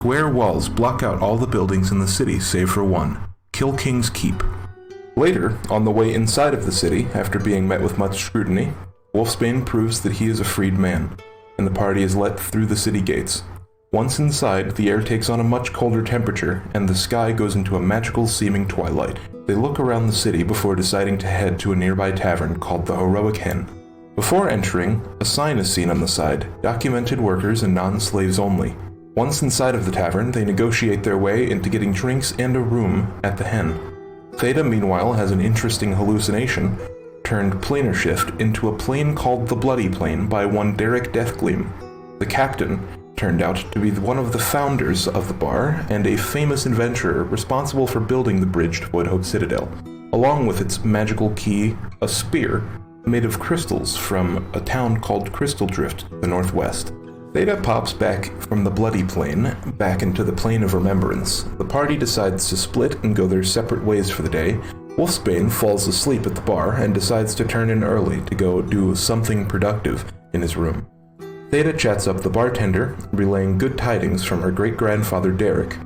Square walls block out all the buildings in the city save for one, Kill King's Keep. Later, on the way inside of the city, after being met with much scrutiny, Wolfsbane proves that he is a freed man, and the party is let through the city gates. Once inside, the air takes on a much colder temperature, and the sky goes into a magical-seeming twilight. They look around the city before deciding to head to a nearby tavern called the Heroic Hen. Before entering, a sign is seen on the side, documented workers and non-slaves only. Once inside of the tavern, they negotiate their way into getting drinks and a room at the Hen. Theta, meanwhile, has an interesting hallucination, turned planar shift into a plane called the Bloody Plane by one Derek Deathgleam. The captain turned out to be one of the founders of the bar and a famous inventor responsible for building the bridge to Void Hope Citadel, along with its magical key, a spear made of crystals from a town called Crystal Drift to the northwest. Theta pops back from the Bloody Plane back into the Plane of Remembrance. The party decides to split and go their separate ways for the day. Wolfsbane falls asleep at the bar and decides to turn in early to go do something productive in his room. Theta chats up the bartender, relaying good tidings from her great-grandfather Derek.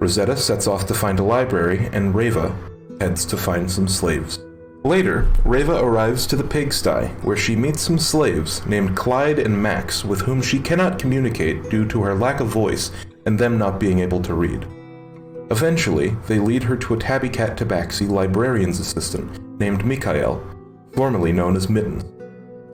Rosetta sets off to find a library, and Reva heads to find some slaves. Later, Reva arrives to the pigsty, where she meets some slaves named Clyde and Max, with whom she cannot communicate due to her lack of voice and them not being able to read. Eventually, they lead her to a Tabbycat Tabaxi librarian's assistant named Mikael, formerly known as Mittens.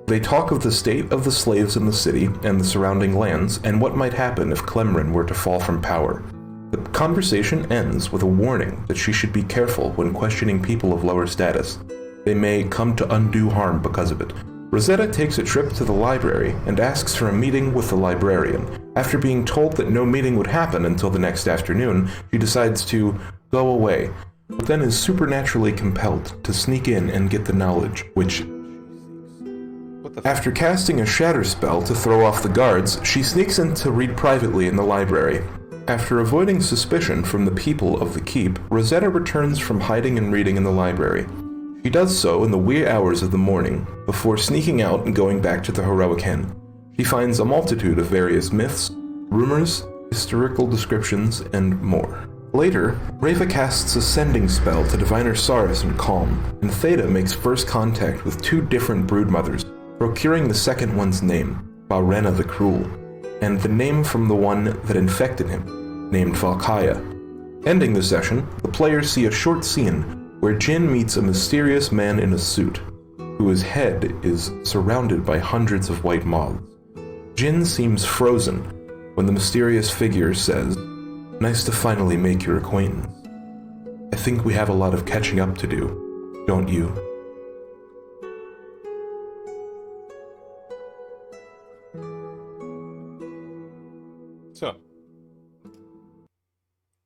They talk of the state of the slaves in the city and the surrounding lands, and what might happen if Clemrin were to fall from power. The conversation ends with a warning that she should be careful when questioning people of lower status. They may come to undue harm because of it. Rosetta takes a trip to the library and asks for a meeting with the librarian. After being told that no meeting would happen until the next afternoon, she decides to go away, but then is supernaturally compelled to sneak in and get the knowledge, which after casting a shatter spell to throw off the guards, she sneaks in to read privately in the library. After avoiding suspicion from the people of the keep, Rosetta returns from hiding and reading in the library. She does so in the wee hours of the morning, before sneaking out and going back to the Heroic Hen. She finds a multitude of various myths, rumors, historical descriptions, and more. Later, Reva casts a sending spell to Diviner Saris and Calm, and Theta makes first contact with two different broodmothers, procuring the second one's name, Barena the Cruel, and the name from the one that infected him, named Valkaya. Ending the session, the players see a short scene where Jin meets a mysterious man in a suit, whose head is surrounded by hundreds of white moths. Jin seems frozen when the mysterious figure says, "Nice to finally make your acquaintance. I think we have a lot of catching up to do, don't you?" So,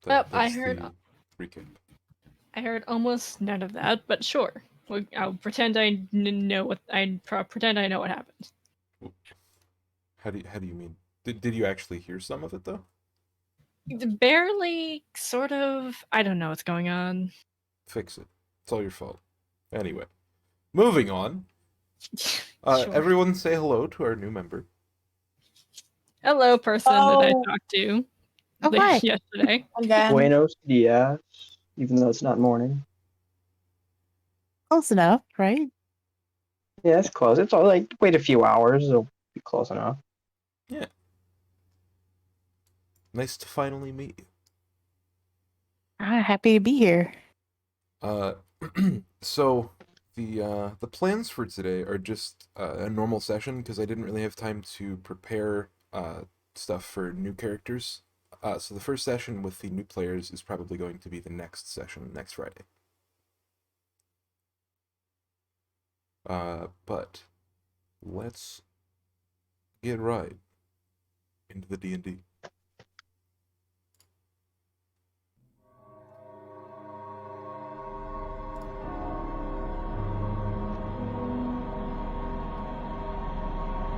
Yep, that's I heard. the recap. I heard almost none of that, but sure. I'll pretend know what pretend I know what happened. How do you mean? Did you actually hear some of it though? Barely, sort of. I don't know what's going on. Fix it. It's all your fault. Anyway, moving on. Sure. Everyone say hello to our new member. Hello, person that I talked to hi. yesterday. Again. Buenos dias, even though it's not morning. Close enough, right? Yeah, it's close. It's all like, wait a few hours, it'll be close enough. Yeah. Nice to finally meet you. Happy to be here. So the plans for today are just a normal session because I didn't really have time to prepare stuff for new characters. So the first session with the new players is probably going to be the next session next Friday. But let's get right into the D&D.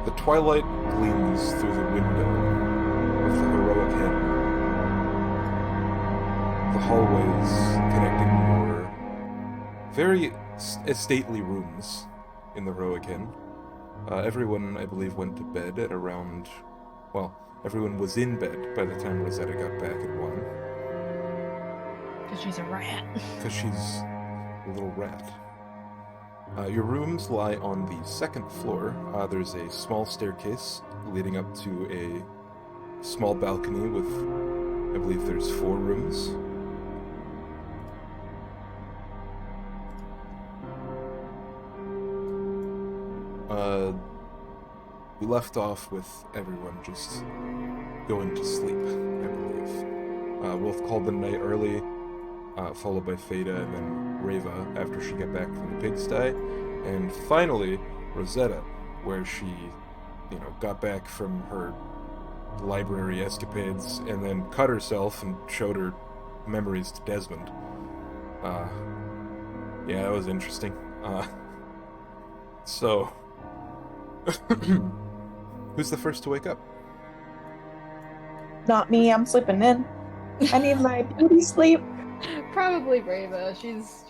The twilight gleams through the window of the Heroic Hen. The hallways connecting your very stately rooms in the Heroic Hen. Everyone, I believe, went to bed at around Well, everyone was in bed by the time Rosetta got back at 1. Because she's a rat. Because she's a little rat. Your rooms lie on the 2nd floor. There's a small staircase leading up to a small balcony with, I believe there's 4 rooms. We left off with everyone just going to sleep, I believe. Wolf called the night early, followed by Theta and then Reva after she got back from the pigsty, and finally Rosetta, where she, got back from her library escapades and then cut herself and showed her memories to Desmond. Yeah, that was interesting. So, who's the first to wake up? Not me, I'm sleeping in. I need my beauty sleep. Probably Reva. She's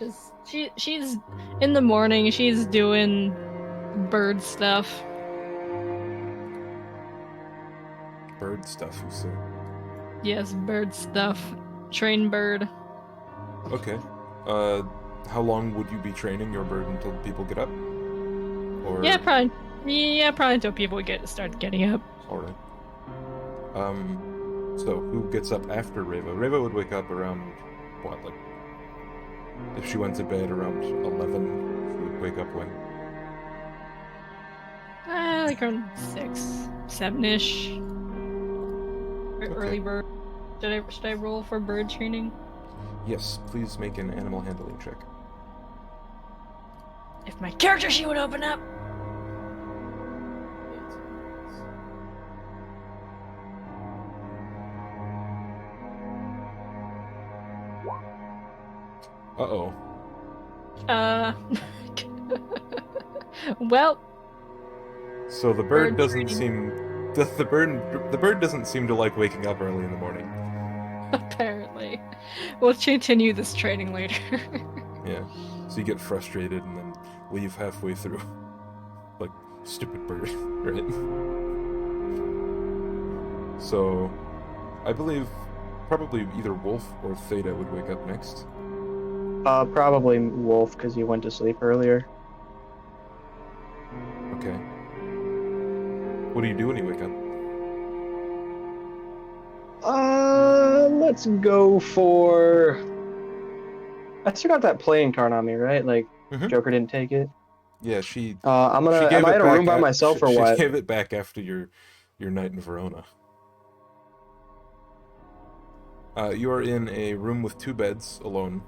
in the morning, she's doing bird stuff. Bird stuff, you say? Yes, bird stuff. Train bird. Okay. How long would you be training your bird until people get up? Or... Yeah, probably until people start getting up. Alright. So who gets up after Reva? Reva would wake up around, what, like... If she went to bed around 11, she would wake up when? Like around 6, 7-ish. Okay. Early bird. Should I roll for bird training? Yes, please make an animal handling check. If my character sheet would open up. Uh-oh. Well. So the bird doesn't training. seem... The bird doesn't seem to like waking up early in the morning. Apparently. We'll continue this training later. Yeah. So you get frustrated and then leave halfway through. Like, stupid bird, right? So, I believe probably either Wolf or Theta would wake up next. Probably Wolf, because he went to sleep earlier. Okay. What do you do when you wake up? Let's go for... I still got that playing card on me, right? Like, Mhm. Joker didn't take it. Yeah, she... Am I gave in it a room back by myself or what? She gave it back after your night in Verona. You are in a room with 2 beds, alone.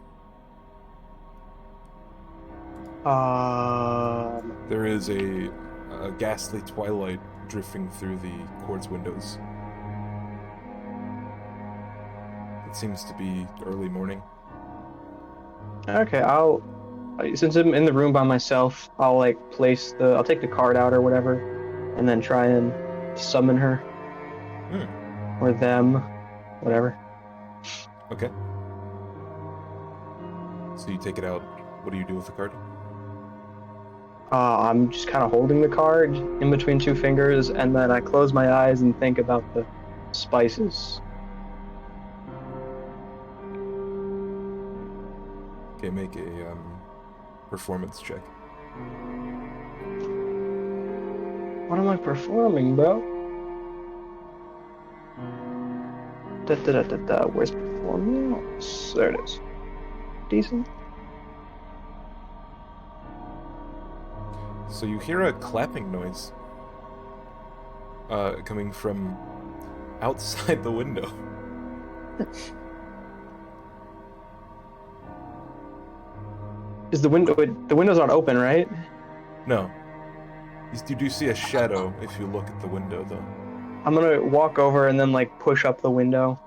There is a ghastly twilight drifting through the quartz windows. It seems to be early morning. Okay, since I'm in the room by myself, I'll I'll take the card out or whatever, and then try and summon her. Or them, whatever. Okay. So you take it out. What do you do with the card? I'm just kind of holding the card in between 2 fingers, and then I close my eyes and think about the spices. Okay, make a performance check. What am I performing, bro? Where's performance? There it is. Decent. So you hear a clapping noise coming from outside the window. Is the window's not open, right? No. You do see a shadow if you look at the window, though. I'm gonna walk over and then push up the window.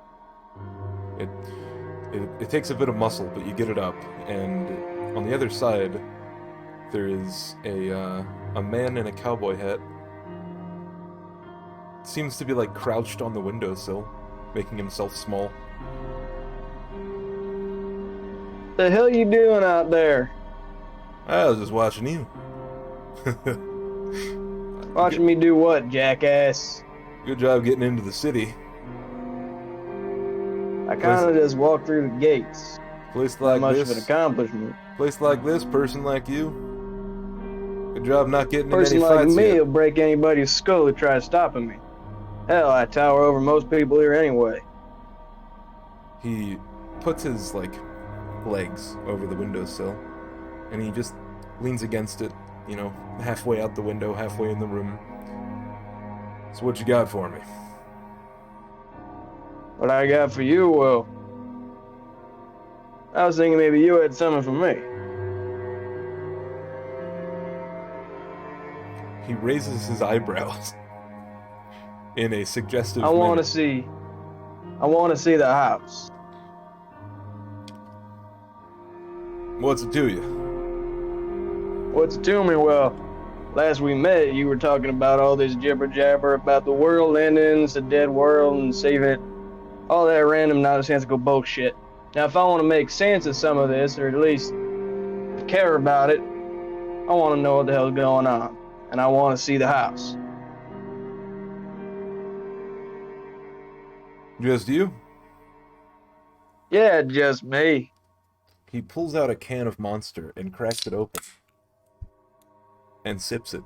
It takes a bit of muscle, but you get it up, and on the other side, there is a man in a cowboy hat. Seems to be crouched on the windowsill, making himself small. The hell you doing out there? I was just watching you. Watching me do what, jackass? Good job getting into the city. I kind of just walked through the gates. Place Not like much of an this. accomplishment. Place like this, person like you. Good job not getting in Person any like fights me yet. will break anybody's skull who tries stopping me. Hell, I tower over most people here anyway. He puts his, legs over the windowsill, and he just leans against it, halfway out the window, halfway in the room. So what you got for me? What I got for you, well, I was thinking maybe you had something for me. He raises his eyebrows in a suggestive I want manner. to see the house. What's it to you? What's it to me? Well, last we met, you were talking about all this jibber jabber about the world ending, it's a dead world, and save it. All that random nonsensical bullshit. Now, if I want to make sense of some of this, or at least care about it, I want to know what the hell's going on, and I want to see the house. Just you? Yeah, just me. He pulls out a can of Monster and cracks it open. And sips it.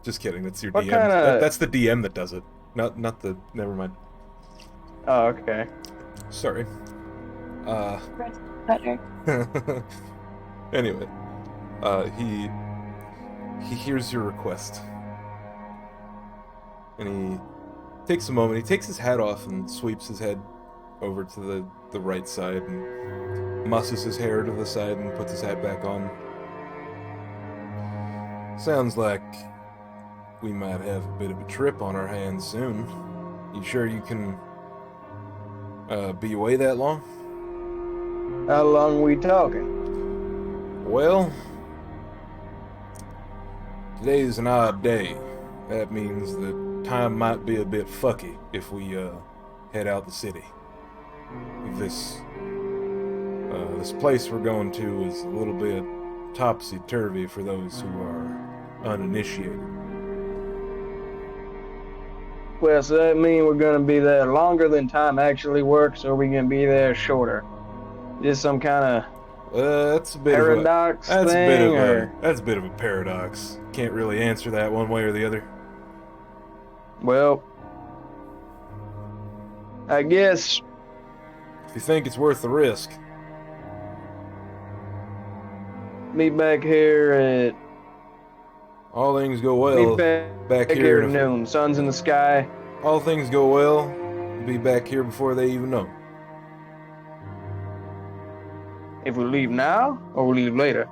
Just kidding, that's your What DM. kinda- That's the DM that does it. Not the... Never mind. Oh, okay. Sorry. Better. Anyway. He hears your request. And he takes a moment. He takes his hat off and sweeps his head over to the right side and musses his hair to the side and puts his hat back on. Sounds like we might have a bit of a trip on our hands soon. You sure you can be away that long? How long we talking? Well, today's an odd day. That means that time might be a bit fucky if we head out the city. This place we're going to is a little bit topsy-turvy for those who are uninitiated. Well, so that mean we're gonna be there longer than time actually works, or we gonna be there shorter? Just some kind of That's a bit paradox of a, thing, or that's a bit of a paradox. Can't really answer that one way or the other. well, I guess If you think it's worth the risk, meet back here at all things go well. Back here at in noon. Sun's in the sky. all things go well. We'll be back here before they even know. If we leave now, or we leave later.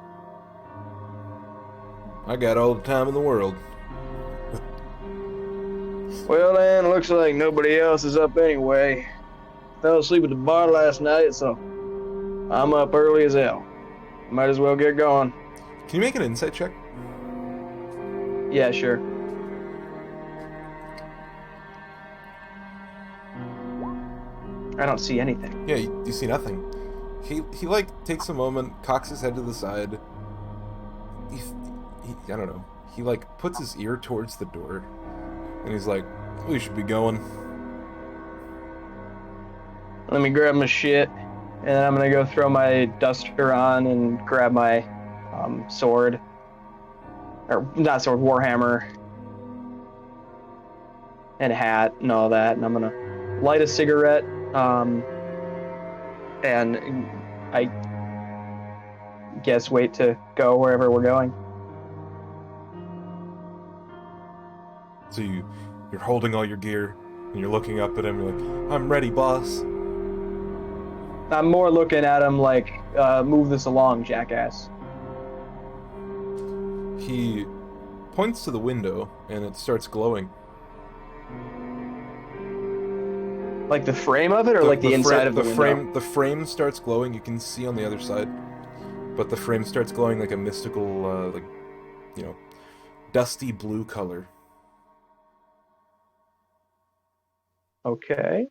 I got all the time in the world. Well then, looks like nobody else is up anyway. Fell asleep at the bar last night, so I'm up early as hell. Might as well get going. Can you make an insight check? Yeah, sure. I don't see anything. Yeah, you see nothing. He takes a moment, cocks his head to the side. He I don't know. He puts his ear towards the door, and he's like, "We should be going." Let me grab my shit, and then I'm gonna go throw my duster on and grab my sword. Or not sword, warhammer. And hat and all that, and I'm gonna light a cigarette, and I guess wait to go wherever we're going. So you're holding all your gear, and you're looking up at him. You're like, "I'm ready, boss." I'm more looking at him like, move this along, jackass. He points to the window, and it starts glowing. Like the frame of it, or like the inside of the window? The frame starts glowing. You can see on the other side, but the frame starts glowing like a mystical, dusty blue color. Okay.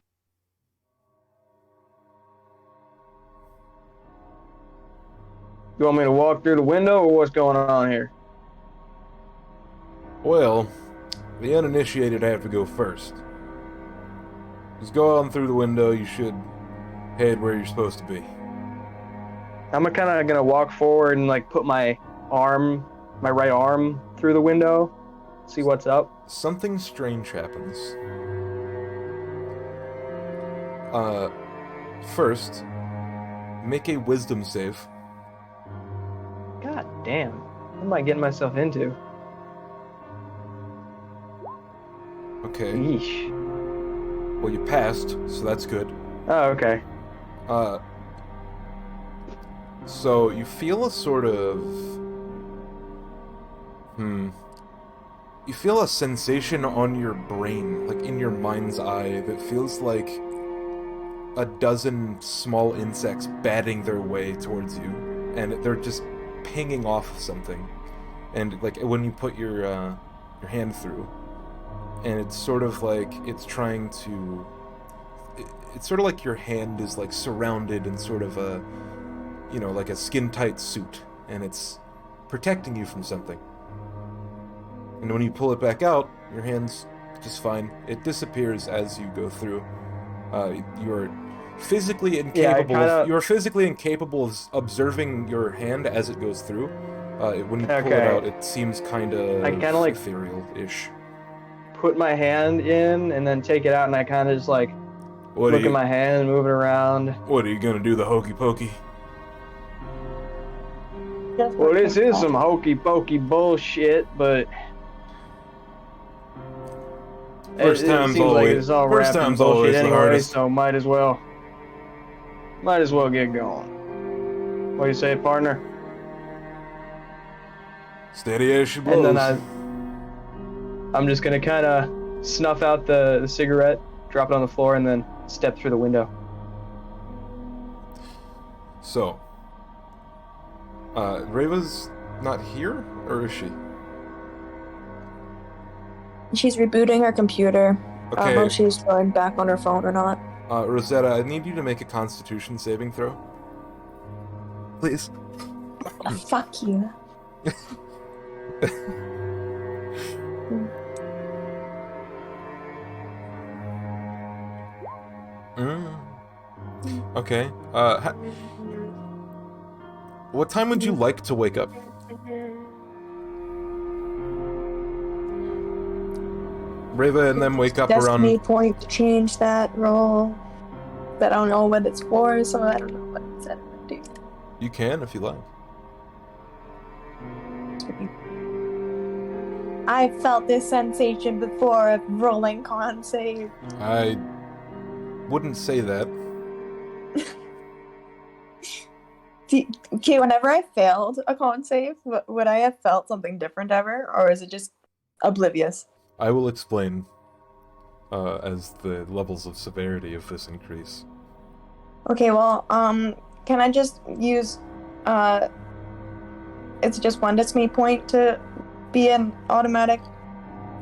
You want me to walk through the window, or what's going on here? Well, The uninitiated have to go first. Just go on through the window, you should head where you're supposed to be. I'm kind of gonna walk forward and like put my right arm through the window, see what's up. Something strange happens. First, make a wisdom save. God damn, what am I getting myself into? Okay. Yeesh. Well, you passed, so that's good. Oh, okay. So you feel a sort of... You feel a sensation on your brain, like in your mind's eye, that feels like a dozen small insects batting their way towards you, and they're just pinging off something. And like when you put your hand through, and it's sort of like it's trying to... It's sort of like your hand is like surrounded in sort of a, you know, like a skin-tight suit, and it's protecting you from something. And when you pull it back out, your hand's just fine. It disappears as you go through. You're physically incapable. You're physically incapable of observing your hand as it goes through. When you pull it out, it seems kind of like ethereal-ish. Put my hand in and then take it out, and I kind of just like look at my hand and move it around. What are you gonna do? The hokey pokey? Well, this is some hokey pokey bullshit, but First time's always the hardest. So might as well get going. What do you say, partner? Steady as she blows. And then I'm just gonna kind of snuff out the cigarette, drop it on the floor, and then step through the window. So, Reva's not here, or is she? She's rebooting her computer. Okay. I don't know if she's going back on her phone or not. Rosetta, I need you to make a Constitution saving throw. Please. Fuck you. Okay. What time would you like to wake up? Reva and them wake up around... Destiny point to change that roll. But I don't know what it's for, so I don't know what it's going to do. You can, if you like. I felt this sensation before of rolling con save. I wouldn't say that. Okay, whenever I failed a con save, would I have felt something different ever? Or is it just oblivious? I will explain as the levels of severity of this increase. Okay, well, can I just use, it's just one destiny point to be an automatic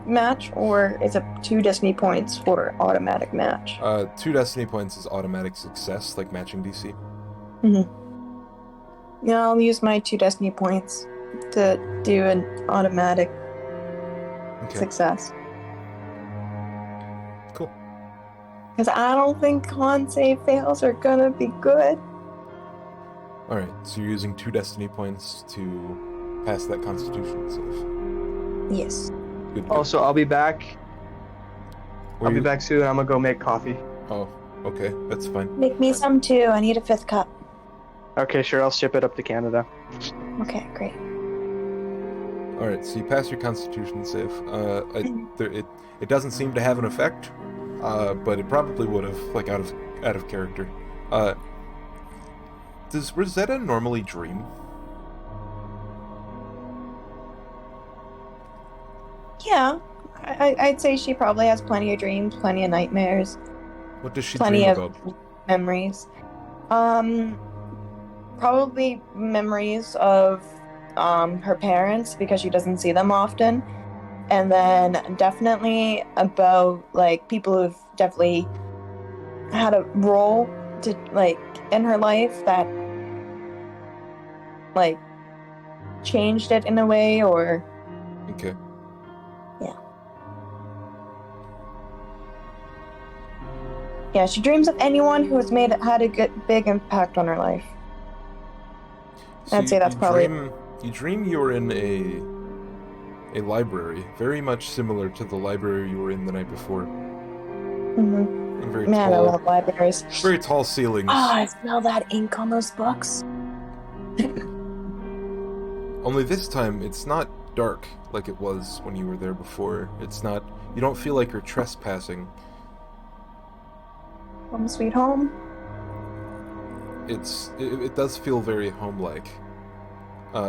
match, or is it 2 destiny points for automatic match? 2 destiny points is automatic success, like matching DC. Yeah, I'll use my 2 destiny points to do an automatic success. Cool. Because I don't think con save fails are gonna be good. Alright, so you're using 2 destiny points to pass that Constitution save. Yes. Good. Also, I'll be back. I'll be back soon. I'm gonna go make coffee. Oh, okay, that's fine. Make me some too. I need a 5th cup. Okay, sure. I'll ship it up to Canada. Okay, great. Alright, so you pass your Constitution save. It doesn't seem to have an effect, but it probably would have, like, out of character. Does Rosetta normally dream? Yeah, I'd say she probably has plenty of dreams, plenty of nightmares. What does she Plenty dream of about? memories. Probably memories of her parents because she doesn't see them often. And then definitely about like people who've definitely had a role to like in her life that like changed it in a way or Okay. yeah. Yeah, she dreams of anyone who has had a good big impact on her life. So I'd say that's probably. You dream you're in a library, very much similar to the library you were in the night before. Mhm. Very Man, I tall, love libraries. very tall ceilings. Ah, I smell that ink on those books. Only this time, it's not dark like it was when you were there before. It's not. You don't feel like you're trespassing. Home sweet home. It does feel very home-like.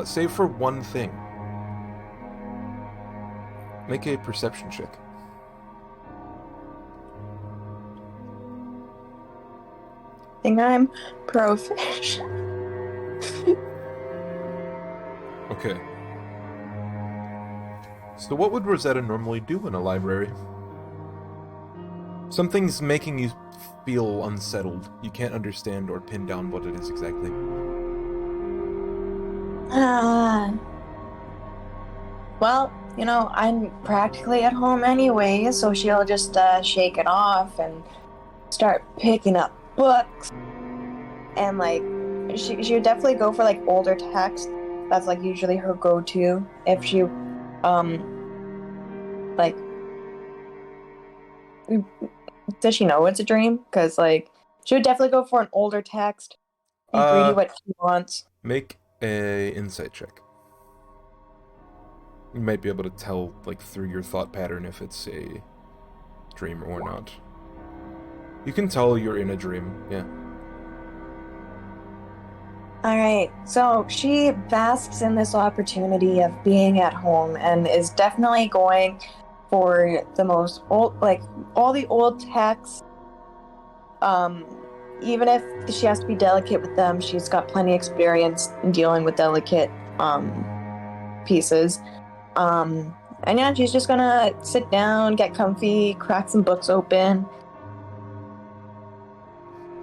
Save for one thing. Make a perception check. I think I'm proficient. Okay. So what would Rosetta normally do in a library? Something's making you feel unsettled. You can't understand or pin down what it is exactly. Well, I'm practically at home anyway, so she'll just shake it off and start picking up books. And like, she would definitely go for like older text. That's like usually her go-to if she, like, does she know it's a dream? Because like, she would definitely go for an older text and greedy what she wants. Make a insight check. You might be able to tell, like, through your thought pattern if it's a dream or not. You can tell you're in a dream, yeah. Alright, so she basks in this opportunity of being at home and is definitely going for the most old, like, all the old texts. Even if she has to be delicate with them, she's got plenty of experience in dealing with delicate, pieces. And yeah, she's just gonna sit down, get comfy, crack some books open.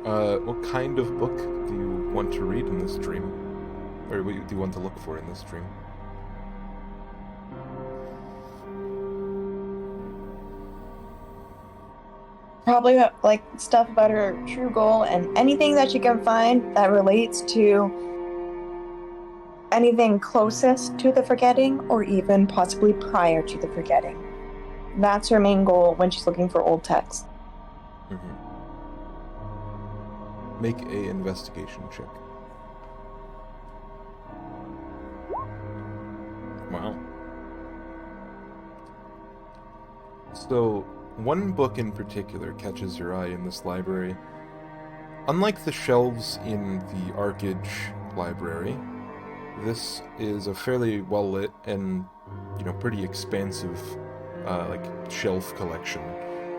What kind of book do you want to read in this dream? Or what do you want to look for in this dream? Probably like stuff about her true goal and anything that she can find that relates to anything closest to the forgetting or even possibly prior to the forgetting. That's her main goal when she's looking for old text. Mm-hmm. Make a investigation check. Wow. So, one book in particular catches your eye in this library. Unlike the shelves in the Arcage library, this is a fairly well-lit and, pretty expansive, shelf collection.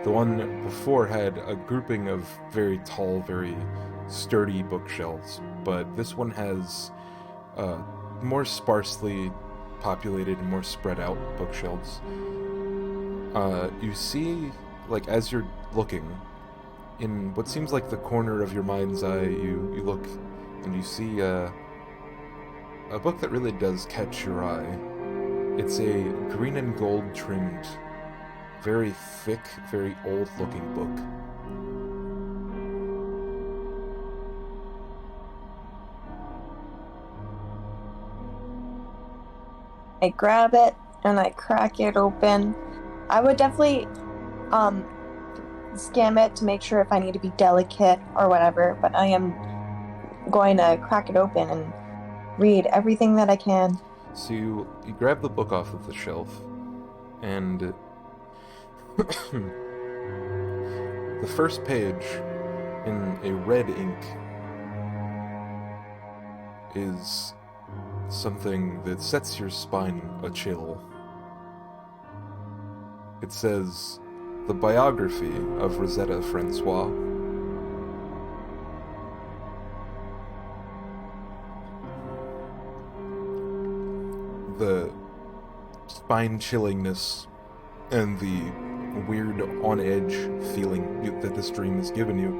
The one before had a grouping of very tall, very sturdy bookshelves, but this one has more sparsely populated and more spread out bookshelves. You see, like, as you're looking, in what seems like the corner of your mind's eye, you look and you see a book that really does catch your eye. It's a green and gold trimmed, very thick, very old looking book. I grab it and I crack it open. I would definitely skim it to make sure if I need to be delicate or whatever, but I am going to crack it open and read everything that I can. So you grab the book off of the shelf, and the first page in a red ink is something that sets your spine a chill. It says, "The biography of Rosetta Francois." The spine-chillingness and the weird on-edge feeling that this dream has given you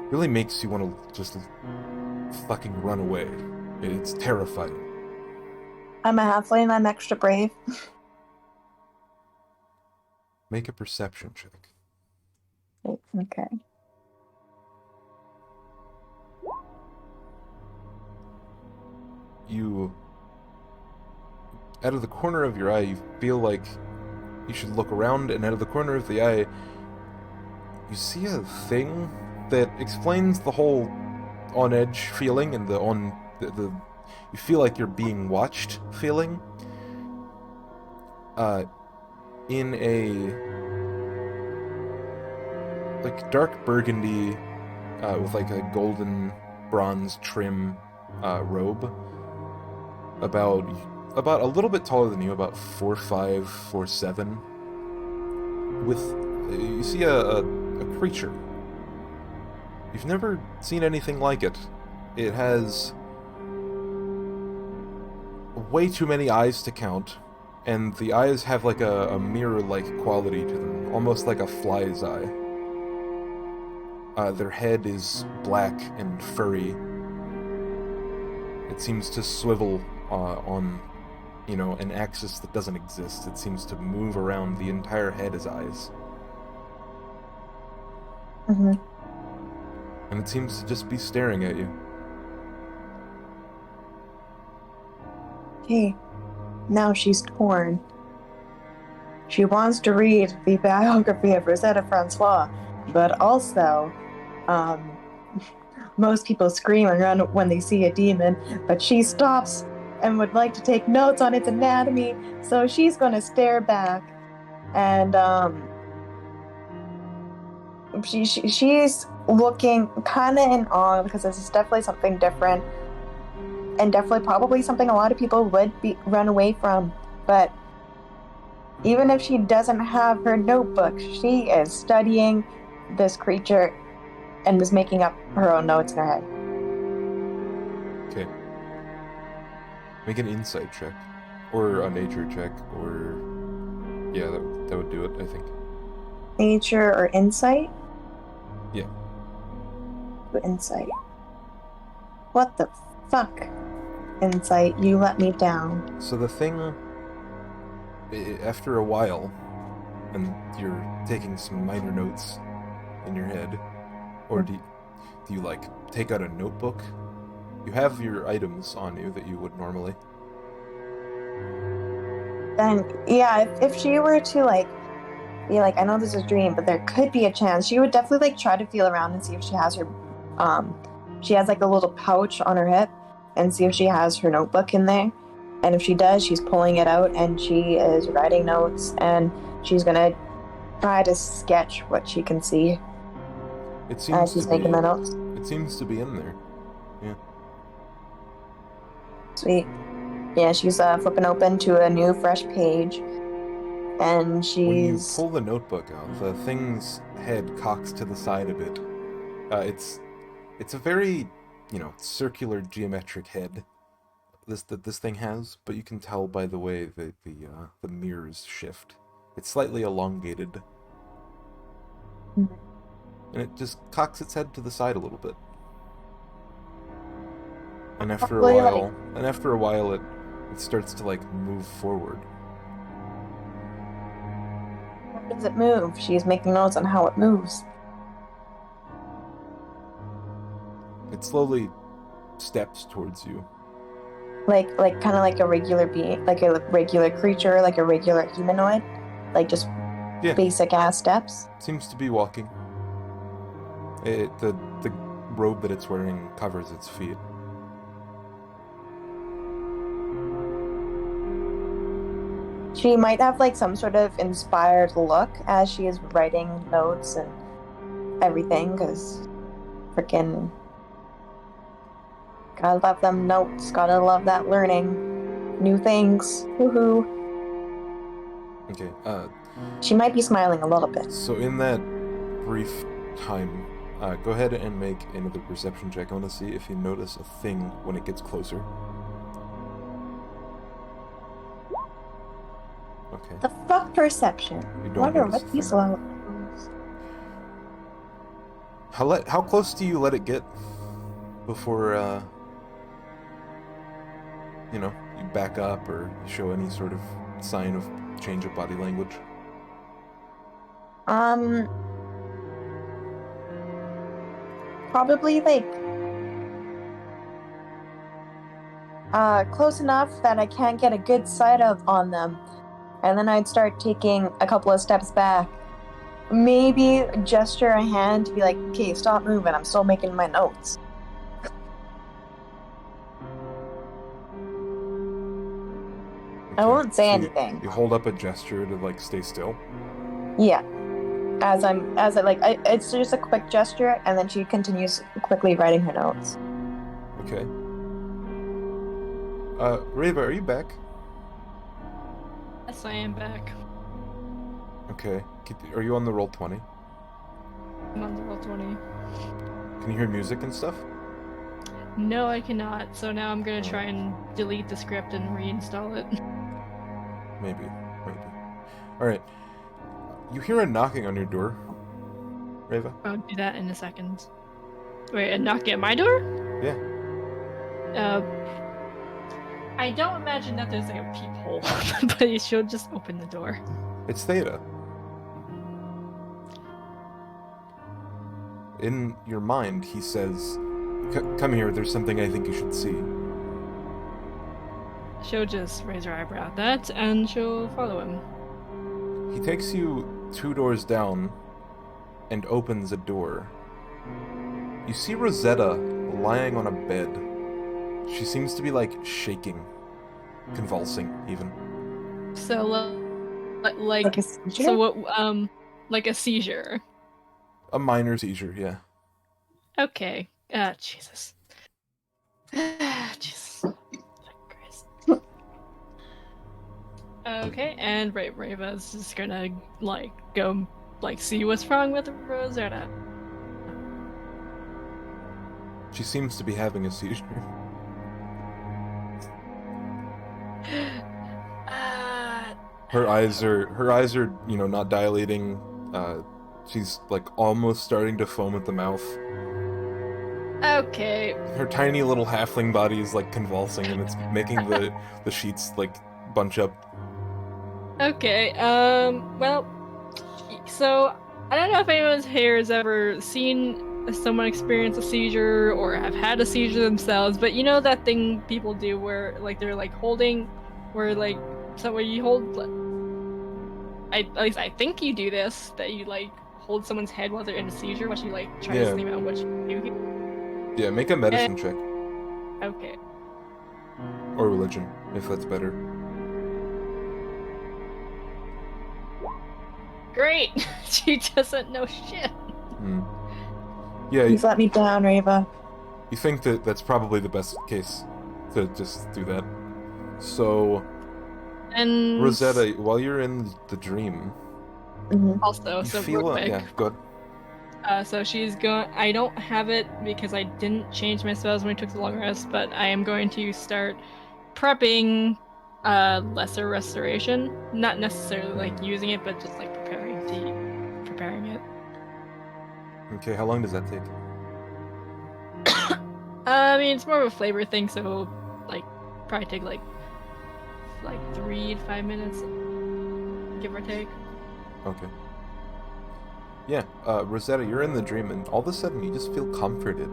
really makes you want to just fucking run away. It's terrifying. I'm a halfling, I'm extra brave. Make a perception check. Okay. you, out of the corner of your eye, you feel like you should look around, and out of the corner of the eye, you see a thing that explains the whole on edge feeling and the you feel like you're being watched feeling. In a like dark burgundy with like a golden bronze trim robe, about a little bit taller than you, about 4'5", 4'7". With you see a creature. You've never seen anything like it. It has way too many eyes to count, and the eyes have like a mirror-like quality to them, almost like a fly's eye. Their head is black and furry. It seems to swivel on, an axis that doesn't exist. It seems to move around the entire head as eyes. Mm-hmm. And it seems to just be staring at you. Okay, now she's torn. She wants to read the biography of Rosetta Francois, but also, most people scream and run when they see a demon, but she stops and would like to take notes on its anatomy, so she's going to stare back. And she's looking kind of in awe, because this is definitely something different, and definitely probably something a lot of people would run away from. But even if she doesn't have her notebook, she is studying this creature and is making up her own notes in her head. Okay. Make an insight check. Or a nature check, or... Yeah, that would do it, I think. Nature or insight? Yeah. Insight. What the fuck? Insight, you let me down. So the thing... After a while, and you're taking some minor notes in your head, or do you like, take out a notebook? You have your items on you that you would normally. Then, yeah, if she were to, like, be like, I know this is a dream, but there could be a chance, she would definitely, like, try to feel around and see if she has her, she has, like, a little pouch on her hip, and see if she has her notebook in there. And if she does, she's pulling it out, and she is writing notes, and she's gonna try to sketch what she can see It seems as she's to be, making the notes. It seems to be in there. Yeah. Sweet. Yeah, she's flipping open to a new, fresh page, and she's... When you pull the notebook out, the thing's head cocks to the side a bit. It's a very, circular geometric head that this thing has, but you can tell by the way that the mirrors shift. It's slightly elongated. Mm-hmm. And it just cocks its head to the side a little bit. And after a while, it starts to, like, move forward. How does it move? She's making notes on how it moves. It slowly steps towards you. Like kind of like a regular being, like a regular creature, like a regular humanoid, like just basic ass steps. Seems to be walking. The robe that it's wearing covers its feet. She might have like some sort of inspired look as she is writing notes and everything, because freaking gotta love them notes, gotta love that learning new things. Woohoo. Okay, she might be smiling a little bit. So in that brief time, go ahead and make another perception check. I want to see if you notice a thing when it gets closer. Okay. The fuck perception? You I don't wonder notice what a these thing. levels. How close do you let it get before, you back up or show any sort of sign of change of body language? Probably like close enough that I can't get a good sight on them. And then I'd start taking a couple of steps back. Maybe gesture a hand to be like, okay, stop moving, I'm still making my notes. I won't say So anything. You hold up a gesture to like stay still. Yeah. It's just a quick gesture, and then she continues quickly writing her notes. Okay. Reva, are you back? Yes, I am back. Okay. Are you on the roll 20? I'm on the roll 20. Can you hear music and stuff? No, I cannot. So now I'm gonna try and delete the script and reinstall it. Maybe. Alright. You hear a knocking on your door, Reva? I'll do that in a second. Wait, a knock at my door? Yeah. I don't imagine that there's like a peephole, but she'll just open the door. It's Theta. In your mind, he says, come here, there's something I think you should see. She'll just raise her eyebrow at that, and she'll follow him. He takes you 2 doors down and opens a door. You see Rosetta lying on a bed. She seems to be like shaking, convulsing even. So, Like a seizure? so what? Like a seizure. A minor seizure, yeah. Okay. Jesus. Jesus. Christ. Okay, and Reva's just gonna go see what's wrong with Rosetta. She seems to be having a seizure. Her eyes are, not dilating. She's like almost starting to foam at the mouth. Okay. Her tiny little halfling body is like convulsing, and it's making the sheets like bunch up. Okay. Well, so I don't know if anyone here has ever seen someone experience a seizure or have had a seizure themselves, but you know that thing people do where they're holding, where you hold. At least I think you do this, that you hold someone's head while they're in a seizure, while you try to think about what you do. Yeah, make a medicine check. Okay. Or religion, if that's better. Great! She doesn't know shit. Yeah, You've let me down, Reva. you think that that's probably the best case to just do that. So, And Rosetta, while you're in the dream, also, you so feel real quick, yeah, good. So she's going. I don't have it because I didn't change my spells when I took the long rest, but I am going to start prepping lesser restoration. Not necessarily using it, but just preparing it. Okay, how long does that take? I mean, it's more of a flavor thing, so probably take like 3 to 5 minutes, give or take. Okay. Yeah, Rosetta, you're in the dream, and all of a sudden you just feel comforted.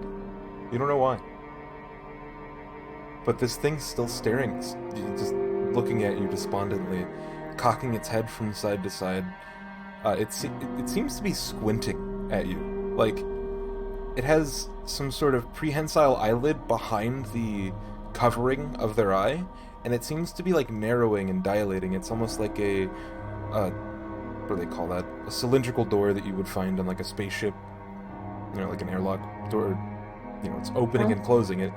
You don't know why. But this thing's still staring, just looking at you despondently, cocking its head from side to side. It seems to be squinting at you. It has some sort of prehensile eyelid behind the covering of their eye, and it seems to be narrowing and dilating. It's almost like a what do they call that? A cylindrical door that you would find on a spaceship, like an airlock door. It's opening and closing.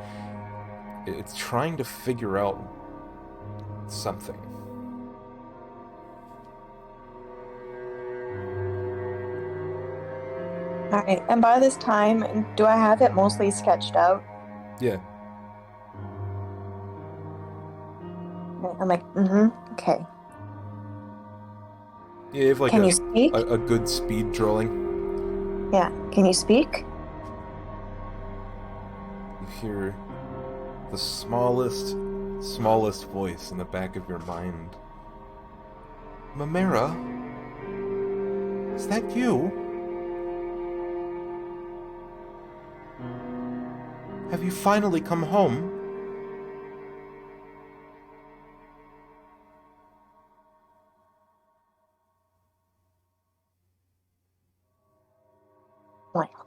It's trying to figure out something. Alright, and by this time, do I have it mostly sketched out? Yeah. I'm okay. Yeah, you have Can you speak? a good speed drawing. Yeah, can you speak? You hear the smallest voice in the back of your mind. Mamera? Is that you? Have you finally come home?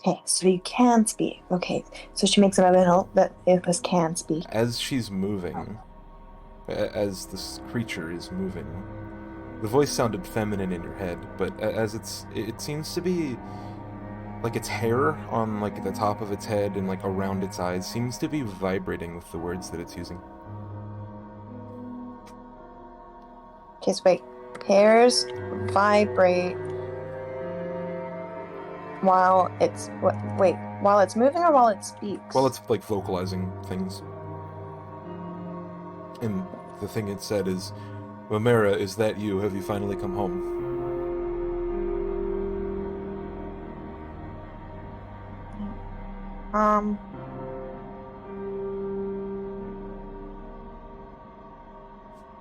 Okay, so you can speak. Okay, so she makes a note that this can speak. As she's moving, as this creature is moving, the voice sounded feminine in your head, but as it seems to be like its hair on like the top of its head and like around its eyes seems to be vibrating with the words that it's using. Okay, so wait. Hairs vibrate while it's while it's moving or while it speaks? Well, it's like vocalizing things. And the thing it said is, "Mamera, is that you? Have you finally come home?"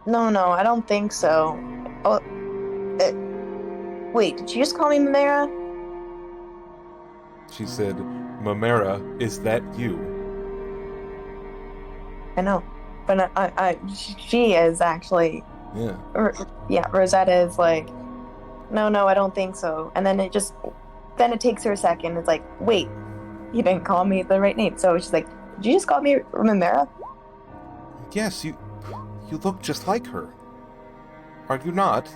No, I don't think so. Oh, wait, did you just call me Mamera? She said, "Mamera, is that you?" I know, but she is actually. Yeah. Rosetta is like, no, I don't think so. And then it takes her a second. It's like, wait, you didn't call me the right name. So she's like, did you just call me Mamera? Yes, you look just like her. Are you not?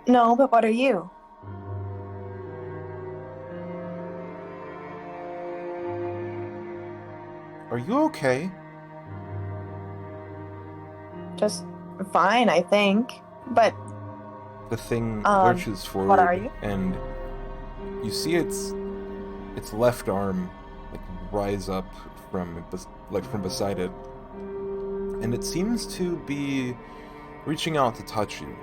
No, but what are you? Are you okay? Just fine, I think. But The thing lurches forward, what are you? and you see its left arm like rise up from beside it, and it seems to be reaching out to touch you.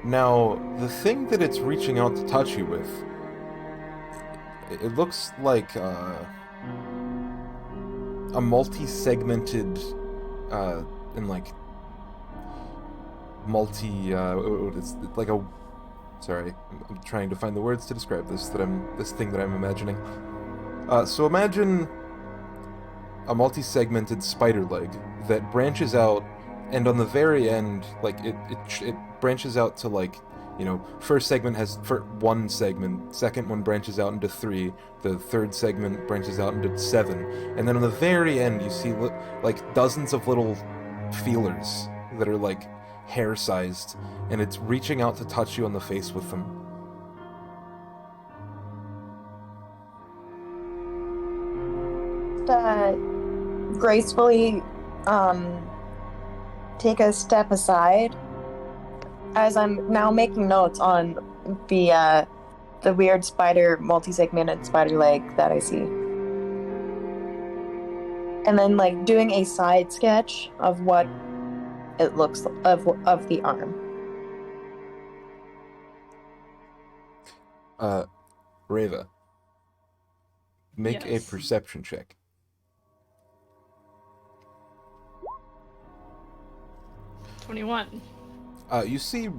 Now, the thing that it's reaching out to touch you with, it looks like a multi-segmented and like it's like a. Sorry, I'm trying to find the words to describe this thing that I'm imagining. So imagine a multi-segmented spider leg that branches out, and on the very end, like it branches out to like, you know, first segment has one segment, second one branches out into 3, the third segment branches out into 7, and then on the very end you see like dozens of little feelers that are like hair-sized, and it's reaching out to touch you on the face with them. Gracefully take a step aside as I'm now making notes on the weird multi-segmented spider leg that I see. And then like doing a side sketch of what it looks of the arm. Reva, make Yes. a perception check. $21. You see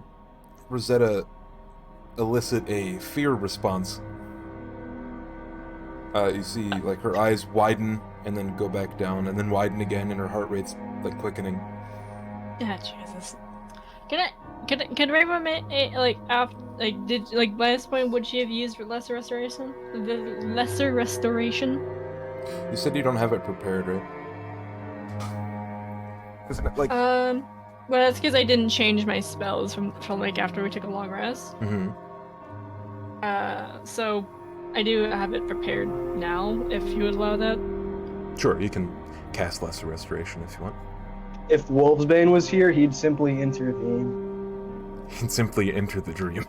Rosetta elicit a fear response. You see, like, her eyes widen and then go back down and then widen again, and her heart rate's like quickening. Yeah, Jesus. Can Rainbow by this point would she have used lesser restoration? The lesser restoration? You said you don't have it prepared, right? 'Cause, like, Well, that's because I didn't change my spells from like after we took a long rest. mm-hmm. So I do have it prepared now, if you would allow that. Sure, you can cast lesser restoration if you want. If Wolfsbane was here, he'd simply intervene. You can simply enter the dream.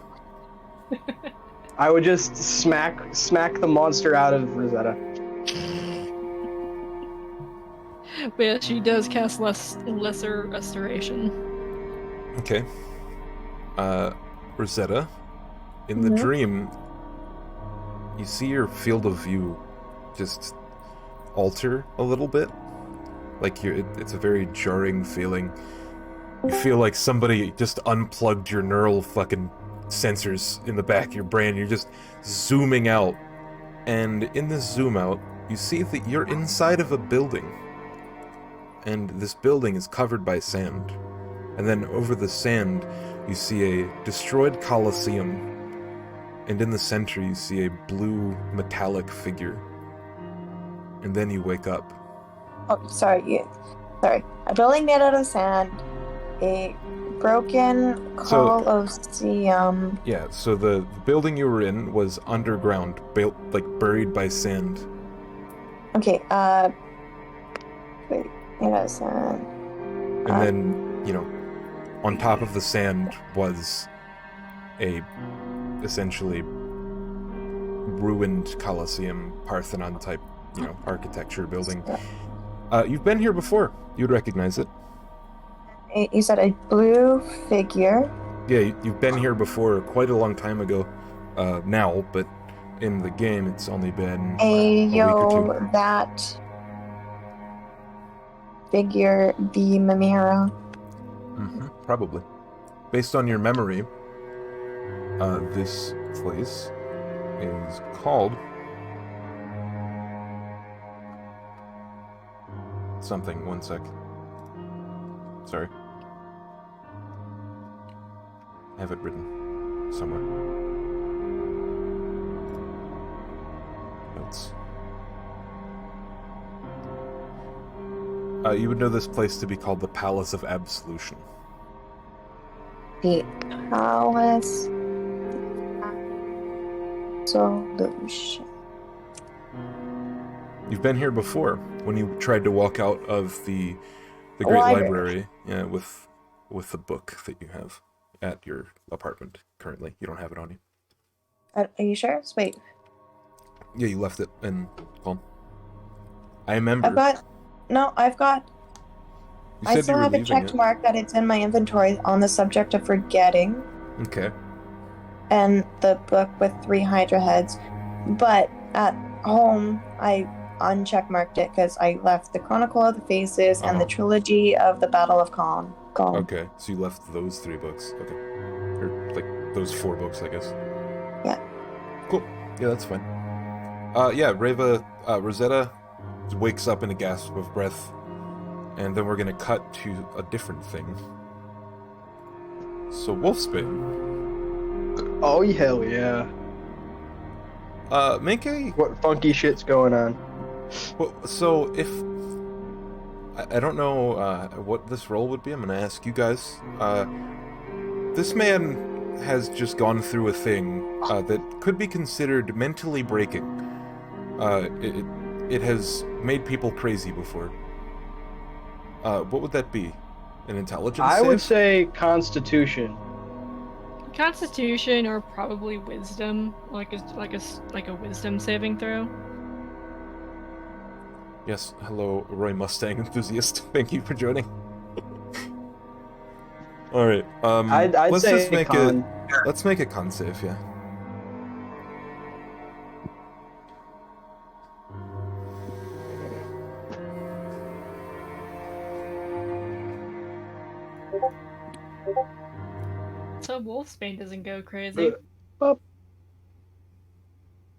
I would just smack the monster out of Rosetta. But yeah, she does cast lesser restoration. Okay. Rosetta, in the dream, you see your field of view just alter a little bit. Like it's a very jarring feeling. You feel like somebody just unplugged your neural fucking sensors in the back of your brain. You're just zooming out. And in this zoom out, you see that you're inside of a building. And this building is covered by sand. And then over the sand, you see a destroyed Colosseum, and in the center you see a blue metallic figure. And then you wake up. Oh, sorry. Sorry. A building made out of sand. A broken Colosseum. Yeah, so the building you were in was underground, built like buried by sand. Okay, wait, made out of sand. And then, you know, on top of the sand was a essentially ruined Colosseum, Parthenon type, you know, architecture building. You've been here before. You'd recognize it. You said a blue figure. Yeah, you've been here before quite a long time ago now, but in the game it's only been a week or two. That figure be Mimira? Probably. Based on your memory, this place is called something. One sec. Sorry. I have it written somewhere. Notes. You would know this place to be called the Palace of Absolution. The Palace Solution. You've been here before when you tried to walk out of the Great Library, yeah, with the book that you have at your apartment currently. You don't have it on you. Are you sure? Wait. Yeah, you left it in home. I remember. I've got. You I said still you were have a leaving checked it. mark that it's in my inventory on the subject of forgetting. Okay. And the book with 3 Hydra heads. But at home, I uncheckmarked it because I left the Chronicle of the Faces and the trilogy of the Battle of Khan. Okay, so you left those 3 books. Okay. Or, like, those 4 books, I guess. Yeah. Cool. Yeah, that's fine. Rosetta wakes up in a gasp of breath, and then we're gonna cut to a different thing. So, Wolfsbane. Oh, hell yeah. Make a... What funky shit's going on? Well, so, if... I don't know what this role would be. I'm gonna ask you guys. This man has just gone through a thing that could be considered mentally breaking. It has made people crazy before. What would that be? An intelligence I save? would say Constitution. Constitution or probably wisdom, like a wisdom saving throw. Yes, hello, Roy Mustang enthusiast. Thank you for joining. All right. I'd let's say just make con. Let's make a con save, yeah. So Wolfsbane doesn't go crazy. What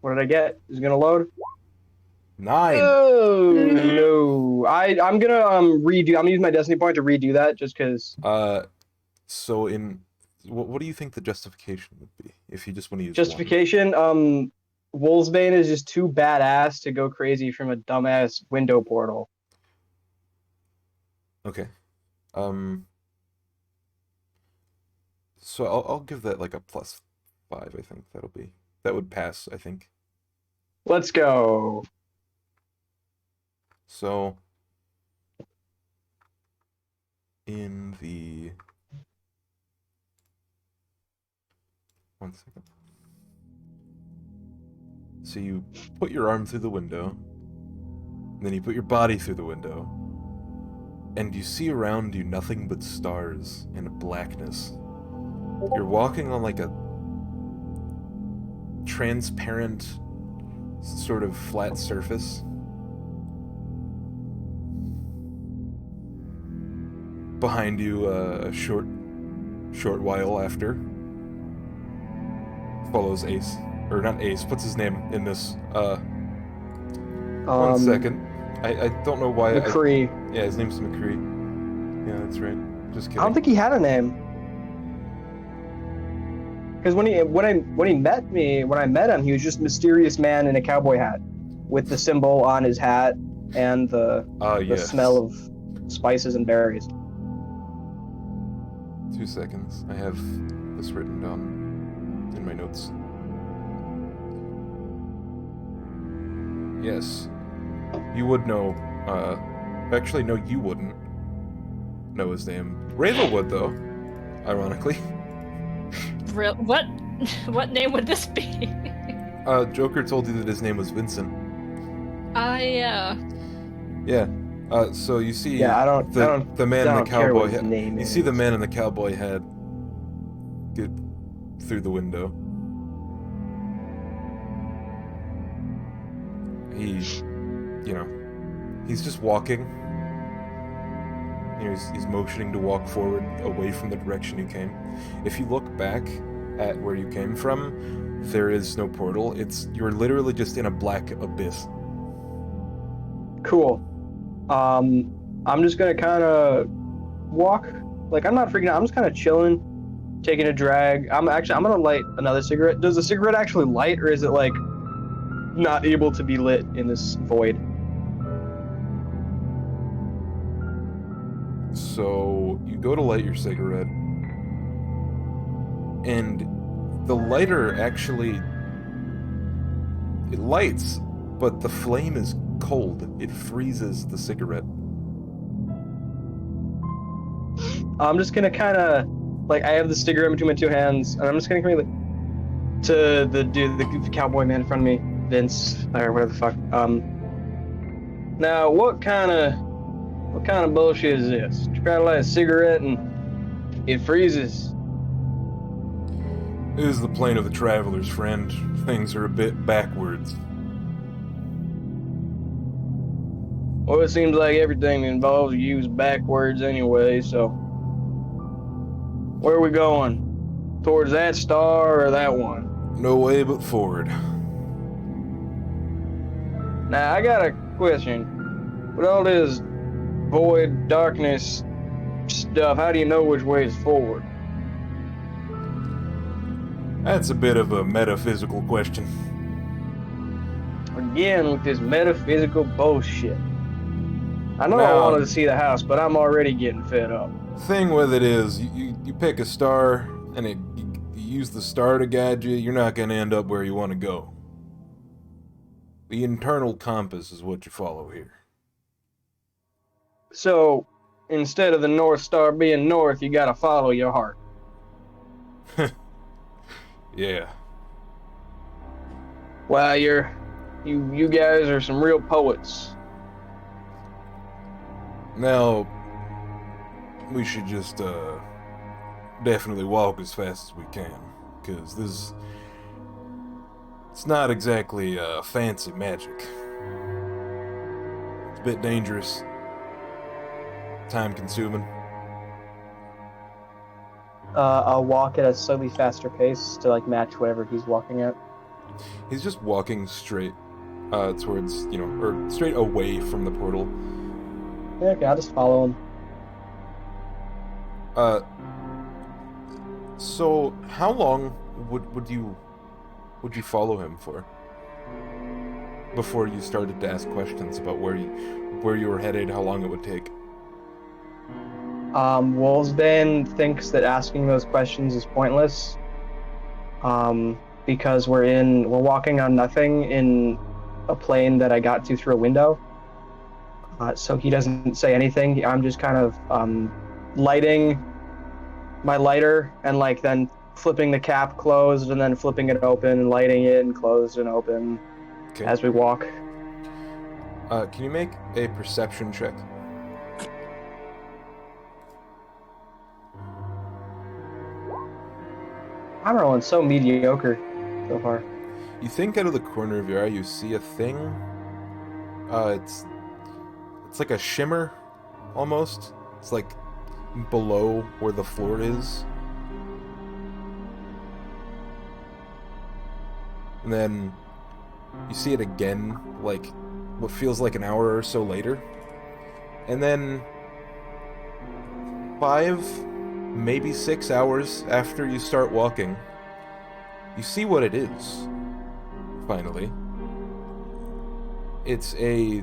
did I get? Is it gonna load? 9. Oh no! I'm gonna redo. I'm gonna use my destiny point to redo that just because. So in what do you think the justification would be if you just want to use Justification? Wolfsbane is just too badass to go crazy from a dumbass window portal. Okay. So I'll give that like a +5. I think that would pass. I think. Let's go. So in the 1 second. So you put your arm through the window, and then you put your body through the window, and you see around you nothing but stars and blackness. You're walking on like a transparent sort of flat surface. Behind you, a short while after, follows Ace. Or not Ace, what's his name in this? 1 second. I don't know why. McCree. Yeah, his name's McCree. Yeah, that's right. Just kidding. I don't think he had a name. Because when I met him, he was just a mysterious man in a cowboy hat, with the symbol on his hat and the Yes. smell of spices and berries. 2 seconds. I have this written down in my notes. Yes. You would know, actually, no, you wouldn't know his name. Rayla would, though, ironically. What? What name would this be? Joker told you that his name was Vincent. Yeah. Yeah. So you see Yeah, I don't the man in the care cowboy what his hat. name You see the is. man in the cowboy hat get through the window. He, he's just walking. He's motioning to walk forward away from the direction you came. If you look back at where you came from, there is no portal. You're literally just in a black abyss. Cool. I'm just gonna kind of walk. Like, I'm not freaking out. I'm just kind of chilling, taking a drag. I'm gonna light another cigarette. Does the cigarette actually light, or is it like not able to be lit in this void? So you go to light your cigarette, and the lighter actually, it lights, but the flame is cold. It freezes the cigarette. I'm just gonna kind of, like, I have the cigarette between my two hands, and I'm just gonna come like, to the dude, the cowboy man in front of me, Vince, or whatever the fuck. Now, what kind of bullshit is this? You try to light a cigarette and it freezes. It is the plane of the traveler's friend. Things are a bit backwards. Well, it seems like everything that involves you is backwards anyway, so where are we going? Towards that star or that one? No way but forward. Now, I got a question. With all this void, darkness stuff, how do you know which way is forward? That's a bit of a metaphysical question. Again, with this metaphysical bullshit. I know I Now- wanted to see the house, but I'm already getting fed up. Thing with it is, you pick a star, and you use the star to guide you, you're not going to end up where you want to go. The internal compass is what you follow here. So, instead of the North Star being north, you gotta follow your heart. Yeah. Wow, you guys are some real poets. Now, we should just, definitely walk as fast as we can, because it's not exactly, fancy magic. It's a bit dangerous. Time-consuming. I'll walk at a slightly faster pace to like match whatever he's walking at. He's just walking straight, towards, or straight away from the portal. Yeah, okay, I'll just follow him. So how long would you follow him for? Before you started to ask questions about where you were headed, how long it would take? Wolfsbane thinks that asking those questions is pointless. Because we're walking on nothing in a plane that I got to through a window. So he doesn't say anything. I'm just kind of lighting my lighter and like then flipping the cap closed and then flipping it open and lighting it and closed and open as we walk. Can you make a perception check? I'm rolling so mediocre so far. You think out of the corner of your eye you see a thing. It's like a shimmer, almost. It's like below where the floor is. And then you see it again, like what feels like an hour or so later. And then 5, maybe 6 hours after you start walking, You see what it is, finally. It's a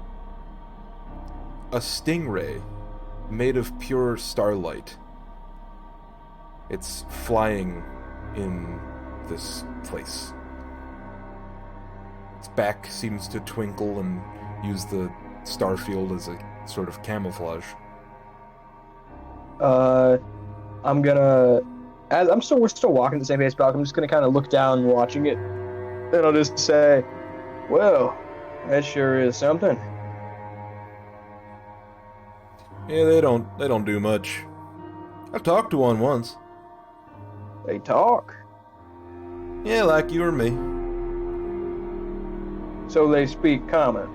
stingray made of pure starlight. It's flying in this place. Its back seems to twinkle and use the star field as a sort of camouflage. I'm gonna, we're still walking at the same pace, but I'm just gonna kind of look down watching it, and I'll just say, well, that sure is something. Yeah, they don't do much. I've talked to one once. They talk. Yeah, like you or me. So they speak common.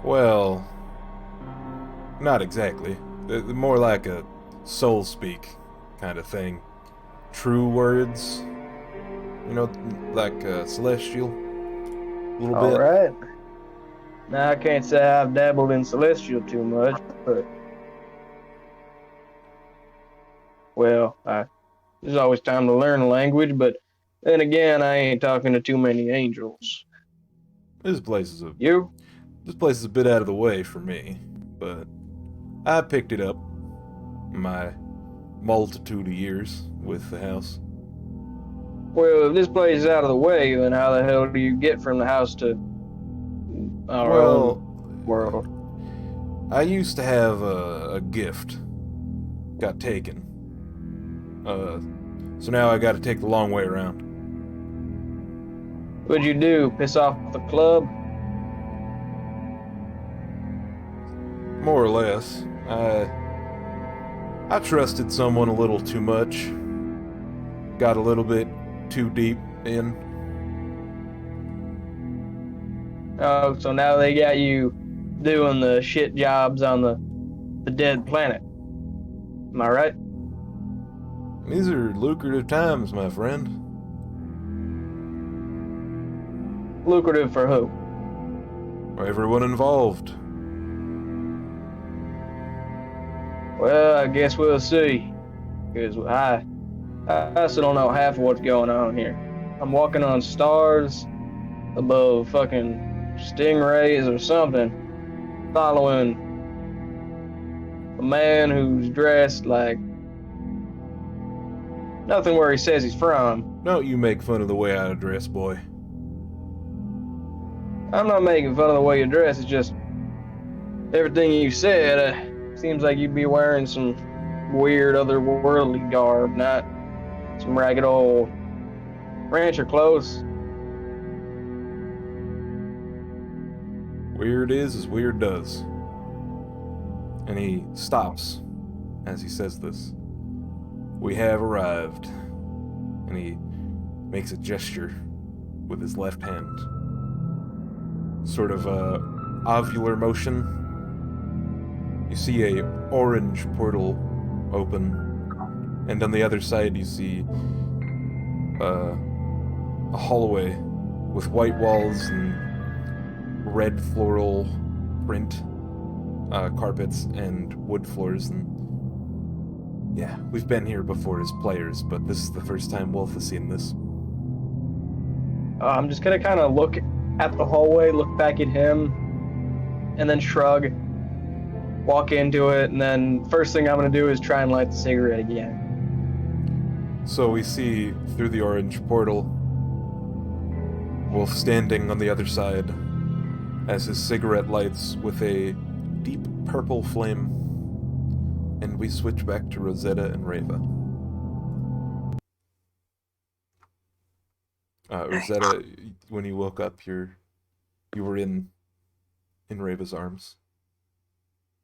Well, not exactly. They're more like a soul speak kind of thing. True words. You know, like celestial. A little bit. Alright. Now, I can't say I've dabbled in celestial too much, but... Well, there's always time to learn a language, but then again, I ain't talking to too many angels. This place is You? This place is a bit out of the way for me, but I picked it up in my multitude of years with the house. Well, if this place is out of the way, then how the hell do you get from the house to our own world? I used to have a gift. Got taken. So now I gotta take the long way around. What'd you do? Piss off the club? More or less. I trusted someone a little too much. Got a little bit too deep in. Oh, so now they got you doing the shit jobs on the dead planet. Am I right? These are lucrative times, my friend. Lucrative for who? For everyone involved. Well, I guess we'll see. Because I still don't know half of what's going on here. I'm walking on stars above fucking stingrays or something, following a man who's dressed like nothing where he says he's from. Don't you make fun of the way I dress, boy. I'm not making fun of the way you dress, it's just everything you said seems like you'd be wearing some weird otherworldly garb, not some ragged old rancher clothes. Weird is as weird does. And he stops as he says this. We have arrived. And he makes a gesture with his left hand. Sort of a ovular motion. You see a orange portal open, and on the other side you see a hallway with white walls and red floral print carpets and wood floors. And yeah, we've been here before as players, but this is the first time Wolf has seen this. I'm just gonna kind of look at the hallway, look back at him, and then shrug, walk into it, and then first thing I'm gonna do is try and light the cigarette again. So we see through the orange portal Wolf standing on the other side as his cigarette lights with a deep purple flame, and we switch back to Rosetta and Reva. Rosetta, when you woke up, you were in Reva's arms.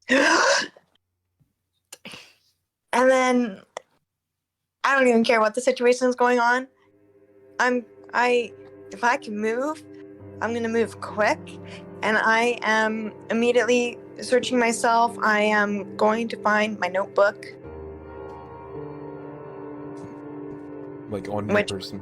And then I don't even care what the situation is going on. If I can move, I'm gonna move quick, and I am immediately searching myself. I am going to find my notebook. Like on your person.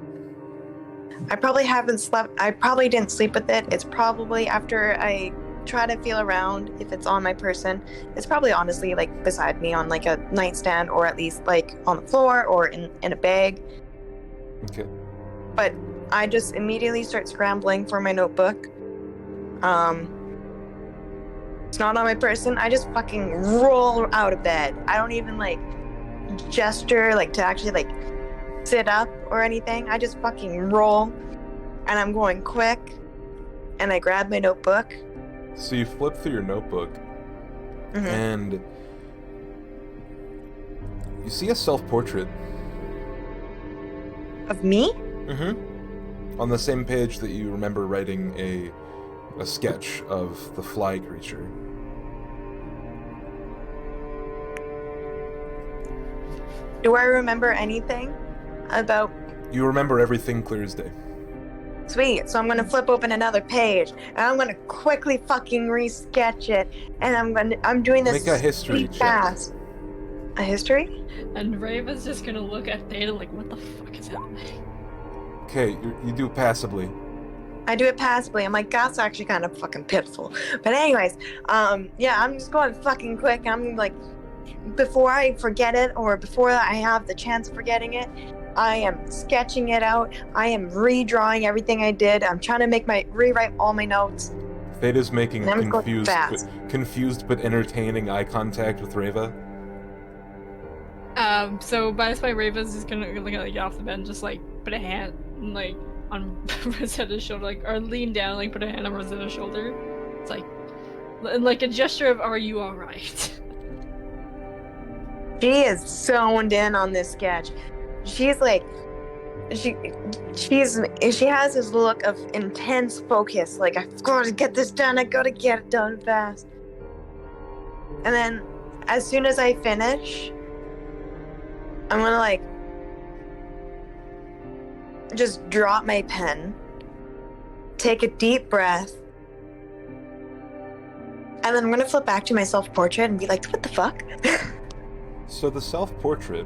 I probably haven't slept. I probably didn't sleep with it. It's probably after I try to feel around if it's on my person. It's probably honestly like beside me on like a nightstand, or at least like on the floor or in a bag. Okay. but I just immediately start scrambling for my notebook. It's not on my person. I just fucking roll out of bed. I don't even like gesture like to actually like sit up or anything. I just fucking roll, and I'm going quick, and I grab my notebook. So you flip through your notebook, and you see a self-portrait. Of me? On the same page that you remember writing a sketch of the fly creature. Do I remember anything about... You remember everything clear as day. Sweet, so I'm gonna flip open another page, and I'm gonna quickly fucking re-sketch it, and I'm doing this Make a history really check. fast. A history? And Raven's just gonna look at Theta like, what the fuck is happening? Okay, you do passably. I do it passively. I'm like, that's actually kind of fucking pitiful. But anyways, yeah, I'm just going fucking quick. I'm like, before I forget it, or before I have the chance of forgetting it, I am sketching it out. I am redrawing everything I did. I'm trying to rewrite all my notes. Theta's making And I'm going fast. confused but entertaining eye contact with Reva. So by this point, Raven's just gonna like get off the bed and just like put a hand like on Rosetta's shoulder, like, or lean down, like put a hand on Rosetta's shoulder. It's like a gesture of, "Are you all right?" She is zoned in on this sketch. She's like, she has this look of intense focus. Like, I've got to get this done. I gotta get it done fast. And then, as soon as I finish, I'm gonna like just drop my pen, take a deep breath, and then I'm gonna flip back to my self-portrait and be like, "What the fuck?" So the self-portrait,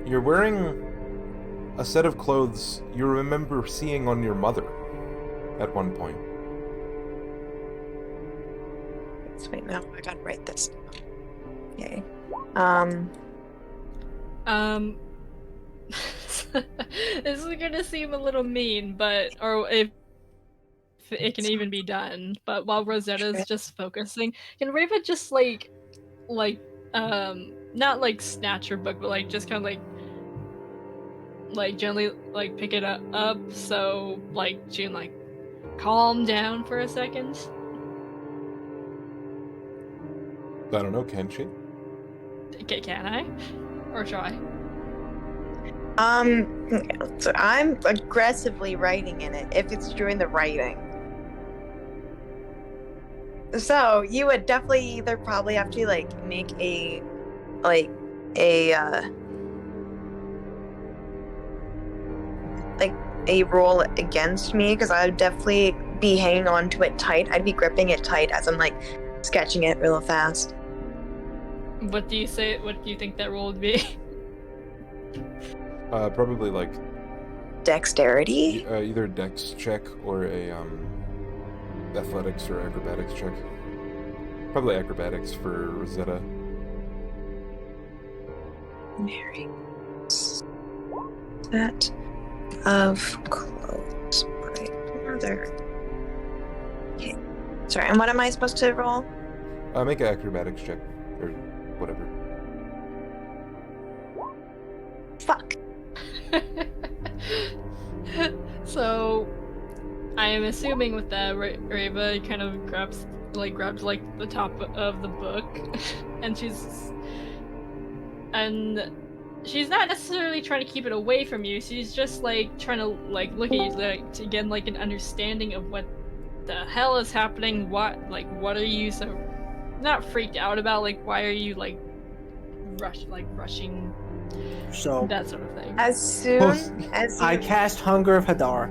you're wearing a set of clothes you remember seeing on your mother at one point. Wait, no, I gotta write this down. Okay. This is gonna seem a little mean, or if it can even be done. But while Rosetta's just focusing, can Raven just not like snatch her book, but like just kind of like gently like pick it up, so like she can like calm down for a second. I don't know, can she? Can I? Or try? So I'm aggressively writing in it if it's doing the writing. So you would definitely either probably have to like make a roll against me, because I'd definitely be hanging on to it tight. I'd be gripping it tight as I'm like sketching it real fast. What do you say? What do you think that roll would be? Probably like Dexterity? either a dex check or a athletics or acrobatics check. Probably acrobatics for Rosetta. Mary. Set of clothes. Right. There. Okay. Sorry, and what am I supposed to roll? Make an acrobatics check or whatever. Fuck. So, I am assuming with that, Reva kind of grabs the top of the book, and she's not necessarily trying to keep it away from you. She's just like trying to like look at you like to get like an understanding of what the hell is happening. What are you so not freaked out about? Like, why are you like rushing? So That sort of thing. As soon as I you... cast Hunger of Hadar.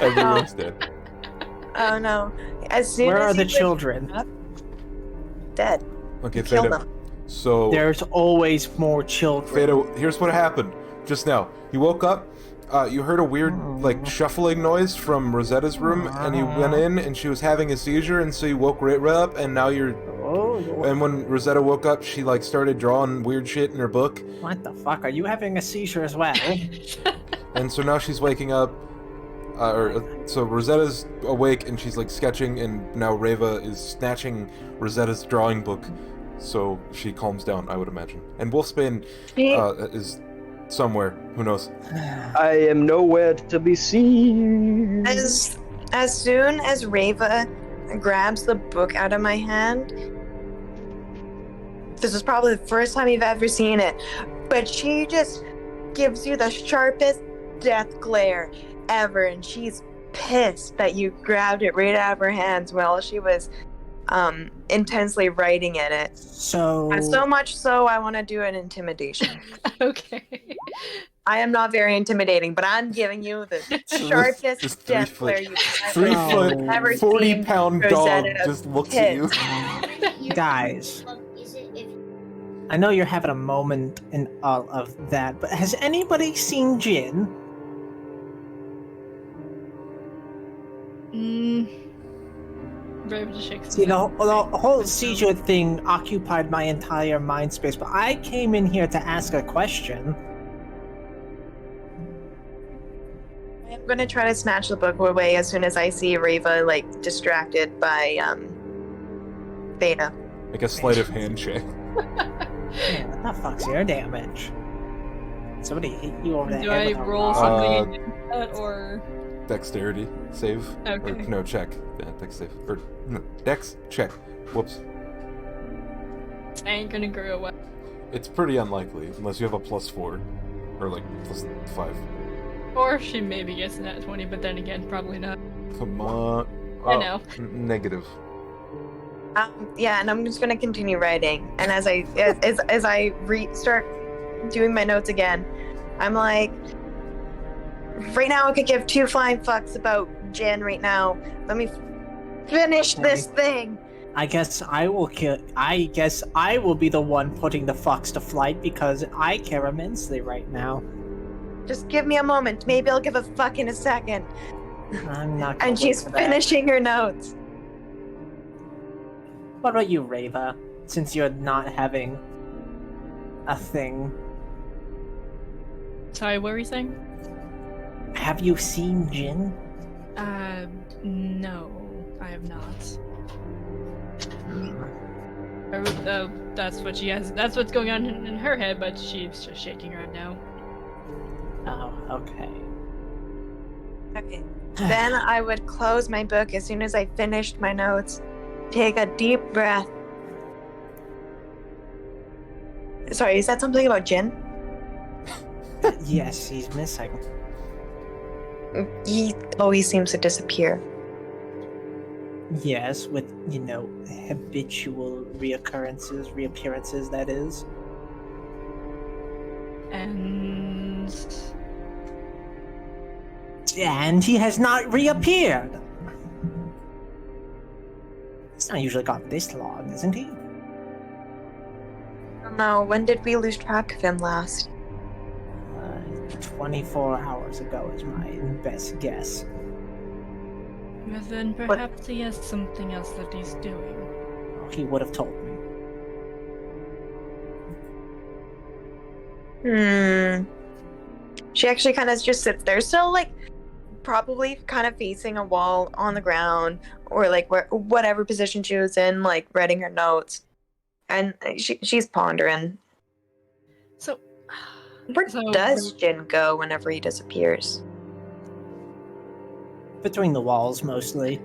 Everyone's dead. Oh no. As soon Where as are the you wake children? up, dead. Okay, Kill Theta. them. So There's always more children. Theta, here's what happened just now. You woke up, you heard a weird, like, shuffling noise from Rosetta's room, and you went in, and she was having a seizure, and so you woke Reva up, and now you're... And when Rosetta woke up, she, like, started drawing weird shit in her book. What the fuck? Are you having a seizure as well? And so now she's waking up, so Rosetta's awake, and she's, like, sketching, and now Reva is snatching Rosetta's drawing book, so she calms down, I would imagine. And Wolfsbane is somewhere, who knows. I am nowhere to be seen. As soon as Reva grabs the book out of my hand, this is probably the first time you've ever seen it, but she just gives you the sharpest death glare ever, and she's pissed that you grabbed it right out of her hands while she was intensely writing in it. So much so I want to do an intimidation. Okay. I am not very intimidating, but I'm giving you the sharpest Just death glare you've 3 foot, ever 40-pound seen dog Rosetta just looks at you. Guys, I know you're having a moment in all of that, but has anybody seen Jin? Raven just shakes See, the whole seizure thing occupied my entire mind space, but I came in here to ask a question. I'm gonna try to snatch the book away as soon as I see Reva, like, distracted by, Beta. Like a sleight of hand check. Yeah, what the fuck's your damage? Somebody hit you over the Do head I with a roll rock. something against that, or... Dexterity save. Okay. Or, no, check. Yeah, dex save. Or, no, dex check. Whoops. I ain't gonna grow away. It's pretty unlikely, unless you have a +4. Or, like, +5. Or she maybe gets that 20, but then again, probably not. Come on. I know. Negative. Yeah, and I'm just gonna continue writing. And as I start doing my notes again, I'm like, right now I could give 2 flying fucks about Jen right now. Let me finish this thing. I guess I will be the one putting the fucks to flight because I care immensely right now. Just give me a moment. Maybe I'll give a fuck in a second. I'm not gonna And she's wait for that. finishing her notes. What about you, Reva? Since you're not having a thing. Sorry, what were you saying? Have you seen Jin? No, I have not. That's what she has. That's what's going on in her head, but she's just shaking her head now. Oh, okay. Okay. Then I would close my book as soon as I finished my notes. Take a deep breath. Sorry, you said something about Jin? Yes, he's missing. He always seems to disappear. Yes, with, habitual reappearances, that is. And And he has not reappeared! He's not usually got this long, isn't he? I don't know, when did we lose track of him last? 24 hours ago is my best guess. well, then perhaps he has something else that he's doing. He would have told me. She actually kind of just sits there, still, like, probably kind of facing a wall on the ground, or, like, whatever position she was in, like, writing her notes. And she's pondering. So, Where does Jin go whenever he disappears? Between the walls, mostly.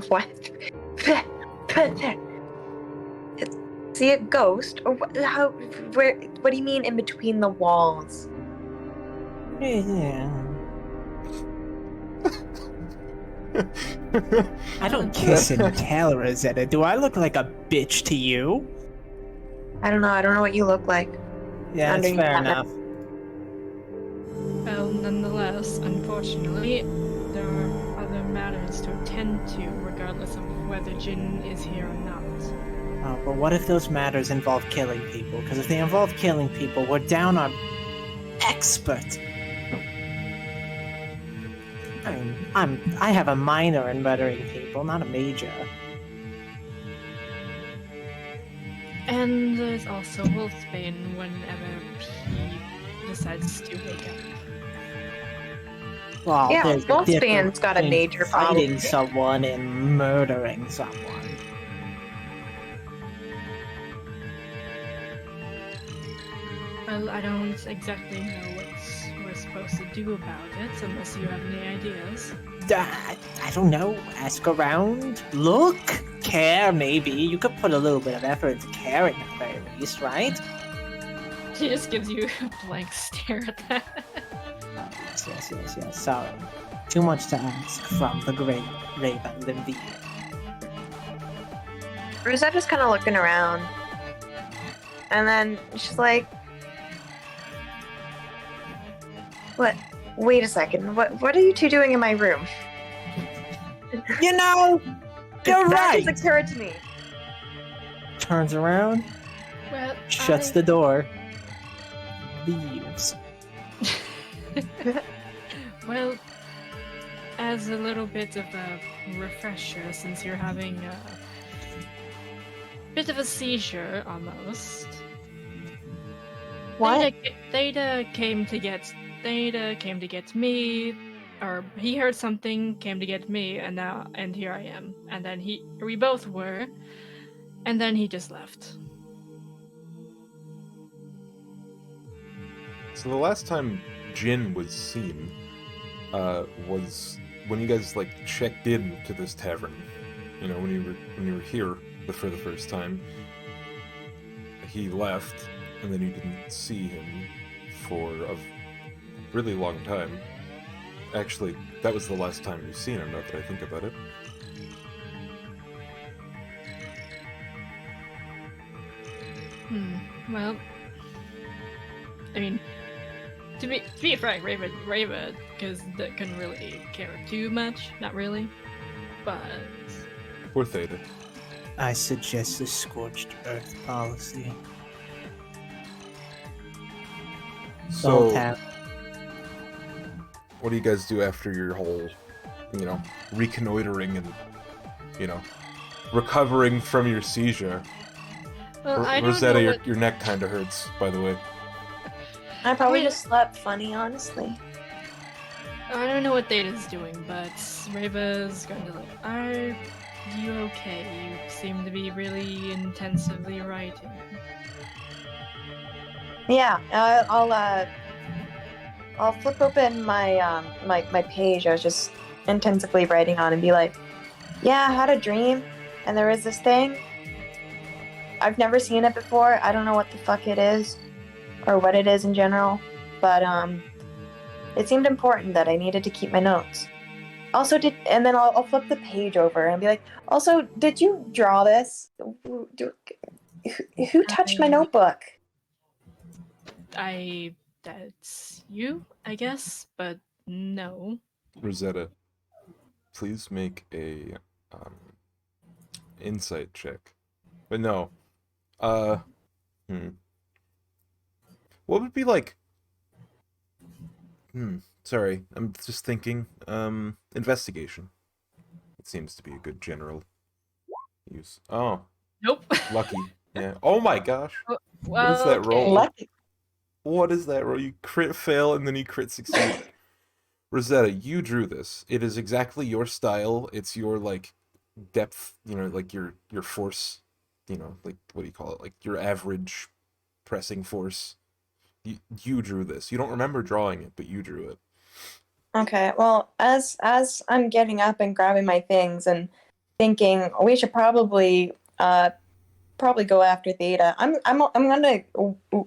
What? Is he a ghost? Or what do you mean in between the walls? Yeah. I don't kiss and tell, Rosetta. Do I look like a bitch to you? I don't know what you look like. Yeah, that's fair enough. Well, nonetheless, unfortunately, there are other matters to attend to, regardless of whether Jin is here or not. Oh, but what if those matters involve killing people? Because if they involve killing people, we're down our expert. I have a minor in murdering people, not a major. And there's also Wolfsbane whenever he decides to wake up. Well, Yeah, there's a Wolfsbane's difference got a between major problem. fighting someone and murdering someone. Well, I don't exactly know what we're supposed to do about it, unless you have any ideas. I don't know. Ask around. Look. Care, maybe. You could put a little bit of effort into caring at the very least, right? She just gives you a blank stare at that. Yes. Sorry. Too much to ask from the great Raven Limby. Rosetta's kind of looking around. And then she's like, what? Wait a second. What are you two doing in my room? You know, you're That right. just occurred to me. Turns around, Well, shuts the door, leaves. Well, as a little bit of a refresher, since you're having a bit of a seizure almost. What? Theta came to get me, or he heard something, came to get me, and here I am. And then we both were, and then he just left. So the last time Jin was seen was when you guys like checked in to this tavern. You know, when you were here for the first time. He left, and then you didn't see him for a really long time. Actually, that was the last time you've seen him, now that I think about it. Well, I mean, to be frank, Raven, because that couldn't really care too much, not really, but Poor Theta. I suggest the scorched earth policy. So, Don't have. what do you guys do after your whole, reconnoitering and, recovering from your seizure? well, I don't Rosetta, know what... your neck kind of hurts, by the way. I probably I mean- just slept funny, honestly. I don't know what Theta's doing, but Rava's going to like, are you okay? You seem to be really intensively writing. Yeah, I'll flip open my my page I was just intensively writing on and be like, yeah, I had a dream, and there is this thing. I've never seen it before. I don't know what the fuck it is, or what it is in general, but it seemed important that I needed to keep my notes. Also, and then I'll flip the page over and be like, also, did you draw this? Who touched my notebook? That's you, I guess, but no. Rosetta, please make a insight check. But no. What would be like... Sorry, I'm just thinking. Investigation. It seems to be a good general use. Oh, Nope. lucky. Yeah. Oh my gosh. Well, What is that roll? okay. Lucky. What is that roll? You crit fail and then you crit succeed. Rosetta, you drew this. It is exactly your style. It's your, like, depth, like your force, like, what do you call it? Like, your average pressing force. You drew this. You don't remember drawing it, but you drew it. Okay, well, as I'm getting up and grabbing my things and thinking we should probably go after Theta, I'm gonna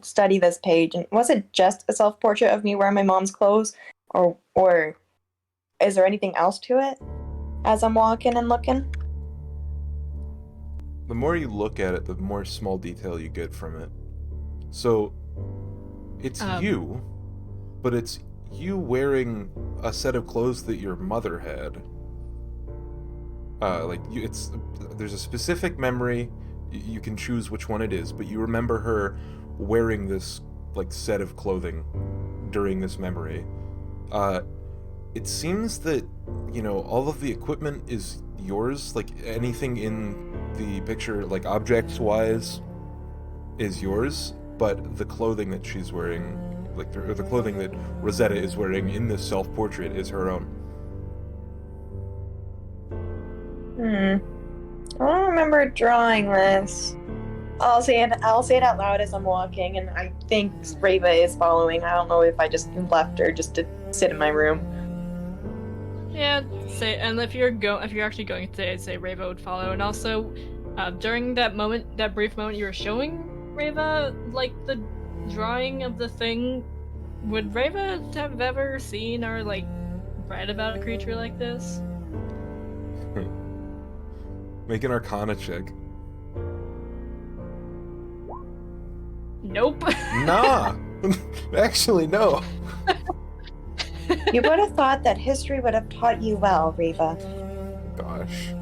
study this page. And was it just a self-portrait of me wearing my mom's clothes, or is there anything else to it? As I'm walking and looking. The more you look at it, the more small detail you get from it. So, it's you, but it's you wearing a set of clothes that your mother had. There's a specific memory. You can choose which one it is, but you remember her wearing this, like, set of clothing during this memory. It seems that, all of the equipment is yours, like anything in the picture, like objects-wise, is yours, but the clothing that she's wearing, or the clothing that Rosetta is wearing in this self-portrait is her own. I don't remember drawing this. I'll say it out loud as I'm walking, and I think Reva is following. I don't know if I just left her just to sit in my room. Yeah, and if you're actually going to say, I'd say Reva would follow. And also, during that brief moment you were showing Reva, like the drawing of the thing, would Reva have ever seen or like read about a creature like this? Make an Arcana check. Nope. Nah! Actually, no. You would have thought that history would have taught you well, Reva. Gosh.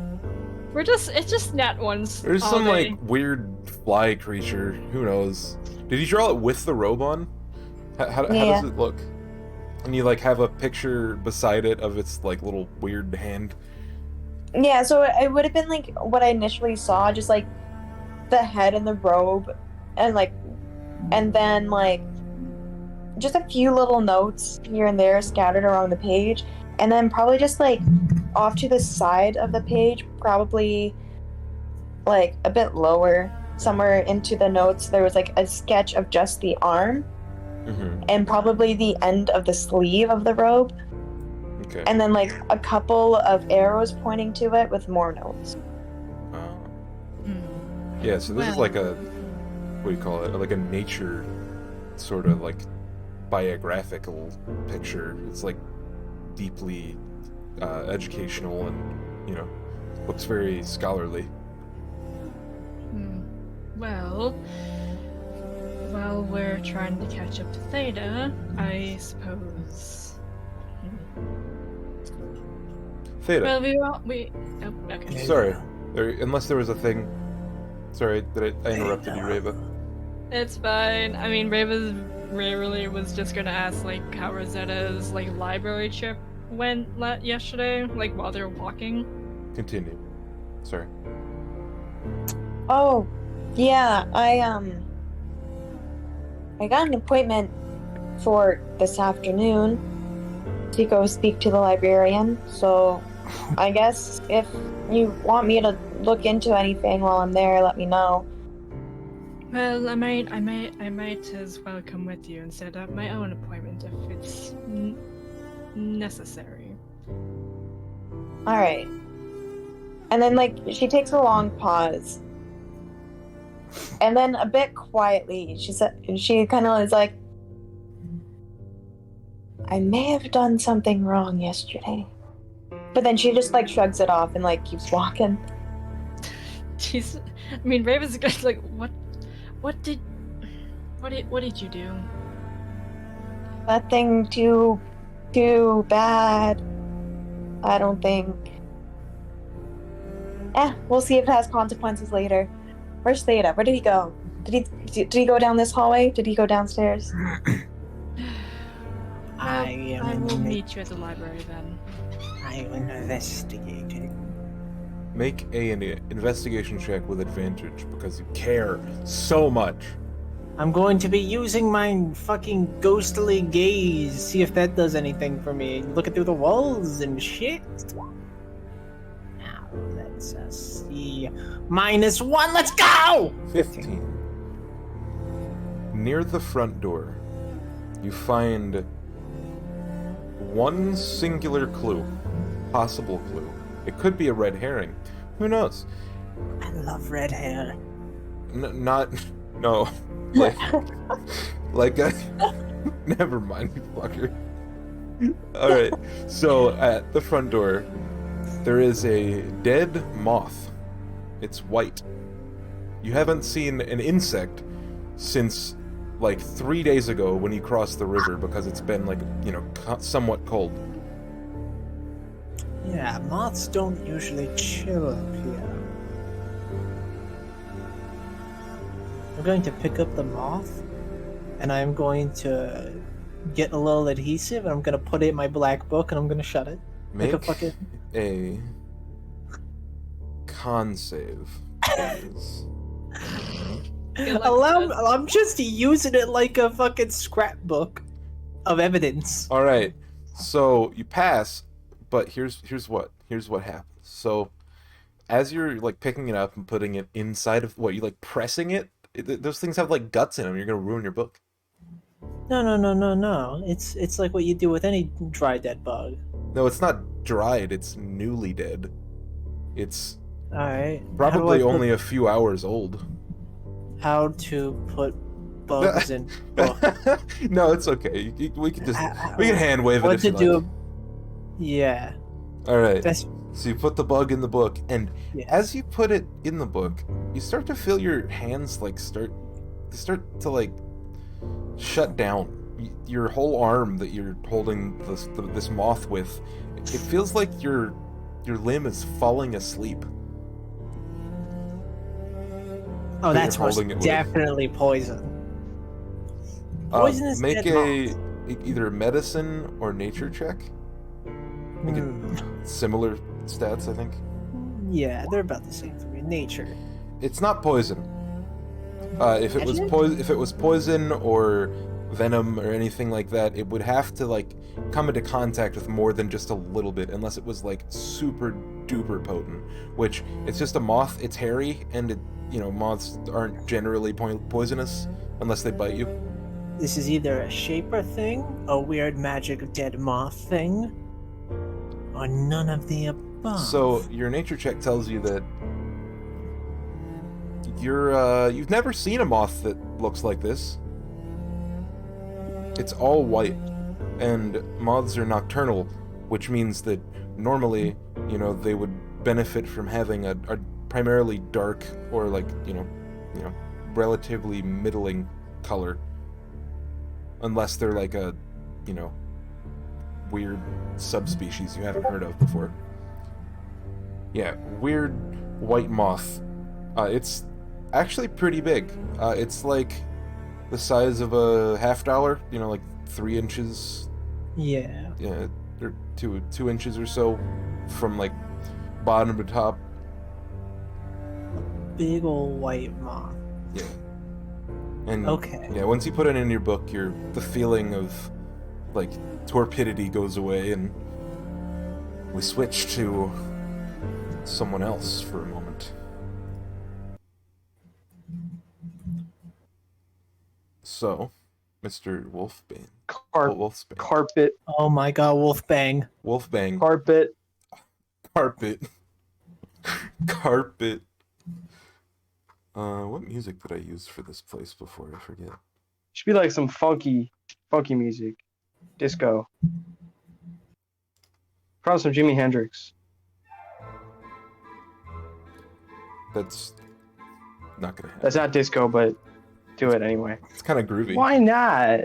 It's just nat ones. There's some, like, weird fly creature. Who knows? Did you draw it with the robe on? How does it look? And you, like, have a picture beside it of its, like, little weird hand? Yeah, so it would have been, like, what I initially saw, just, like, the head and the robe, and then, like, just a few little notes here and there scattered around the page, and then probably just, like, off to the side of the page, probably, like, a bit lower, somewhere into the notes, there was, like, a sketch of just the arm, and probably the end of the sleeve of the robe. Okay. And then, like, a couple of arrows pointing to it with more notes. Yeah, so this is like a, what do you call it? Like a nature sort of, like, biographical picture. It's, like, deeply educational and, looks very scholarly. Well, while we're trying to catch up to Theta, I suppose. Theta. Well, oh, okay. Sorry. Unless there was a thing. Sorry, I interrupted you, Reva. It's fine. I mean, Reva really was just gonna ask, like, how Rosetta's, like, library trip went yesterday, like, while they were walking. Continue. Sorry. Oh, yeah, I got an appointment for this afternoon to go speak to the librarian, so I guess if you want me to look into anything while I'm there, let me know. Well, I might as well come with you and set up my own appointment if it's necessary. Alright. And then, like, she takes a long pause. And then a bit quietly, she kind of is like, I may have done something wrong yesterday. But then she just, like, shrugs it off and, like, keeps walking. Raven's just like, what did you do? Nothing too bad, I don't think. We'll see if it has consequences later. Where's Theta? Where did he go? Did he go down this hallway? Did he go downstairs? I will meet you at the library then. I am investigating. Make an investigation check with advantage because you care so much. I'm going to be using my fucking ghostly gaze, see if that does anything for me. Looking through the walls and shit. Now, let's see. -1, let's go! 15. Near the front door, you find one singular clue. Possible clue. It could be a red herring. Who knows? I love red hair. No. Never mind, you fucker. Alright, so at the front door, there is a dead moth. It's white. You haven't seen an insect since, 3 days ago when you crossed the river because it's been, somewhat cold. Yeah, moths don't usually chill up here. I'm going to pick up the moth, and I'm going to get a little adhesive, and I'm gonna put it in my black book, and I'm gonna shut it. Make Like a fucking... a con save, please. Good luck, Chaz. I'm just using it like a fucking scrapbook of evidence. All right, so you pass, but here's what happens. So, as you're like picking it up and putting it inside of what you like pressing it, those things have like guts in them. You're gonna ruin your book. No. It's like what you do with any dry dead bug. No, it's not dried. It's newly dead. It's All right. probably only a few hours old. How to put bugs in book. No, it's okay. We can hand wave it What if to you do? like. Yeah. All right. That's So you put the bug in the book, and yeah. as you put it in the book, you start to feel your hands like start to like shut down. Your whole arm that you're holding this moth with, it feels like your limb is falling asleep. Oh, that that's you're most holding it with. definitely poison. Poisonous Make dead either medicine or nature check. Make it similar stats, I think. Yeah, they're about the same for me. Nature. It's not poison. If it was poison or venom or anything like that, it would have to like come into contact with more than just a little bit, unless it was like super duper potent. Which it's just a moth. It's hairy, and moths aren't generally poisonous unless they bite you. This is either a shaper thing, a weird magic dead moth thing, or none of the above. So your nature check tells you that you've never seen a moth that looks like this. It's all white, and moths are nocturnal, which means that normally, they would benefit from having a primarily dark or like, relatively middling color, unless they're like a, weird subspecies you haven't heard of before. Yeah, weird white moth. It's actually pretty big. It's like the size of a $50, like 3 inches. Yeah. Yeah, or 2 inches or so from like bottom to top. Big old white moth. Yeah. And Okay. yeah, once you put it in your book, the feeling of like torpidity goes away, and we switch to someone else for a moment. So, Mr. Wolfbane. Wolfsbane. Carpet. Oh my god, Wolfbang. Wolfbang. Carpet. Carpet. Carpet. What music did I use for this place before? I forget. Should be like some funky music. Disco. Probably some Jimi Hendrix. That's not gonna happen. That's not disco, but do it anyway. It's kind of groovy. Why not?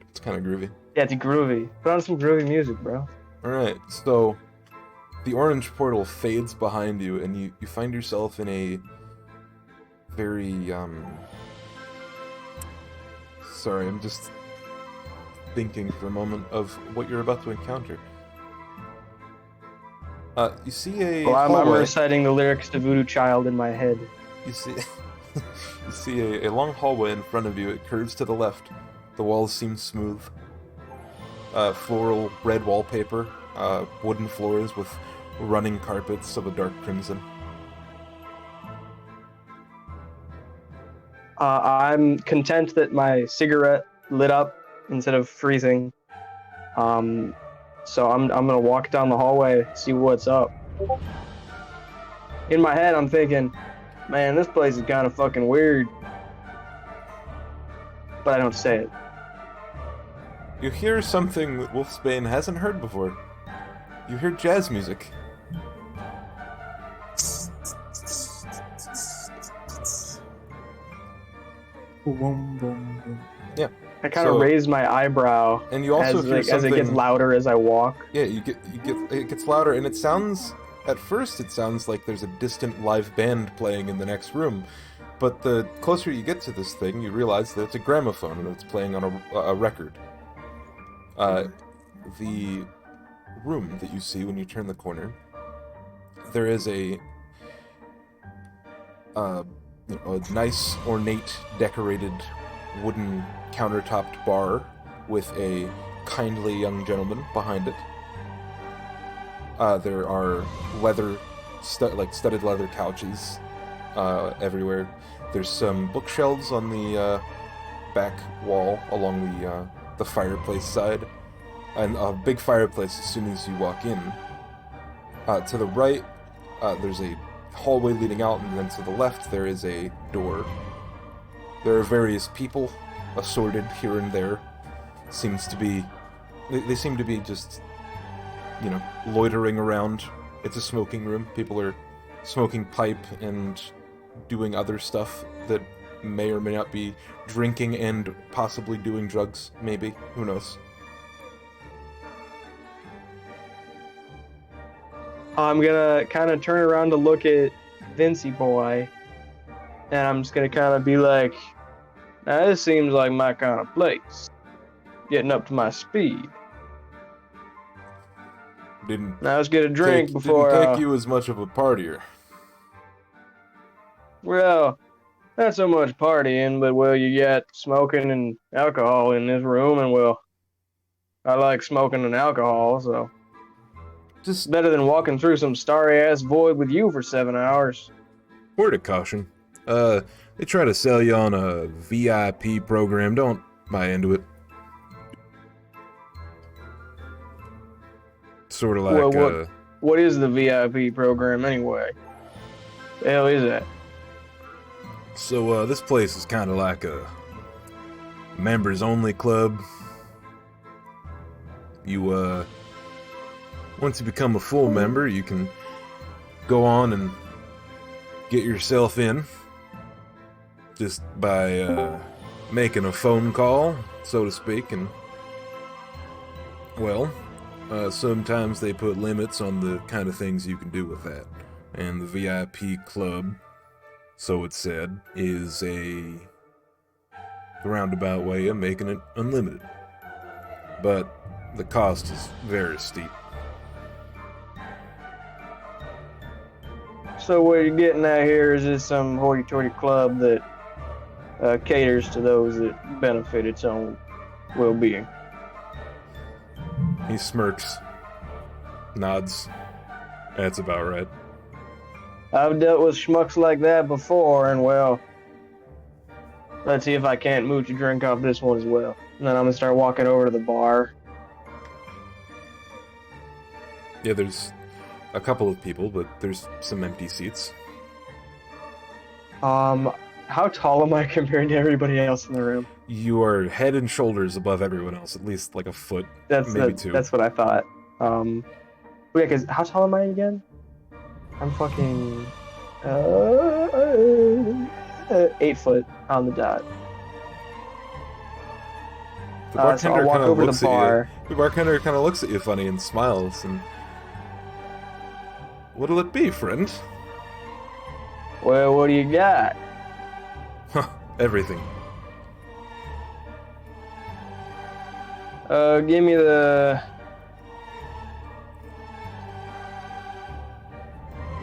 It's kind of groovy. Yeah, it's groovy. Put on some groovy music, bro. Alright, so the orange portal fades behind you, and you find yourself in a very, sorry, I'm just thinking for a moment of what you're about to encounter. You see a Well, I'm hallway. reciting the lyrics to Voodoo Child in my head. You see, you see a long hallway in front of you. It curves to the left. The walls seem smooth. Floral red wallpaper, wooden floors with running carpets of a dark crimson. I'm content that my cigarette lit up instead of freezing. So I'm gonna walk down the hallway, see what's up. In my head, I'm thinking, man, this place is kind of fucking weird. But I don't say it. You hear something that Wolfsbane hasn't heard before. You hear jazz music. Boom, boom, boom. Yeah. I kind of raise my eyebrow And you also hear as something. it gets louder as I walk. Yeah, it gets louder, and it sounds. At first, it sounds like there's a distant live band playing in the next room, but the closer you get to this thing, you realize that it's a gramophone and it's playing on a record. The room that you see when you turn the corner, there is a nice, ornate, decorated wooden countertopped bar with a kindly young gentleman behind it. There are studded leather couches everywhere. There's some bookshelves on the back wall along the fireplace side, and a big fireplace as soon as you walk in. To the right, there's a hallway leading out, and then to the left there is a door. There are various people assorted here and there. They seem to be just, loitering around. It's a smoking room. People are smoking pipe and doing other stuff that may or may not be drinking and possibly doing drugs, maybe. Who knows? I'm gonna kind of turn around to look at Vincey boy, and I'm just gonna kind of be like, now this seems like my kind of place. Getting up to my speed. Didn't Now let's get a drink before. Didn't take you as much of a partier. Well, not so much partying, but you got smoking and alcohol in this room, and I like smoking and alcohol, so just better than walking through some starry-ass void with you for 7 hours. Word of caution. They try to sell you on a VIP program. Don't buy into it. Sort of like what is the VIP program anyway? The hell is that? So, this place is kind of like a members-only club. You, once you become a full member, you can go on and get yourself in just by, making a phone call, so to speak, and, well, sometimes they put limits on the kind of things you can do with that. And the VIP club, so it's said, is a roundabout way of making it unlimited. But the cost is very steep. So what you're getting at here is this some hoity-toity club that caters to those that benefit its own well-being. He smirks, nods. That's about right. I've dealt with schmucks like that before, and well, let's see if I can't mooch a drink off this one as well. And then I'm gonna start walking over to the bar. Yeah, there's a couple of people, but there's some empty seats. How tall am I compared to everybody else in the room? You are head and shoulders above everyone else, at least like a foot, maybe two. That's what I thought. Yeah, because how tall am I again? I'm fucking 8 foot on the dot. The bartender so I'll walk kind of over to looks the bar. at you. The bartender kind of looks at you funny and smiles. And what'll it be, friend? Well, what do you got? Everything. Give me the.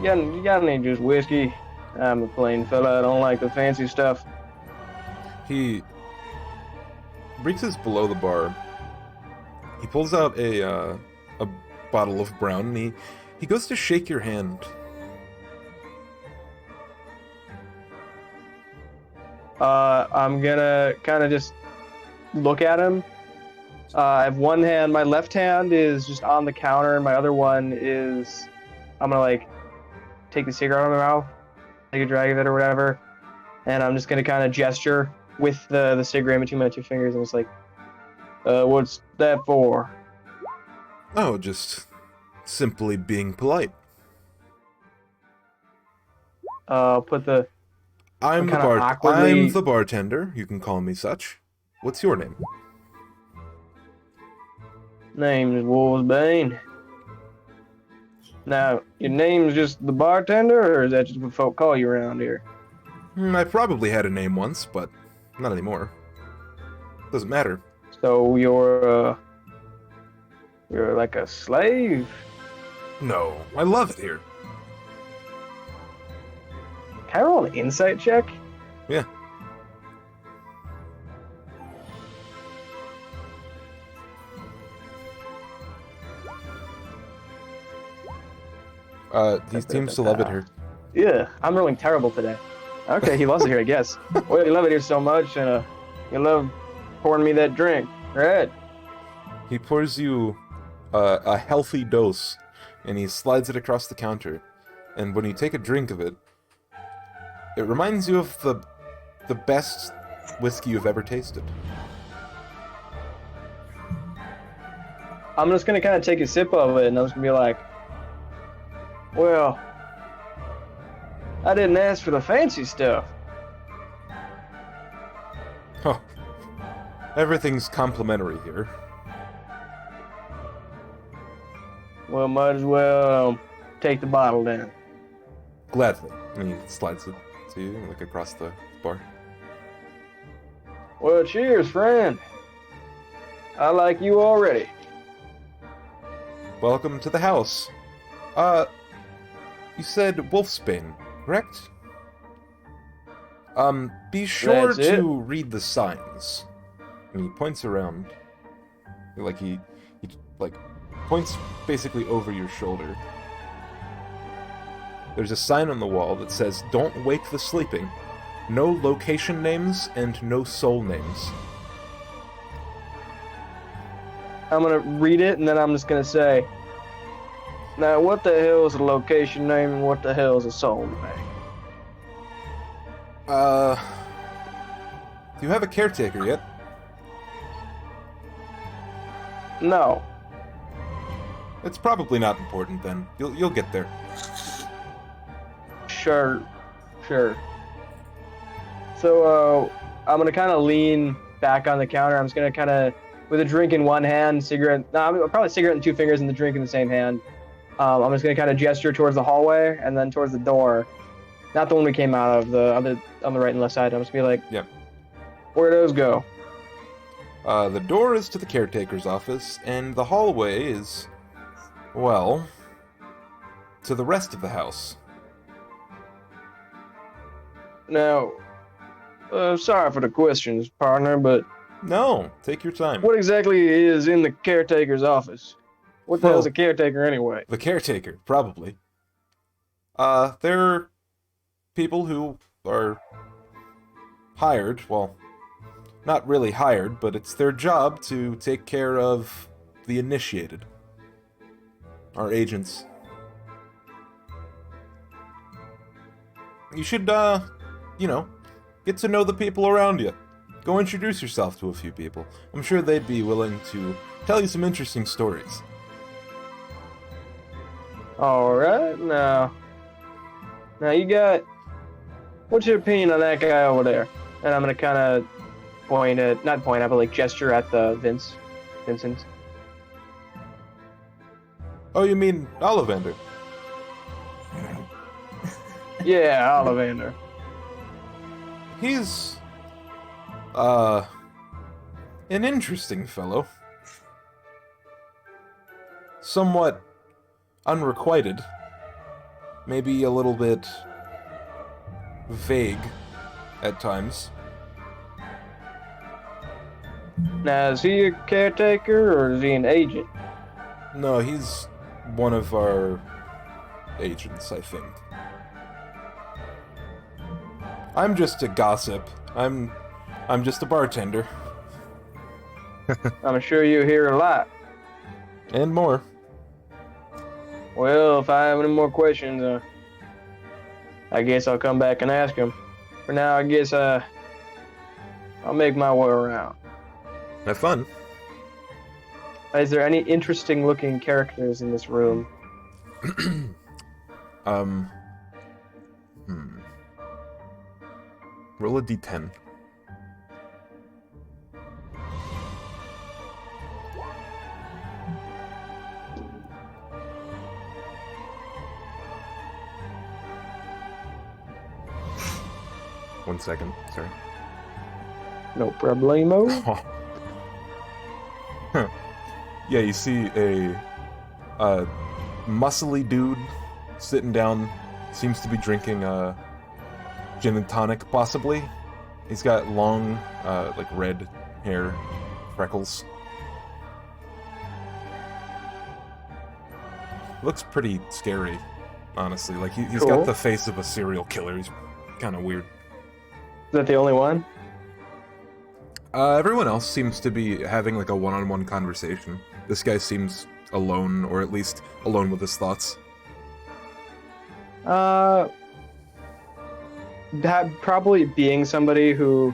You got any just whiskey? I'm a plain fella. I don't like the fancy stuff. He reaches below the bar. He pulls out a bottle of brown, and he goes to shake your hand. I'm gonna kind of just look at him. I have one hand. My left hand is just on the counter, and my other one is. I'm gonna take the cigarette out of my mouth, take a drag of it or whatever, and I'm just gonna kind of gesture with the cigarette between my two fingers, and it's like, what's that for? Oh, just simply being polite. Put the. I'm the bartender. You can call me such. What's your name? Name's Wolfsbane. Now, your name's just the bartender, or is that just what folk call you around here? I probably had a name once, but not anymore. Doesn't matter. So you're You're like a slave. No, I love it here. Can I roll an insight check? Yeah. He seems to love it here. Yeah, I'm rolling terrible today. Okay, he loves it here, I guess. Well, you love it here so much, and you love pouring me that drink. Right. He pours you a healthy dose, and he slides it across the counter. And when you take a drink of it, it reminds you of the best whiskey you've ever tasted. I'm just gonna kind of take a sip of it, and I'm just gonna be like, well, I didn't ask for the fancy stuff. Huh. Everything's complimentary here. Well, might as well take the bottle then. Gladly. And he slides it to you, like across the bar. Well, cheers, friend. I like you already. Welcome to the house. You said Wolfsbane, correct? Be sure That's it. to read the signs. And he points around. Like he like points basically over your shoulder. There's a sign on the wall that says, "Don't wake the sleeping. No location names and no soul names." I'm gonna read it, and then I'm just gonna say, now, what the hell is a location name, and what the hell is a soul name? Do you have a caretaker yet? No. It's probably not important then. You'll get there. Sure. So, I'm gonna kind of lean back on the counter. I'm just gonna kind of, with a drink in one hand, probably cigarette in two fingers and the drink in the same hand. I'm just gonna kind of gesture towards the hallway and then towards the door. Not the one we came out of, the other on the right and left side. I'm just gonna be like, Yep. Where those go? The door is to the caretaker's office, and the hallway is, well, to the rest of the house. Now, sorry for the questions, partner, but No, take your time. what exactly is in the caretaker's office? What the Well, hell's a caretaker anyway? The caretaker, probably. They're people who are hired, well, not really hired, but it's their job to take care of the initiated. Our agents. You should, get to know the people around you. Go introduce yourself to a few people. I'm sure they'd be willing to tell you some interesting stories. Alright, now you got, what's your opinion on that guy over there? And I'm gonna kind of gesture at the Vincent. Oh, you mean Ollivander? Yeah, Ollivander. He's, an interesting fellow. Somewhat unrequited. Maybe a little bit vague at times. Now, is he a caretaker or is he an agent? No, he's one of our agents, I think. I'm just a gossip. I'm just a bartender. I'm sure you hear a lot. And more. Well, if I have any more questions, I guess I'll come back and ask him. For now, I guess I'll make my way around. Have fun. Is there any interesting looking characters in this room? Roll a d10. One second, sorry. No problemo. Yeah, you see a muscly dude sitting down, seems to be drinking gin and tonic, possibly. He's got long, like red hair, freckles. Looks pretty scary, honestly. Like he's Cool. got the face of a serial killer. He's kind of weird. Is that the only one? Everyone else seems to be having like a one-on-one conversation. This guy seems alone, or at least alone with his thoughts. That probably being somebody who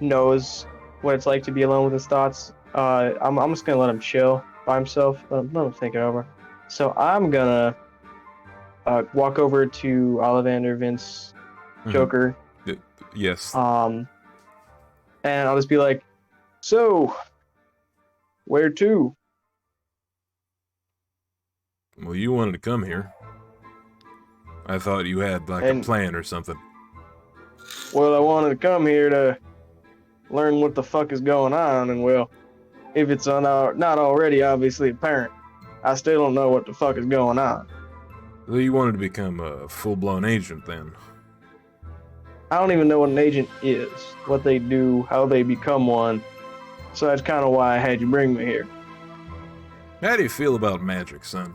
knows what it's like to be alone with his thoughts. I'm just gonna let him chill by himself. Let him think it over. So I'm gonna walk over to Ollivander, Vince, Mhm. Joker. Yes. And I'll just be like, so, where to? Well, you wanted to come here. I thought you had like a And- plan or something. Well, I wanted to come here to learn what the fuck is going on, and well, if it's not already obviously apparent, I still don't know what the fuck is going on. So you wanted to become a full-blown agent then? I don't even know what an agent is, what they do, how they become one, so that's kind of why I had you bring me here. How do you feel about magic, son?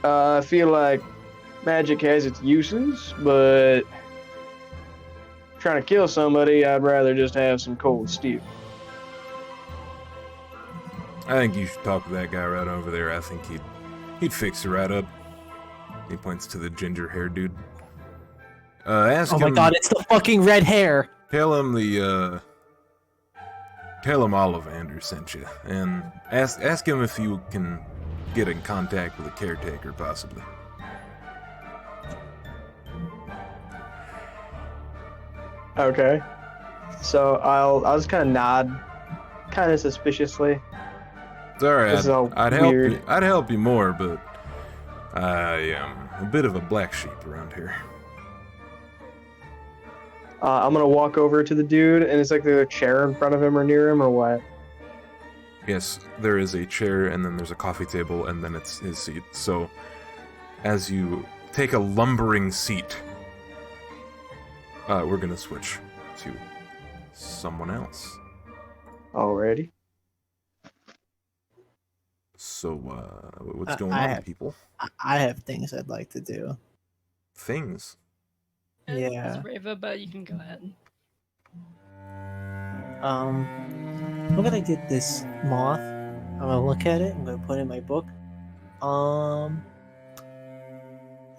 I feel like magic has its uses, but trying to kill somebody, I'd rather just have some cold steel. I think you should talk to that guy right over there. I think he'd fix you right up. He points to the ginger-haired dude. Ask Oh him. my god, it's the fucking red hair! Tell him Ollivander sent you, and ask him if you can get in contact with a caretaker, possibly. Okay. So I'll just kind of nod, kind of suspiciously. Sorry, This is all I'd help weird. you. I'd help you more, but I am a bit of a black sheep around here. I'm gonna walk over to the dude, and it's like there's a chair in front of him or near him, or what? Yes, there is a chair, and then there's a coffee table, and then it's his seat. So, as you take a lumbering seat, we're gonna switch to someone else. Alrighty. So, what's I going on, have- people? I have things I'd like to do. Things. Yeah. It's Rava, but you can go ahead. Look at I did this moth. I'm gonna look at it. I'm gonna put it in my book. I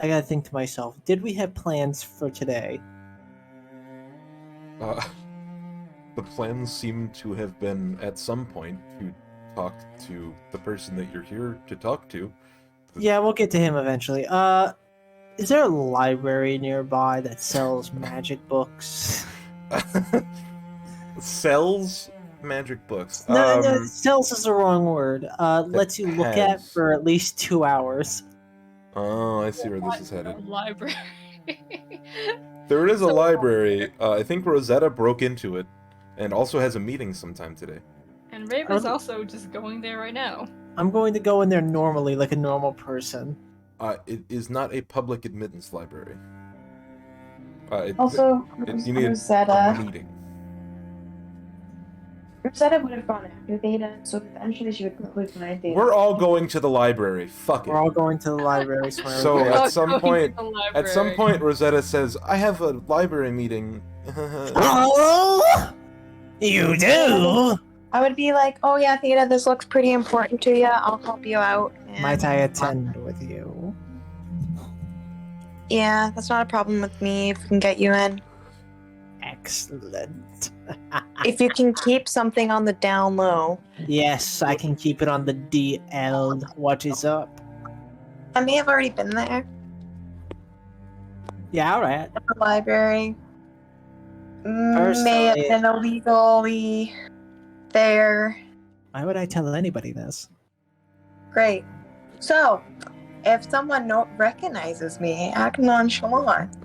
gotta think to myself. Did we have plans for today? The plans seem to have been, at some point, to talk to the person that you're here to talk to. Yeah, we'll get to him eventually. Is there a library nearby that sells magic books? Sells magic books. No, sells is the wrong word. Lets you look at has. for at least 2 hours. Oh, I see where this is headed. Library. There is a So- library. I think Rosetta broke into it, and also has a meeting sometime today. And Rava's also just going there right now. I'm going to go in there normally, like a normal person. It is not a public admittance library. Also, you need a Rosetta meeting. would have gone after Theta, so eventually she would probably find Theta. We're all going to the library. Fuck it. We're all going to the library. So So, we're- at Not some going to point- the At some library. point, Rosetta says, "I have a library meeting." Oh, you do? I would be like, oh yeah, Theta, this looks pretty important to you. I'll help you out. And- Might I attend with you? Yeah, that's not a problem with me if we can get you in. Excellent. If you can keep something on the down low. Yes, I can keep it on the DL. What is up? I may have already been there Yeah, all right. at the library. May Personally- have been illegally there. Why would I tell anybody this? Great. So, if someone recognizes me, act nonchalant.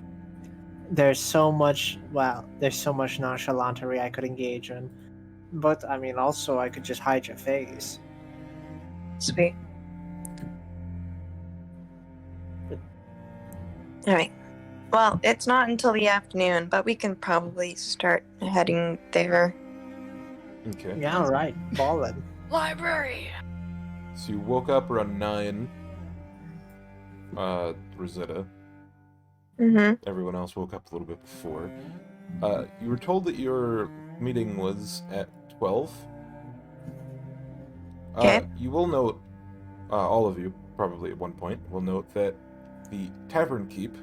There's so much, well, there's so much nonchalantery I could engage in. but I mean, also I could just hide your face. Sweet. All right. Well, it's not until the afternoon, but we can probably start heading there. Okay. Yeah, all right. Ballin'. Library. So you woke up around 9. Rosetta. Mm-hmm. Everyone else woke up a little bit before. You were told that your meeting was at 12. Okay. You will note, all of you, probably at one point, will note that the tavern keep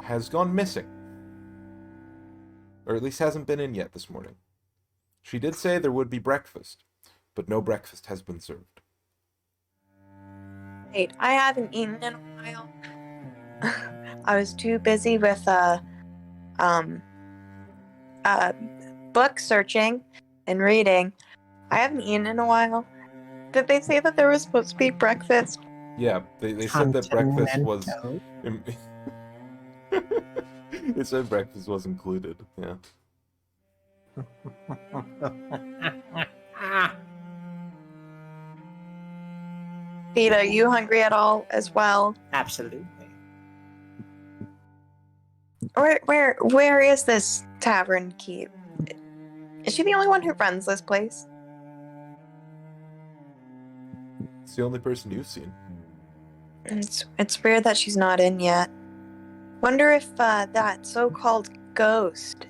has gone missing. Or at least hasn't been in yet this morning. She did say there would be breakfast, but no breakfast has been served. Wait, I haven't eaten in a while. I was too busy with book searching and reading. I haven't eaten in a while. Did they say that there was supposed to be breakfast? Yeah, they said that breakfast was... Continental. They said breakfast was included, yeah. Pete, are you hungry at all as well? Absolutely. Where is this tavern keep? Is she the only one who runs this place? It's the only person you've seen. It's weird that she's not in yet. Wonder if that so-called ghost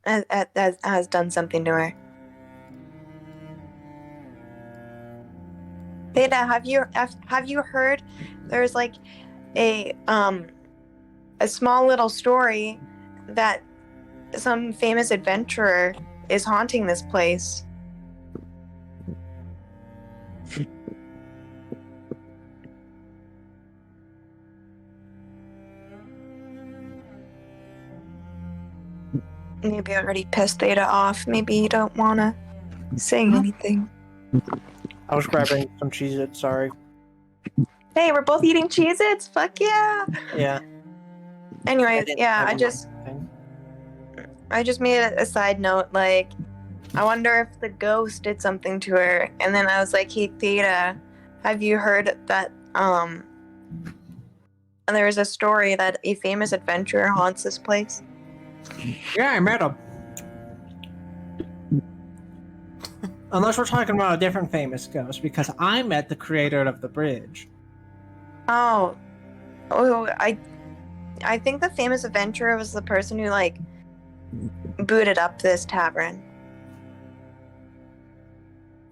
has done something to her. Theta, have you heard? There's like a small little story that some famous adventurer is haunting this place. Maybe I already pissed Theta off. Maybe you don't want to say anything. I was grabbing some Cheez-Its, sorry. Hey, we're both eating Cheez-Its? Fuck yeah! Yeah. Anyway, yeah, I I just made a side note, like, I wonder if the ghost did something to her. And then I was like, hey, Theta, have you heard that, and there was a story that a famous adventurer haunts this place? Yeah, I met him. Unless we're talking about a different famous ghost, because I met the creator of the bridge. Oh, I think the famous adventurer was the person who, like, booted up this tavern.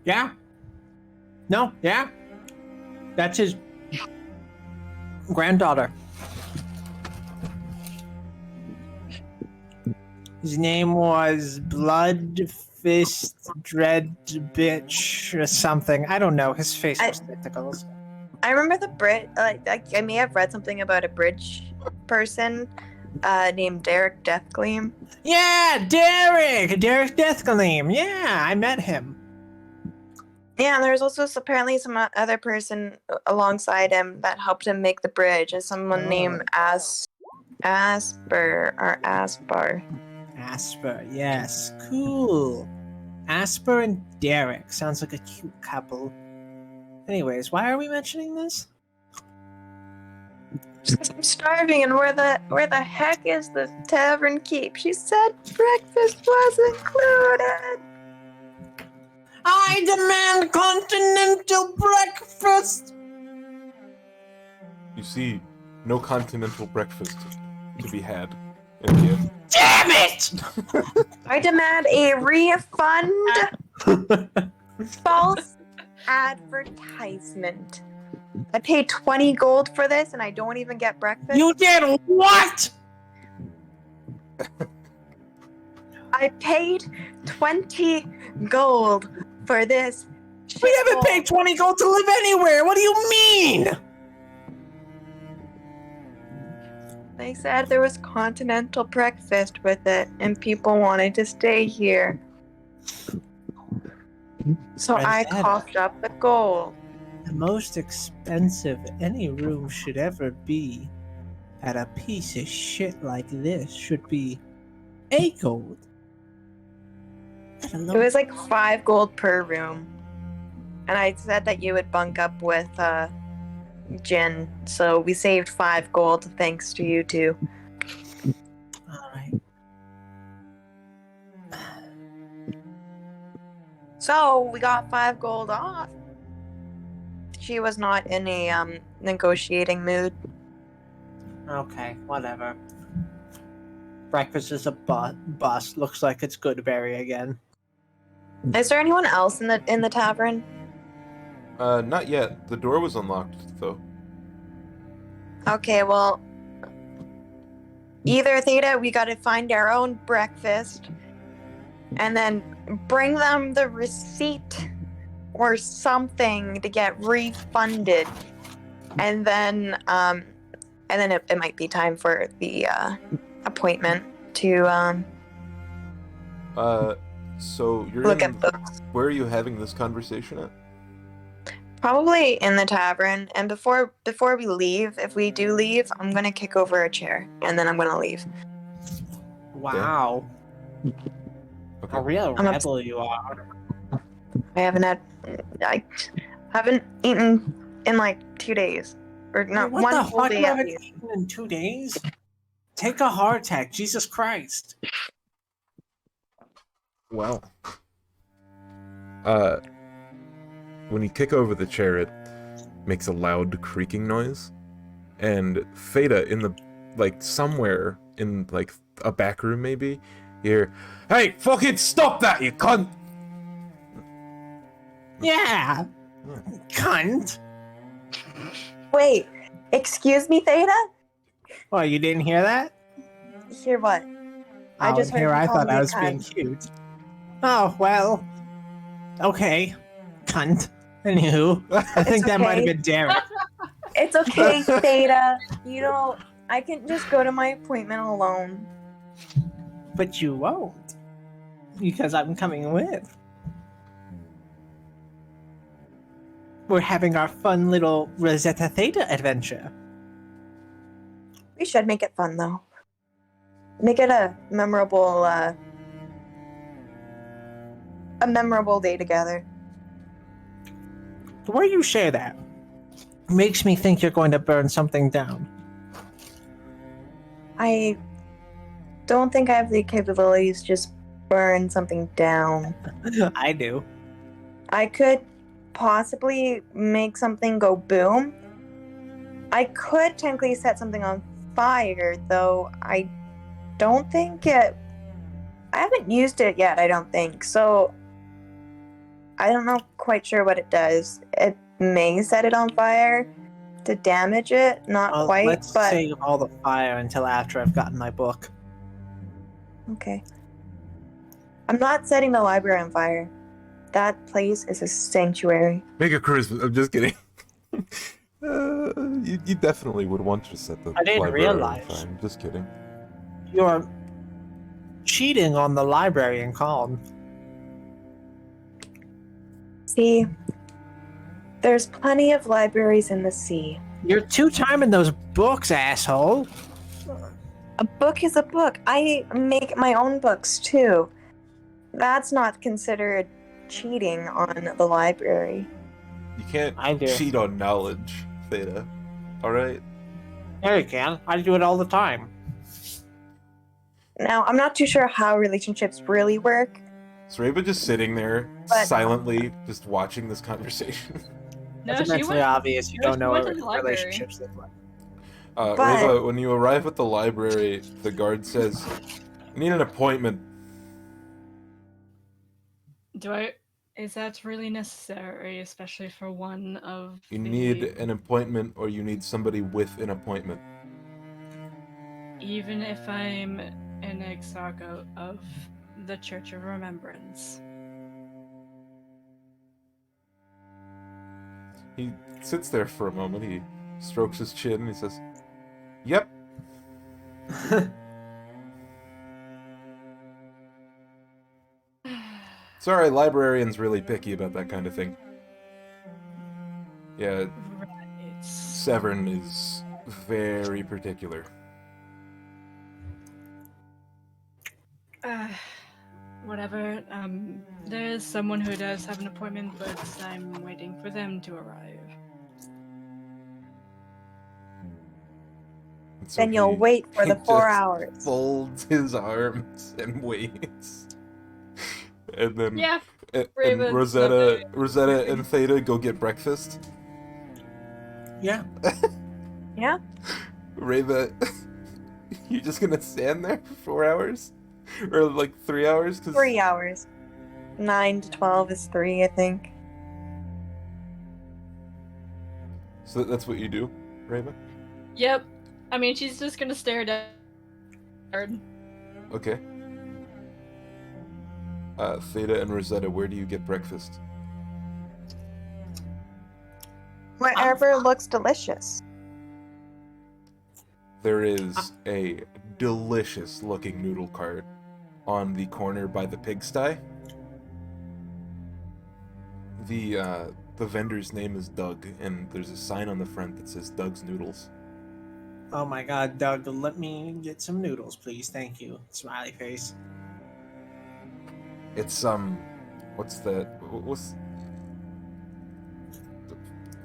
Yeah. No, yeah. That's his granddaughter. His name was Blood Fist Dread Bitch or something. I don't know. His face was tentacles. I remember the I may have read something about a bridge person named Derek Deathgleam. Yeah, Derek Deathgleam. Yeah, I met him. Yeah, and there was also apparently some other person alongside him that helped him make the bridge, and someone named Asper or Aspar. Asper, yes, cool. Asper and Derek sounds like a cute couple. Anyways, why are we mentioning this? I'm starving, and where the heck is the tavern keep? She said breakfast was included. I demand continental breakfast. You see, no continental breakfast to be had in the end. Damn it! I demand a refund. False advertisement. I paid 20 gold for this, and I don't even get breakfast. You did what? I paid 20 gold for this. We haven't paid 20 gold to live anywhere. What do you mean? They said there was continental breakfast with it, and people wanted to stay here. So I coughed up the gold. The most expensive any room should ever be at a piece of shit like this should be 8 gold. It was like 5 gold per room. And I said that you would bunk up with Jin, so we saved 5 gold thanks to you two. Alright. So we got 5 gold off. She was not in a negotiating mood. Okay, whatever. Breakfast is a bust. Looks like it's Goodberry again. Is there anyone else in the tavern? Not yet. The door was unlocked, though. Okay, well, either Theta, we gotta find our own breakfast, and then bring them the receipt or something to get refunded, and then it might be time for the appointment to So you're look in... at books. Where are you having this conversation at? Probably in the tavern. And before we leave, if we do leave, I'm gonna kick over a chair, and then I'm gonna leave. Wow. Okay. A real I'm rebel you are. I haven't eaten in like 2 days, or not What one the whole fuck? day You at haven't least. eaten in 2 days? Take a heart attack. Jesus Christ. Well, when you kick over the chair, it makes a loud creaking noise, and Theta in the, like, somewhere in, like, a back room maybe, you hear, "Hey, fucking stop that, you cunt!" Yeah. Cunt. Wait, excuse me, Theta? Oh, you didn't hear that? Hear what? I just heard here you I call thought me I a was being cunt. cute. Oh, well. Okay. Cunt. Anywho, I think that might have okay. been Derek. It's okay, Theta. You know, I can just go to my appointment alone. But you won't. Because I'm coming with. We're having our fun little Rosetta Theta adventure. We should make it fun, though. Make it a memorable day together. The way you say that makes me think you're going to burn something down. I don't think I have the capabilities to just burn something down. I do. I could possibly make something go boom. I could technically set something on fire, though I don't think I haven't used it yet, I don't think. So I don't know quite sure what it does. It may set it on fire to damage it, not quite, Let's but save all the fire until after I've gotten my book. okay. I'm not setting the library on fire. That place is a sanctuary. Make a charisma. I'm just kidding. You definitely would want to set the I didn't library on realize. fire. I'm just kidding. You're cheating on the librarian column. See, there's plenty of libraries in the sea. You're two-timing those books, asshole. A book is a book. I make my own books too. That's not considered cheating on the library. You can't I do. cheat on knowledge, Theta. Alright? Yeah, you can. I do it all the time. Now, I'm not too sure how relationships really work. So Reba just sitting there, But- silently, just watching this conversation. No, It's she immensely went. obvious you no, don't she know went what to the library. relationships look like. But- Reba, when you arrive at the library, the guard says, "You need an appointment." Is that really necessary, especially for one of You the... need an appointment, or you need somebody with an appointment. Even if I'm an exarch of the Church of Remembrance. He sits there for a moment, he strokes his chin, and he says, "Yep." Sorry, librarian's really picky about that kind of thing. Yeah, Right. Severn is very particular. whatever. There's someone who does have an appointment, but I'm waiting for them to arrive. And so Then you'll he- wait for he the 4 just hours. Folds his arms and waits. And then Yeah, and Raven's Rosetta and Theta go get breakfast. Yeah. Yeah. Reva, you're just gonna stand there for 4 hours? Or like 3 hours? 'Cause 3 hours. 9 to 12 is 3, I think. So that's what you do, Reva? Yep. I mean, she's just gonna stare down. Okay. Theta and Rosetta, where do you get breakfast? Wherever looks delicious. There is a delicious looking noodle cart on the corner by the pigsty. The vendor's name is Doug, and there's a sign on the front that says Doug's Noodles. Oh my god, Doug, let me get some noodles, please. Thank you. Smiley face. It's what's that? What's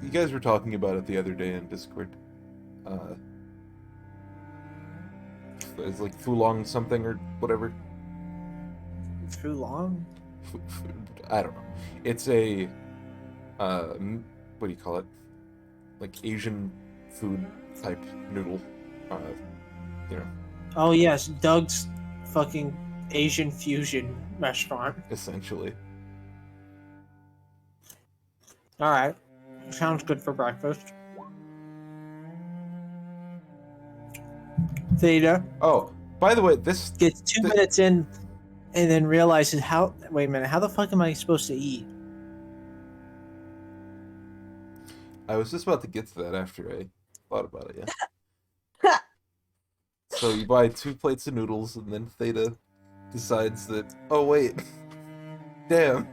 you guys were talking about it the other day in Discord? It's like Fulong something or whatever. Too long? I don't know. It's a what do you call it? Like Asian food type noodle. You know, Oh yes, Doug's fucking Asian fusion restaurant. essentially. Alright. Sounds good for breakfast. Theta Oh, by the way, this gets 2 minutes in and then realizes wait a minute, how the fuck am I supposed to eat? I was just about to get to that after I thought about it, yeah. So you buy 2 plates of noodles, and then Theta decides that, oh wait, damn.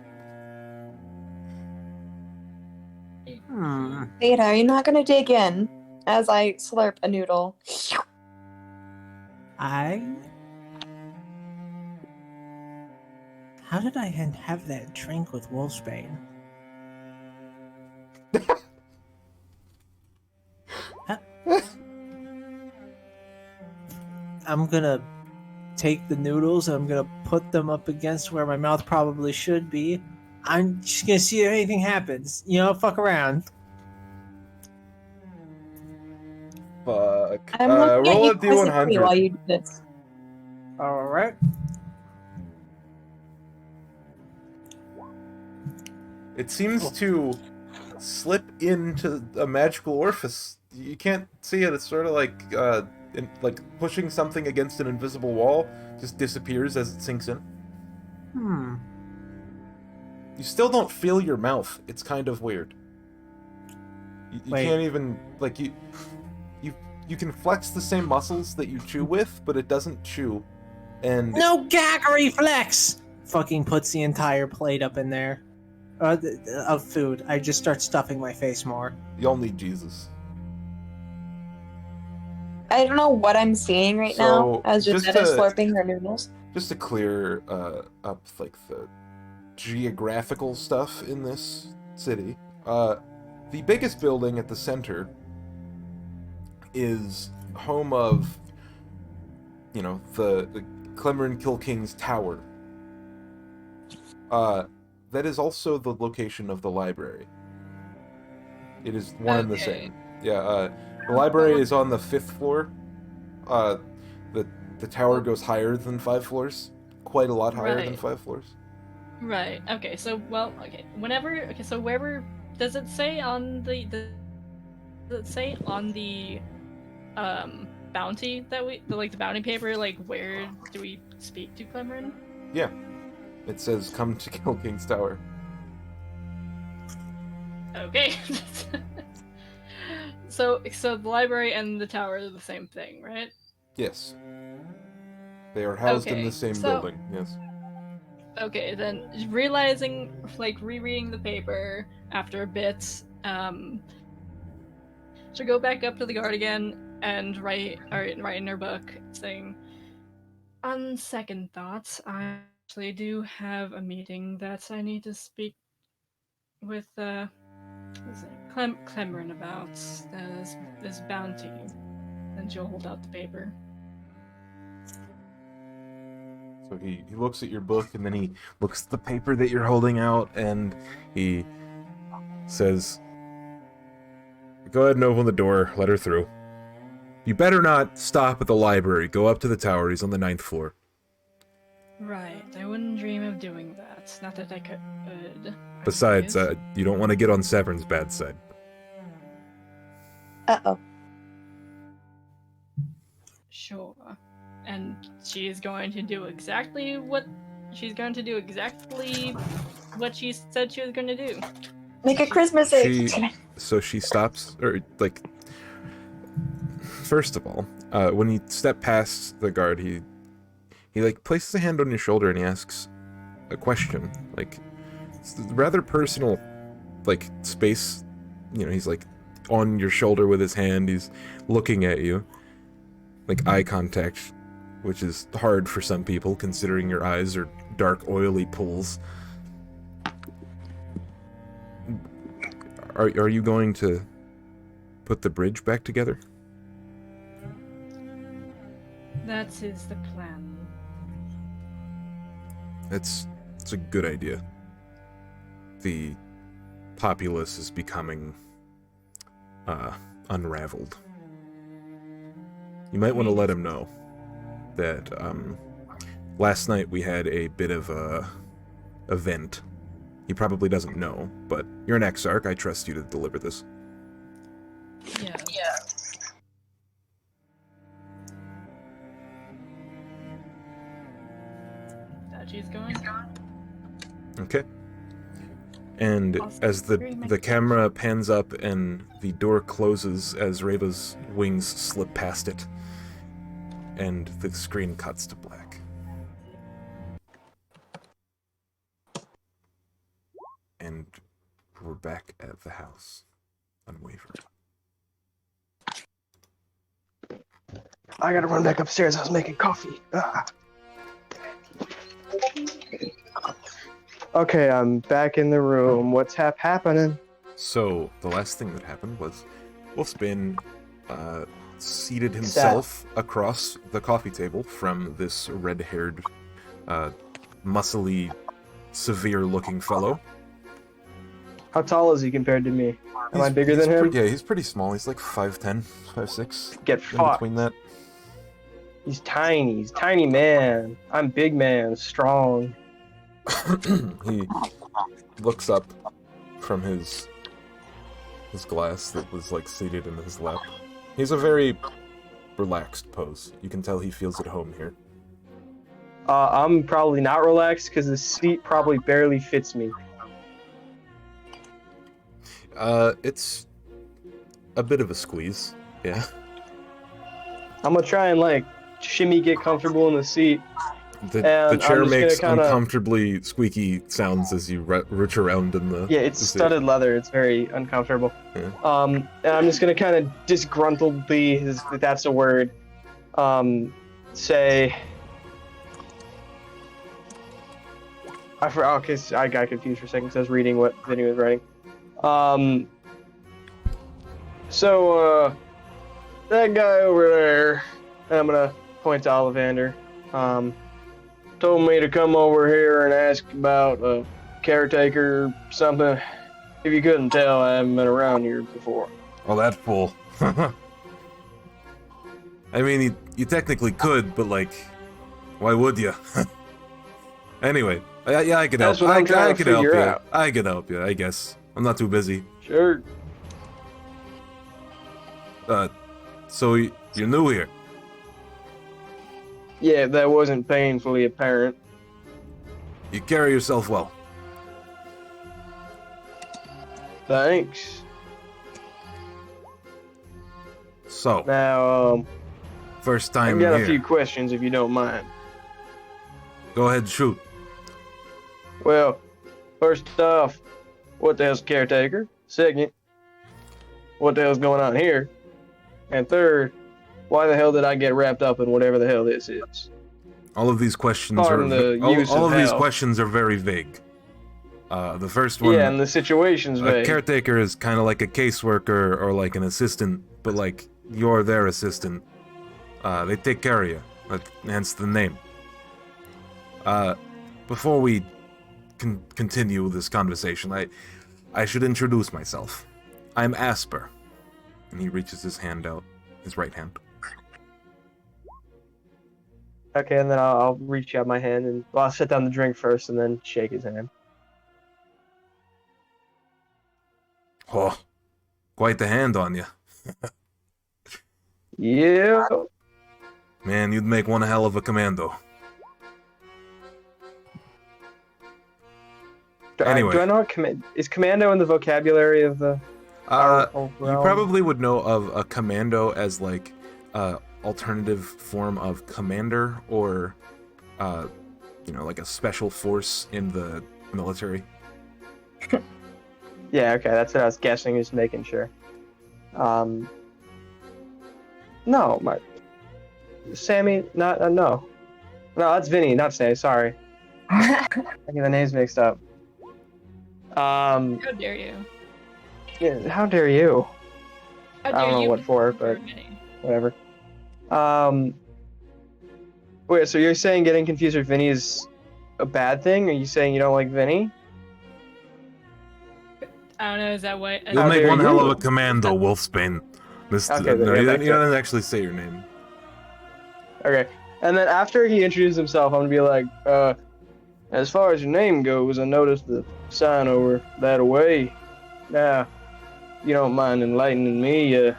Theta, are you not gonna dig in as I slurp a noodle? How did I have that drink with Wolfsbane? I'm gonna take the noodles and I'm gonna put them up against where my mouth probably should be. I'm just gonna see if anything happens. You know, fuck around. Fuck. I'm looking Roll a at you quizzically D100. while you do this. Alright. It seems to slip into a magical orifice. You can't see it. It's sort of like like pushing something against an invisible wall. Just disappears as it sinks in. You still don't feel your mouth. It's kind of weird. You Wait. can't even like you can flex the same muscles that you chew with, but it doesn't chew. And No gag reflex! Fucking puts the entire plate up in there. Of food. I just start stuffing my face more. y'all need Jesus. I don't know what I'm seeing right So, now as just Janetta is to- slurping her noodles. Just to clear up like the geographical stuff in this city, the biggest building at the center is home of, you know, the Clemmer Kilking's tower. That is also the location of the library. It is one and the Okay. same. Yeah, the library is on the 5th floor. The tower goes higher than 5 floors. Quite a lot higher than Right. 5 floors. Right. Okay. So, well, okay. Whenever. Okay. So, wherever does it say on the does it say on the bounty that the bounty paper, like, where do we speak to Clemrin? Yeah. It says, come to Kill King's Tower. Okay. So the library and the tower are the same thing, right? Yes. They are housed in Okay, the same so- building, yes. Okay, then realizing, like, rereading the paper after a bit, she'll go back up to the guard again and write in her book saying, on second thoughts, I'm going to go ahead and give you the appointment. But, you know, I don't know if you want to wait for the appointment. Or if you want to go ahead and give you the appointment. What? On second thoughts, I'm going to go ahead and give you the appointment. But, you know, I don't know if you want to wait for the appointment. actually do have a meeting that I need to speak with Clemron about this bounty. And she'll hold out the paper. So he looks at your book, and then he looks at the paper that you're holding out, and he says, "Go ahead and open the door. Let her through. You better not stop at the library. Go up to the tower. He's on the 9th floor." Right, I wouldn't dream of doing that. Not that I could. Besides, you don't want to get on Severn's bad side. Uh-oh. Sure. And she's going to do exactly what she said she was going to do. Make a Christmas egg. She stops, or like, first of all, when you step past the guard, he like places a hand on your shoulder and he asks a question, like, it's rather personal, like, space. You know, he's like on your shoulder with his hand, he's looking at you, like eye contact, which is hard for some people considering your eyes are dark, oily pools. Are you going to put the bridge back together? That is the plan. It's a good idea. The populace is becoming unraveled. You might want to let him know that last night we had a bit of a event. He probably doesn't know, but you're an exarch. I trust you to deliver this. Yeah. That she's going. Okay. And as the camera pans up and the door closes as Reva's wings slip past it, and the screen cuts to black. And we're back at the house, unwavering. I gotta run back upstairs. I was making coffee. Ah. Okay, I'm back in the room. What's happening? So, the last thing that happened was Wolfsbane seated himself across the coffee table from this red-haired, muscly, severe-looking fellow. How tall is he compared to me? Am I bigger than him? Yeah, he's pretty small. He's like 5'10", 5'6". Get fucked. Between that. He's tiny. He's tiny man. I'm big man, strong. He looks up from his glass that was like seated in his lap. He's a very relaxed pose. You can tell he feels at home here. I'm probably not relaxed because the seat probably barely fits me. It's a bit of a squeeze, yeah. I'm gonna try and like shimmy, get comfortable in the seat. The chair makes uncomfortably squeaky sounds as you root around in the... Yeah, it's studded leather. It's very uncomfortable. Yeah. And I'm just going to kind of disgruntledly, if that's a word, say... Okay, I got confused for a second because I was reading what Vinny was writing. That guy over there, and I'm going to point to Ollivander, told me to come over here and ask about a caretaker or something. If you couldn't tell, I haven't been around here before. Well, that fool. I mean, you technically could, but like, why would you? Anyway, yeah, I can help. That's what I'm trying to figure out. I can help you, I guess. I'm not too busy. Sure. So you're new here? Yeah, that wasn't painfully apparent. You carry yourself well. Thanks. So, Now, first time I've got here. a few questions if you don't mind. Go ahead, shoot. Well, first off, what the hell's a caretaker? Second, what the hell's going on here? And third, why the hell did I get wrapped up in whatever the hell this is? All of these questions Pardon the use all of of these hell. questions are very vague. The first one, Yeah, and the situation's a vague. caretaker is kind of like a caseworker or like an assistant, but like you're their assistant. They take care of you, hence the name. Before we continue this conversation, I should introduce myself. I'm Asper. And he reaches his hand out, his right hand. Okay, and then I'll reach out my hand and I'll set down the drink first and then shake his hand. Oh, quite the hand on you. Yeah. Man, you'd make one hell of a commando. Anyway. Do I know what is commando in the vocabulary of the? You probably would know of a commando as like alternative form of commander or like a special force in the military. Yeah, okay, that's what I was guessing, just making sure. No, Sammy, no. No, that's Vinny, not Sammy, sorry. I get the names mixed up. How dare you? Yeah, how dare you? How I dare don't know you what for, but Vinny? whatever. Wait, so you're saying getting confused with Vinny is a bad thing? Are you saying you don't like Vinny? I don't know. Is that what? You'll How make dare one hell of you. a commando, Wolfsbane. Okay, No, then, he yeah, doesn't actually say your name. Okay, and then after he introduces himself, I'm gonna be like, as far as your name goes, I noticed the sign over that way. Now, you don't mind enlightening me,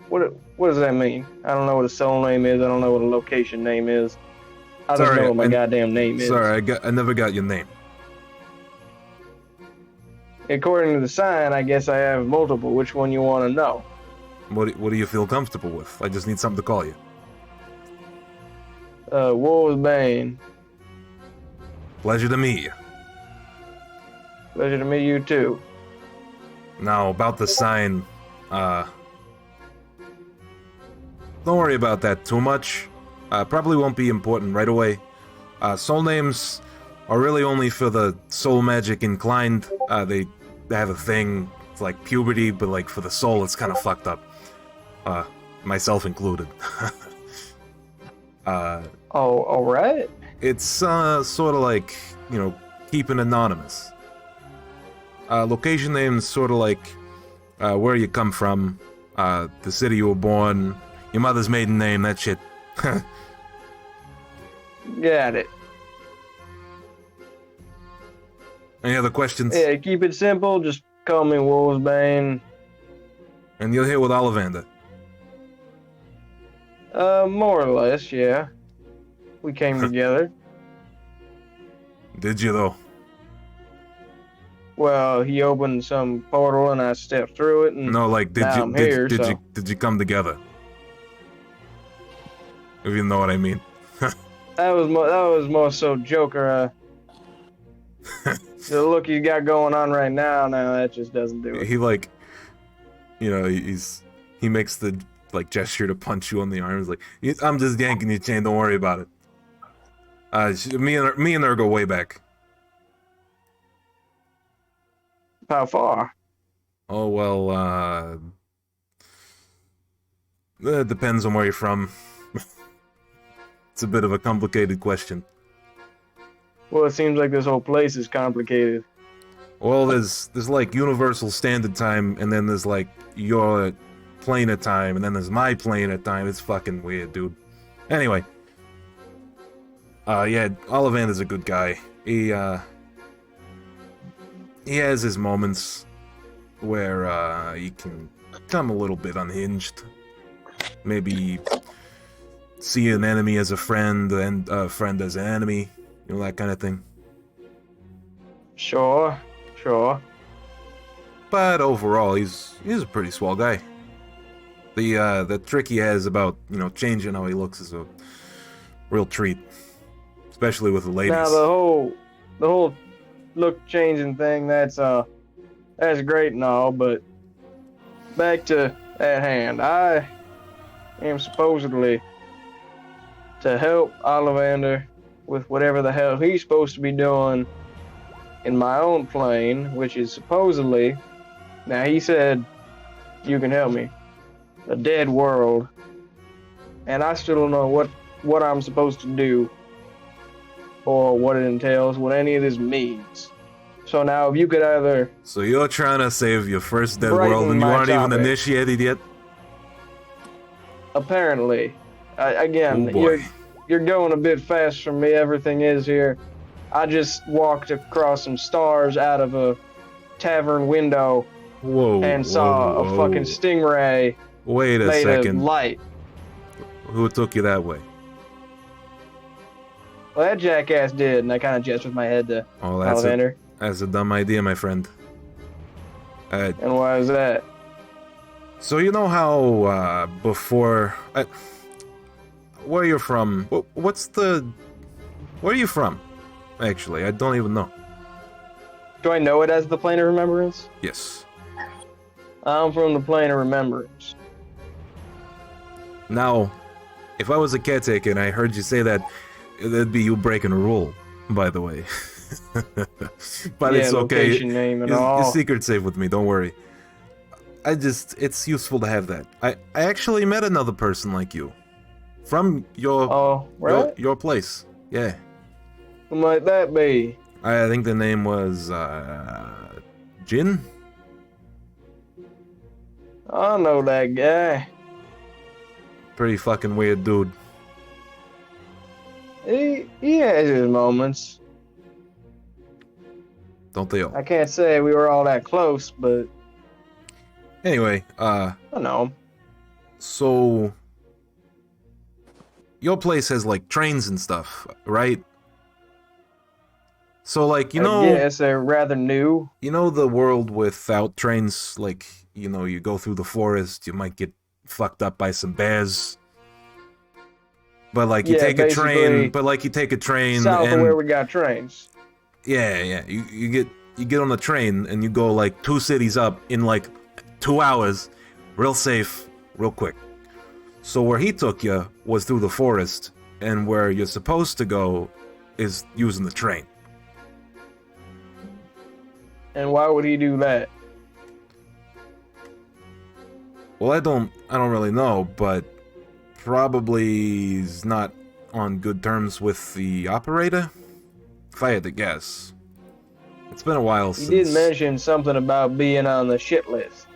what does that mean? I don't know what a soul name is, I don't know what a location name is. I just Sorry, know what my goddamn name is. Sorry, I never got your name. According to the sign, I guess I have multiple. Which one you want to know? What do you feel comfortable with? I just need something to call you. Wolfsbane. Pleasure to meet you. Pleasure to meet you too. Now, about the sign, don't worry about that too much. Probably won't be important right away. Soul names are really only for the soul magic inclined. They have a thing, it's like puberty, but like for the soul, it's kind of fucked up. Myself included. Alright. It's sort of like, keeping anonymous. Location names sort of like where you come from, the city you were born, your mother's maiden name, that shit. Got it. Any other questions? Yeah, keep it simple. Just call me Wolfsbane. And you're here with Ollivander. More or less, yeah. We came together. Did you, though? Well, he opened some portal and I stepped through it, and No, like, now I'm here, so. did you come together? If you know what I mean. That was more so Joker. The look he's got going on right now, that just doesn't do it. He like, he makes the like gesture to punch you on the arm. He's like, I'm just yanking your chain. Don't worry about it. Me and her go way back. How far? Oh well, it depends on where you're from. It's a bit of a complicated question. Well, it seems like this whole place is complicated. Well, there's like universal standard time, and then there's like your plane of time, and then there's my plane of time. It's fucking weird, dude. Anyway, yeah, Ollivander's a good guy. He has his moments where he can become a little bit unhinged. Maybe see an enemy as a friend and a friend as an enemy, that kind of thing. Sure. But overall, he's a pretty swell guy. The trick he has about changing how he looks is a real treat, especially with the ladies. Now the whole look changing thing, that's great and all, but back to at hand. I am supposedly to help Ollivander with whatever the hell he's supposed to be doing in my own plane, which is supposedly, now he said, you can help me, a dead world. And I still don't know what I'm supposed to do or what it entails, what any of this means. So now if you could either... So you're trying to save your first dead brighten world and you my aren't even topic. initiated yet? Apparently. Oh Again, boy. you're going a bit fast for me, everything is here. I just walked across some stars out of a tavern window Whoa. and saw a fucking stingray Wait a made second. of light. Who took you that way? Well, that jackass did, and I kind of gestured with my head to Oh, Ollivander. that's a dumb idea, my friend. And why is that? So you know how before where you're from? Where are you from? Actually, I don't even know. Do I know it as the Plane of Remembrance? Yes. I'm from the Plane of Remembrance. Now, if I was a caretaker and I heard you say that, that'd be you breaking a rule, by the way. But Yeah, it's okay. location name and Your all. secret's safe with me, don't worry. It's useful to have that. I actually met another person like you. From Oh, right? your place. Yeah. Who might that be? I think the name was, Jin? I know that guy. Pretty fucking weird dude. He has his moments. Don't they all? I can't say we were all that close, but Anyway, I know. so... Your place has, like, trains and stuff, right? So, like, you know... Yes, they're rather new. You know the world without trains, like, you know, you go through the forest, you might get fucked up by some bears. But like you Yeah, take a train, basically you take a train South and of where we got trains. yeah, you get on the train and you go like 2 cities up in like 2 hours, real safe, real quick. So where he took you was through the forest, and where you're supposed to go is using the train. And why would he do that? Well, I don't really know, but probably he's not on good terms with the operator, if I had to guess. It's been a while He since... did mention something about being on the shit list.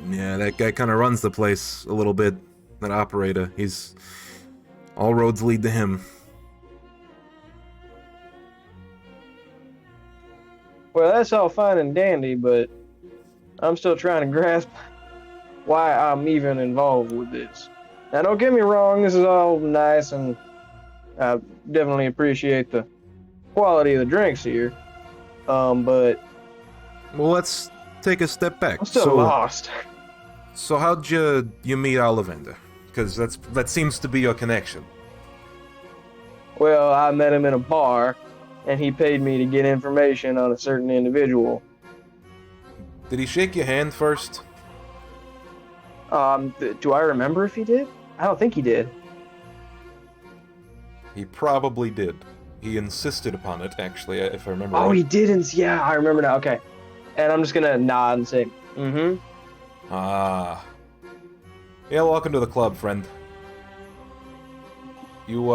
Yeah, that guy kind of runs the place a little bit, that operator. He's... all roads lead to him. Well, that's all fine and dandy, but I'm still trying to grasp why I'm even involved with this. Now, don't get me wrong, this is all nice, and I definitely appreciate the quality of the drinks here. But Well, let's take a step back. I'm still lost. So how'd you meet Ollivander? Because that seems to be your connection. Well, I met him in a bar, and he paid me to get information on a certain individual. Did he shake your hand first? Do I remember if he did? I don't think he did. He probably did. He insisted upon it, actually, if I remember Oh, right. he didn't. Yeah, I remember now. Okay. And I'm just gonna nod and say, mm-hmm. Ah. Yeah, welcome to the club, friend. You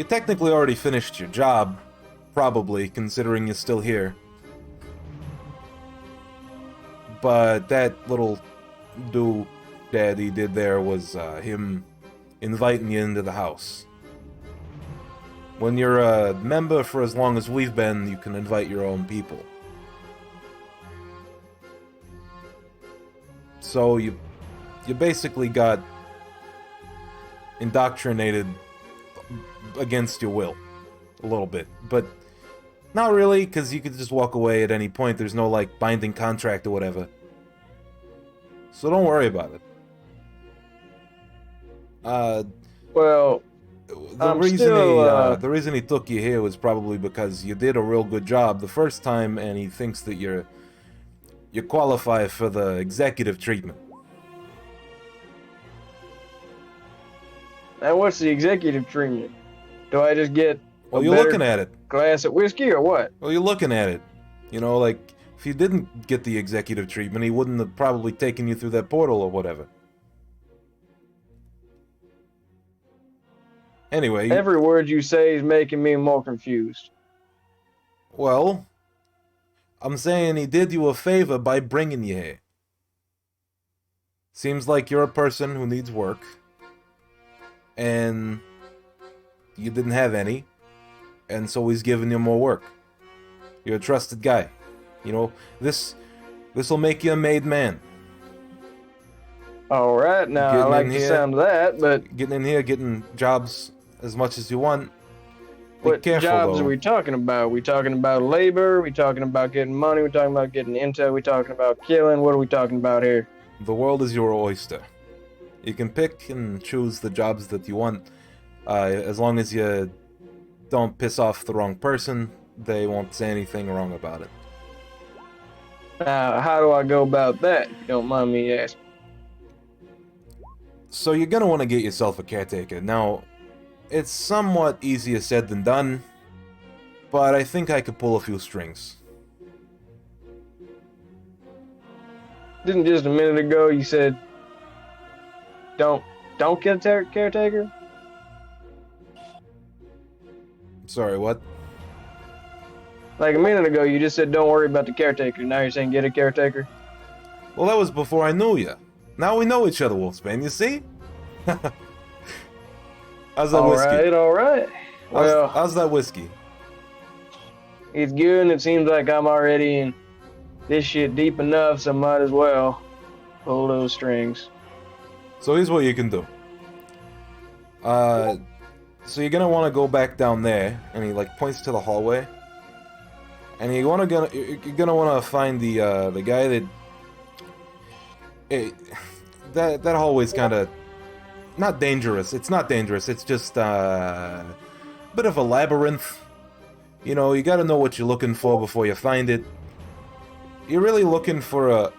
technically already finished your job, probably, considering you're still here. But that little that he did there was him inviting you into the house. When you're a member for as long as we've been, you can invite your own people. So you basically got indoctrinated against your will, a little bit, but not really, because you could just walk away at any point. There's no like binding contract or whatever. So don't worry about it. Well, the reason he took you here was probably because you did a real good job the first time, and he thinks that you qualify for the executive treatment. And what's the executive treatment? Do I just get Well, a you're better looking at it. glass of whiskey or what? Well, you're looking at it. You know, like, if you didn't get the executive treatment, he wouldn't have probably taken you through that portal or whatever. Anyway, Every word you say is making me more confused. well, I'm saying he did you a favor by bringing you here. Seems like you're a person who needs work, and you didn't have any, and so he's giving you more work. You're a trusted guy. You know, this'll make you a made man. All right, now I Getting like in the here. sound of that, but Getting in here, getting jobs as much as you want. Be what careful, jobs though. are we talking about? We talking about labor? We talking about getting money? We talking about getting intel? We talking about killing? What are we talking about here? The world is your oyster. You can pick and choose the jobs that you want. As long as you don't piss off the wrong person, they won't say anything wrong about it. Now, how do I go about that? If you don't mind me asking. So you're gonna want to get yourself a caretaker. Now, it's somewhat easier said than done, but I think I could pull a few strings. Didn't just a minute ago you said don't get a caretaker? Sorry, what? Like a minute ago you just said don't worry about the caretaker. Now you're saying get a caretaker? Well, that was before I knew you. Now we know each other, Wolfsbane, you see? How's that whiskey? All right. Well, How's that whiskey? it's good and it seems like I'm already in this shit deep enough, so might as well pull those strings. So here's what you can do. So you're gonna want to go back down there, and he like points to the hallway, and you're gonna want to find the guy that. That hallway's kind of not dangerous. It's not dangerous. It's just a bit of a labyrinth. You know, you got to know what you're looking for before you find it. You're really looking for a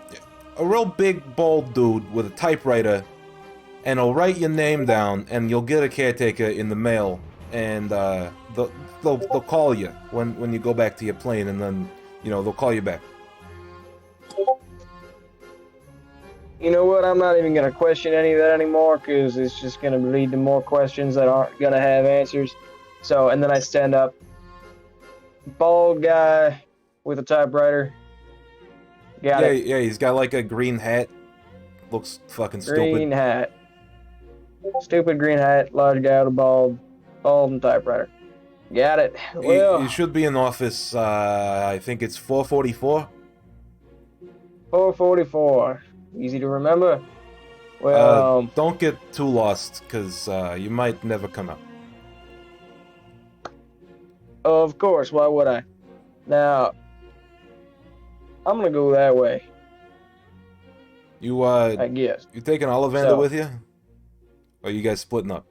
real big, bald dude with a typewriter, and he'll write your name down, and you'll get a caretaker in the mail, and they'll call you when you go back to your plane, and then, you know, they'll call you back. You know what? I'm not even going to question any of that anymore because it's just going to lead to more questions that aren't going to have answers. So, and then I stand up. Bald guy with a typewriter. Got it. Yeah, he's got like a green hat. Looks fucking stupid. Green hat. Stupid green hat. Large guy with a bald and typewriter. Got it. Well, You should be in office, I think it's 444. 444. Easy to remember. Well, Don't get too lost, because you might never come out. of course. Why would I? Now, I'm gonna go that way. You I guess. you taking Ollivander So- with you? Or are you guys splitting up?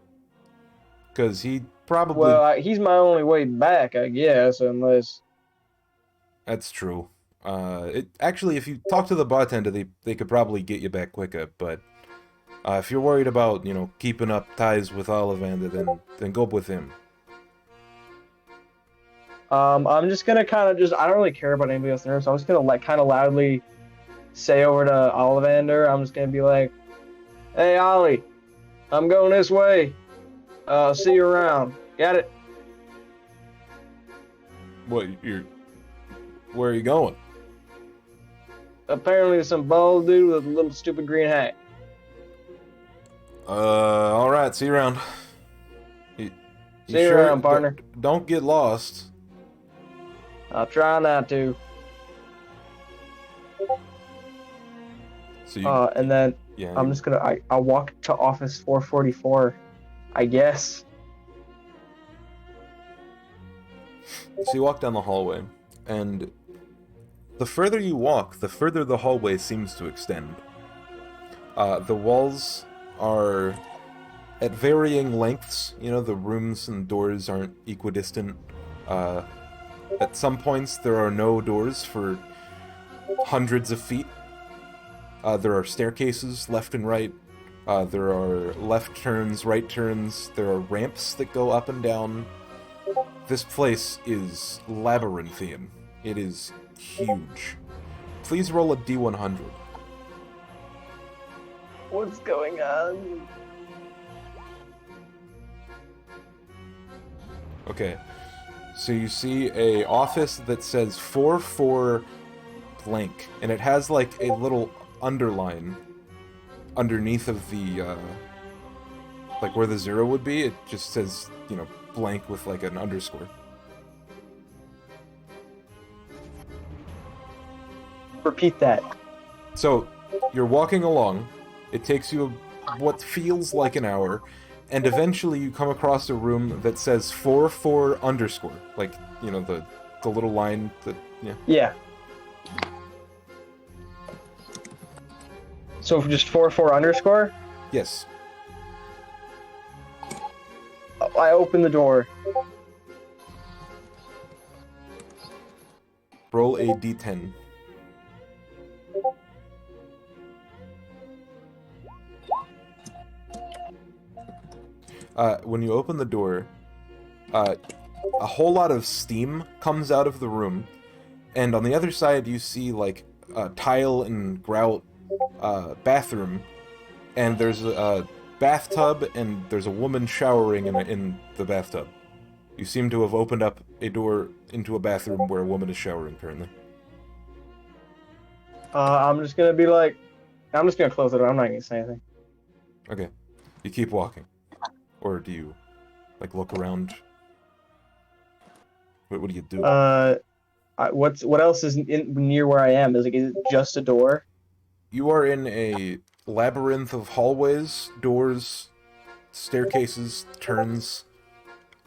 Because he probably... Well, he's my only way back, I guess, unless. That's true. Actually, if you talk to the bartender, they could probably get you back quicker, but... if you're worried about, you know, keeping up ties with Ollivander, then go with him. I'm just gonna kind of I don't really care about anybody else in the room, so I'm just gonna like kind of loudly say over to Ollivander. I'm just gonna be like, "Hey, Ollie, I'm going this way. See you around. Got it?" What, where are you going? Apparently, there's some bald dude with a little stupid green hat. Alright, see you around. You See you around, partner. Don't get lost. I'll try not to. So you, And then yeah, I'm just gonna I'll walk to office 444, I guess. so you walk down the hallway, and the further you walk, the further the hallway seems to extend. The walls are at varying lengths. You know, the rooms and doors aren't equidistant. At some points, there are no doors for hundreds of feet. There are staircases left and right, There are left turns, right turns. There are ramps that go up and down. This place is labyrinthian. It is huge. Please roll a D100. What's going on? Okay. So you see a office that says 44 blank, and it has like a little underline underneath of the, like where the 0 would be. It just says, you know, blank with like an underscore. Repeat that. So, you're walking along, it takes you what feels like an hour, and eventually you come across a room that says 44 underscore. Like, you know, the little line that, yeah. Yeah. So just 44 underscore? Yes. I open the door. Roll a d10. When you open the door, a whole lot of steam comes out of the room, and on the other side you see, like, a tile and grout bathroom, and there's a bathtub, and there's a woman showering in the bathtub. You seem to have opened up a door into a bathroom where a woman is showering currently. I'm just gonna be like, I'm just gonna close the door. I'm not gonna say anything. Okay. You keep walking. Or do you, like, look around? What do you do? What else is near where I am? Is it just a door? You are in a labyrinth of hallways, doors, staircases, turns,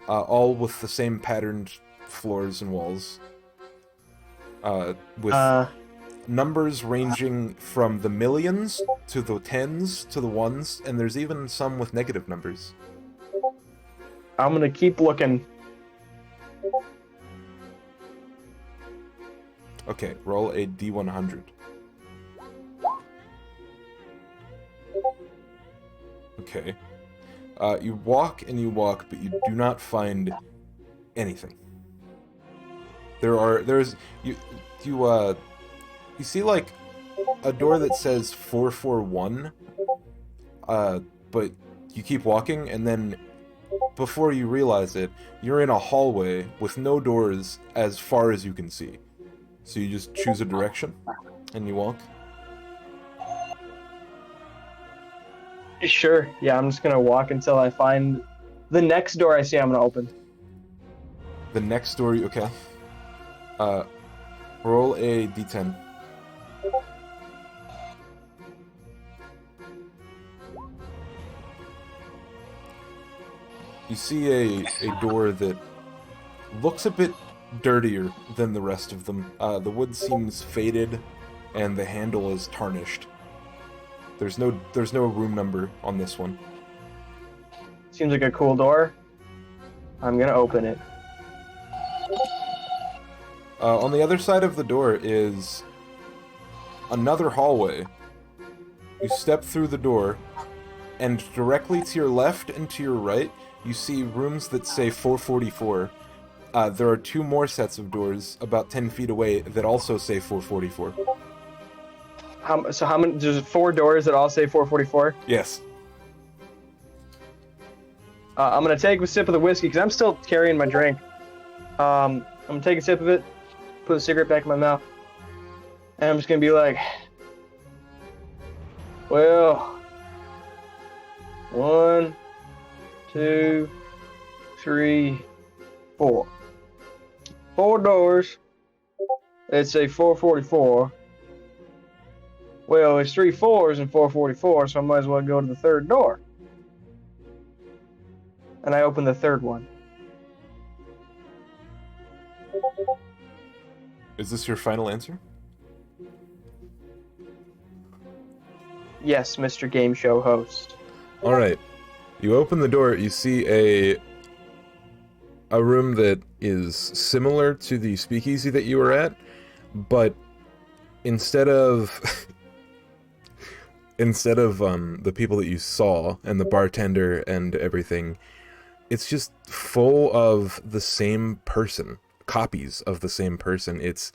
all with the same patterned floors and walls. With numbers ranging from the millions to the tens to the ones, and there's even some with negative numbers. I'm gonna keep looking. Okay, roll a D100. Okay. You walk and you walk, but you do not find anything. You see, like, a door that says 441, but you keep walking, and then before you realize it, you're in a hallway with no doors as far as you can see. So you just choose a direction, and you walk. Sure. Yeah, I'm just gonna walk until I find the next door I see. I'm gonna open. The next door, okay. Roll a d10. You see a door that looks a bit dirtier than the rest of them. The wood seems faded, and the handle is tarnished. There's no room number on this one. Seems like a cool door. I'm gonna open it. On the other side of the door is another hallway. You step through the door, and directly to your left and to your right, you see rooms that say 444. There are two more sets of doors about 10 feet away that also say 444. How many? There's 4 doors that all say 444. Yes. I'm gonna take a sip of the whiskey because I'm still carrying my drink. I'm gonna take a sip of it, put the cigarette back in my mouth, and I'm just gonna be like, well, 1, 2, 3, 4. 4 doors. Let's say 444. Well, it's 3 4s and 444, so I might as well go to the third door. And I open the third one. Is this your final answer? Yes, Mr. Game Show host. Alright. You open the door, you see a room that is similar to the speakeasy that you were at, but instead of instead of the people that you saw and the bartender and everything, it's just full of the same person, copies of the same person. It's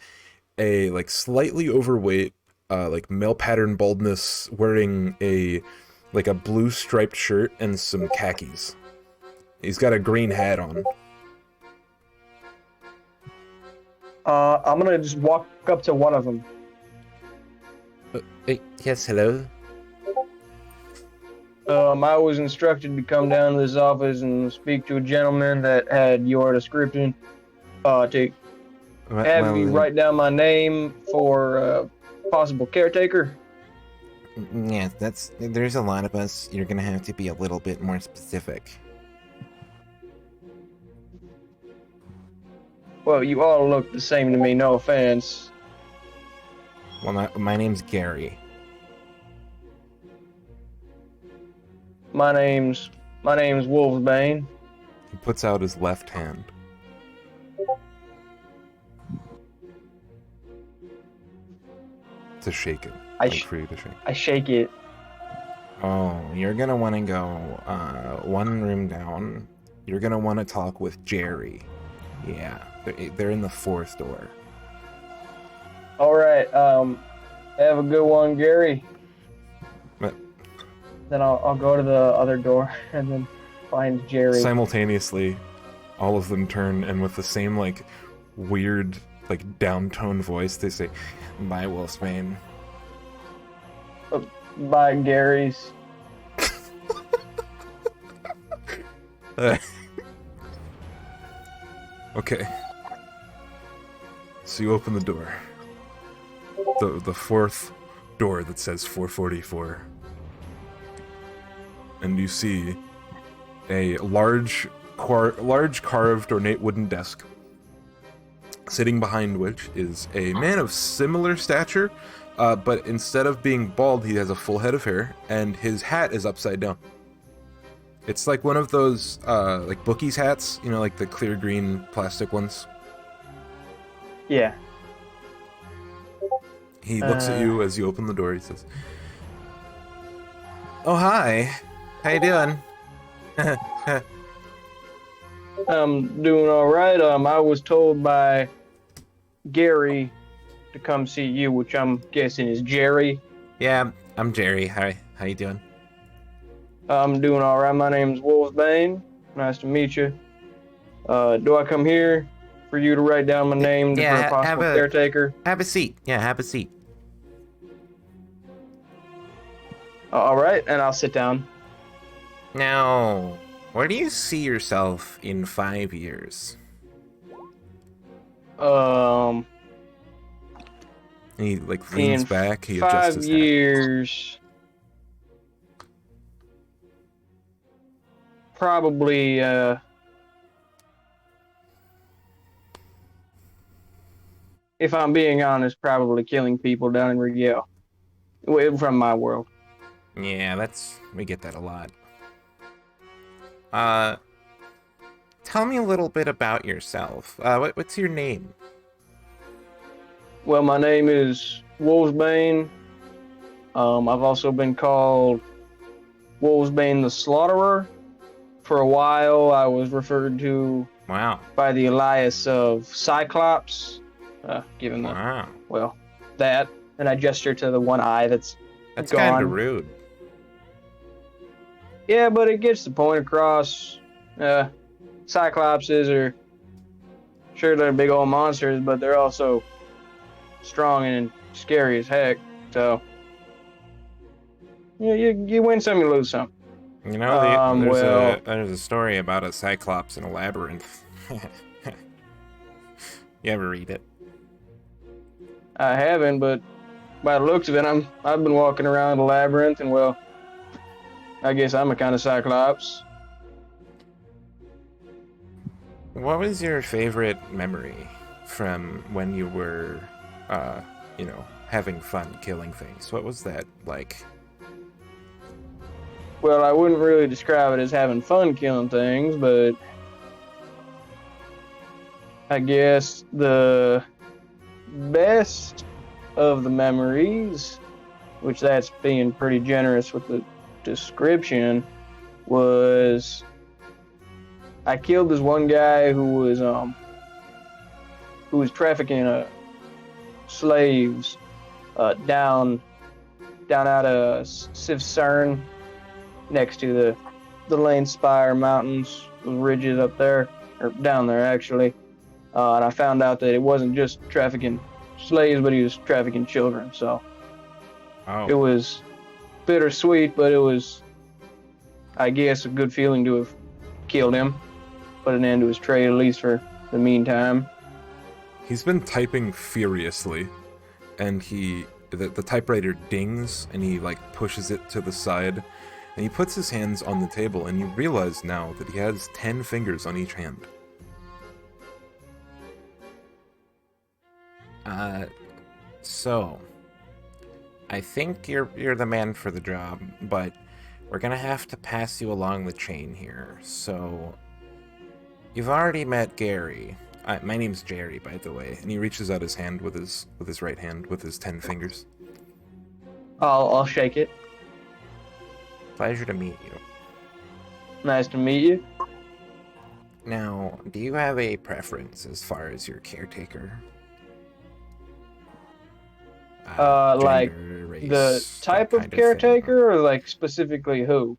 a like slightly overweight, like male pattern baldness, wearing a blue striped shirt and some khakis. He's got a green hat on. I'm gonna just walk up to one of them. Yes, hello. I was instructed to come down to this office and speak to a gentleman that had your description. To have you write down my name for possible caretaker. Yeah, there's a lot of us. You're gonna have to be a little bit more specific. Well, you all look the same to me. No offense. Well, my name's Gary. My name's Wolfsbane. He puts out his left hand. To shake it. For you to shake. I shake it. Oh, you're gonna want to go one room down. You're gonna want to talk with Jerry. Yeah, they're in the fourth door. All right. Have a good one, Gary. But then I'll go to the other door and then find Jerry. simultaneously, all of them turn, and with the same like weird like downtone voice, they say, "Bye, Wolfsbane." Bye, Gary's. Okay. So you open the door. The fourth door that says 444. And you see a large carved ornate wooden desk, sitting behind which is a man of similar stature, but instead of being bald, he has a full head of hair, and his hat is upside down. It's like one of those like bookies hats, you know, like the clear green plastic ones. Yeah. He looks at you as you open the door. He says, "Oh, hi. How you doing?" I'm doing all right. I was told by Gary to come see you, which I'm guessing is Jerry. Yeah, I'm Jerry. Hi, how you doing? I'm doing all right. My name's Wolfsbane. Nice to meet you. Do I come here for you to write down my name for a possible caretaker? Have a seat. Yeah, have a seat. All right, and I'll sit down. Now, where do you see yourself in 5 years? He like leans back. He adjusts 5 his hat. years. Probably, if I'm being honest, probably killing people down in Rigel. From my world. Yeah, we get that a lot. Tell me a little bit about yourself. What's your name? Well, my name is Wolfsbane. I've also been called Wolfsbane the Slaughterer. For a while, I was referred to by the alias of Cyclops, given the, that. And I gesture to the one eye that's gone. Kind of rude. Yeah, but it gets the point across. Cyclopses are, sure, they're big old monsters, but they're also strong and scary as heck. So, you win some, you lose some. You know, there's a story about a cyclops in a labyrinth. You ever read it? I haven't, but by the looks of it, I've been walking around the labyrinth, and well, I guess I'm a kind of cyclops. What was your favorite memory from when you were, having fun killing things? What was that like? Well, I wouldn't really describe it as having fun killing things, but I guess the best of the memories which that's being pretty generous with the description, was I killed this one guy who was trafficking slaves down out of Cern, next to the Lane Spire Mountains, the ridges up there, or down there actually. And I found out that it wasn't just trafficking slaves, but he was trafficking children. So it was bittersweet, but it was, I guess, a good feeling to have killed him, put an end to his trade, at least for the meantime. He's been typing furiously, and the typewriter dings, and he like pushes it to the side, and he puts his hands on the table, and you realize now that he has 10 fingers on each hand. So I think you're the man for the job, but we're gonna have to pass you along the chain here. So you've already met Gary. My name's Jerry, by the way. And he reaches out his hand with his right hand with his 10 fingers. I'll shake it. Pleasure to meet you. Nice to meet you. Now, do you have a preference as far as your caretaker? Like Gender, race, the type that of kind caretaker, or like specifically who?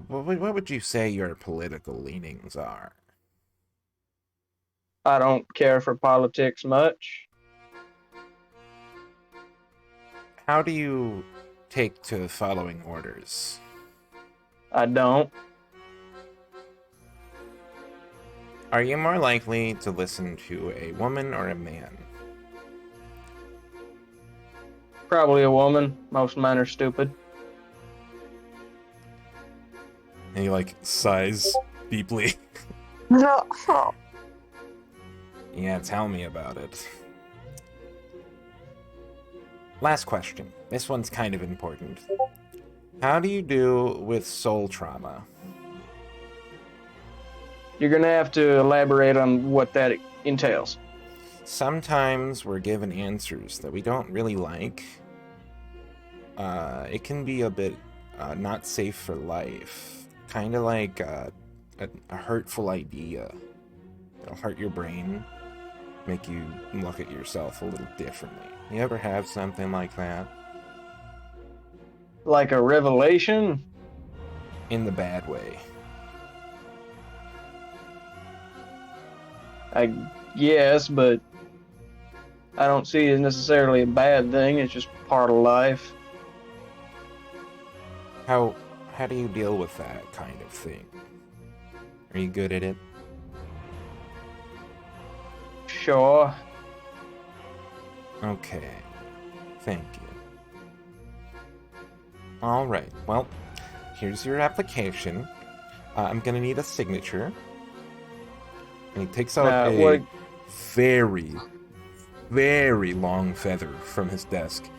What would you say your political leanings are? I don't care for politics much. How do you take to following orders? I don't. Are you more likely to listen to a woman or a man? Probably a woman. Most men are stupid. And he like sighs deeply. Yeah, tell me about it. Last question. This one's kind of important. How do you do with soul trauma? You're gonna have to elaborate on what that entails. Sometimes we're given answers that we don't really like. It can be a bit not safe for life. Kind of like a hurtful idea. It'll hurt your brain, make you look at yourself a little differently. You ever have something like that? Like a revelation? In the bad way. I guess, but I don't see it as necessarily a bad thing. It's just part of life. How do you deal with that kind of thing? Are you good at it? Sure. Okay. Thank you. Alright, well, here's your application. I'm gonna need a signature. And he takes out a very, very long feather from his desk.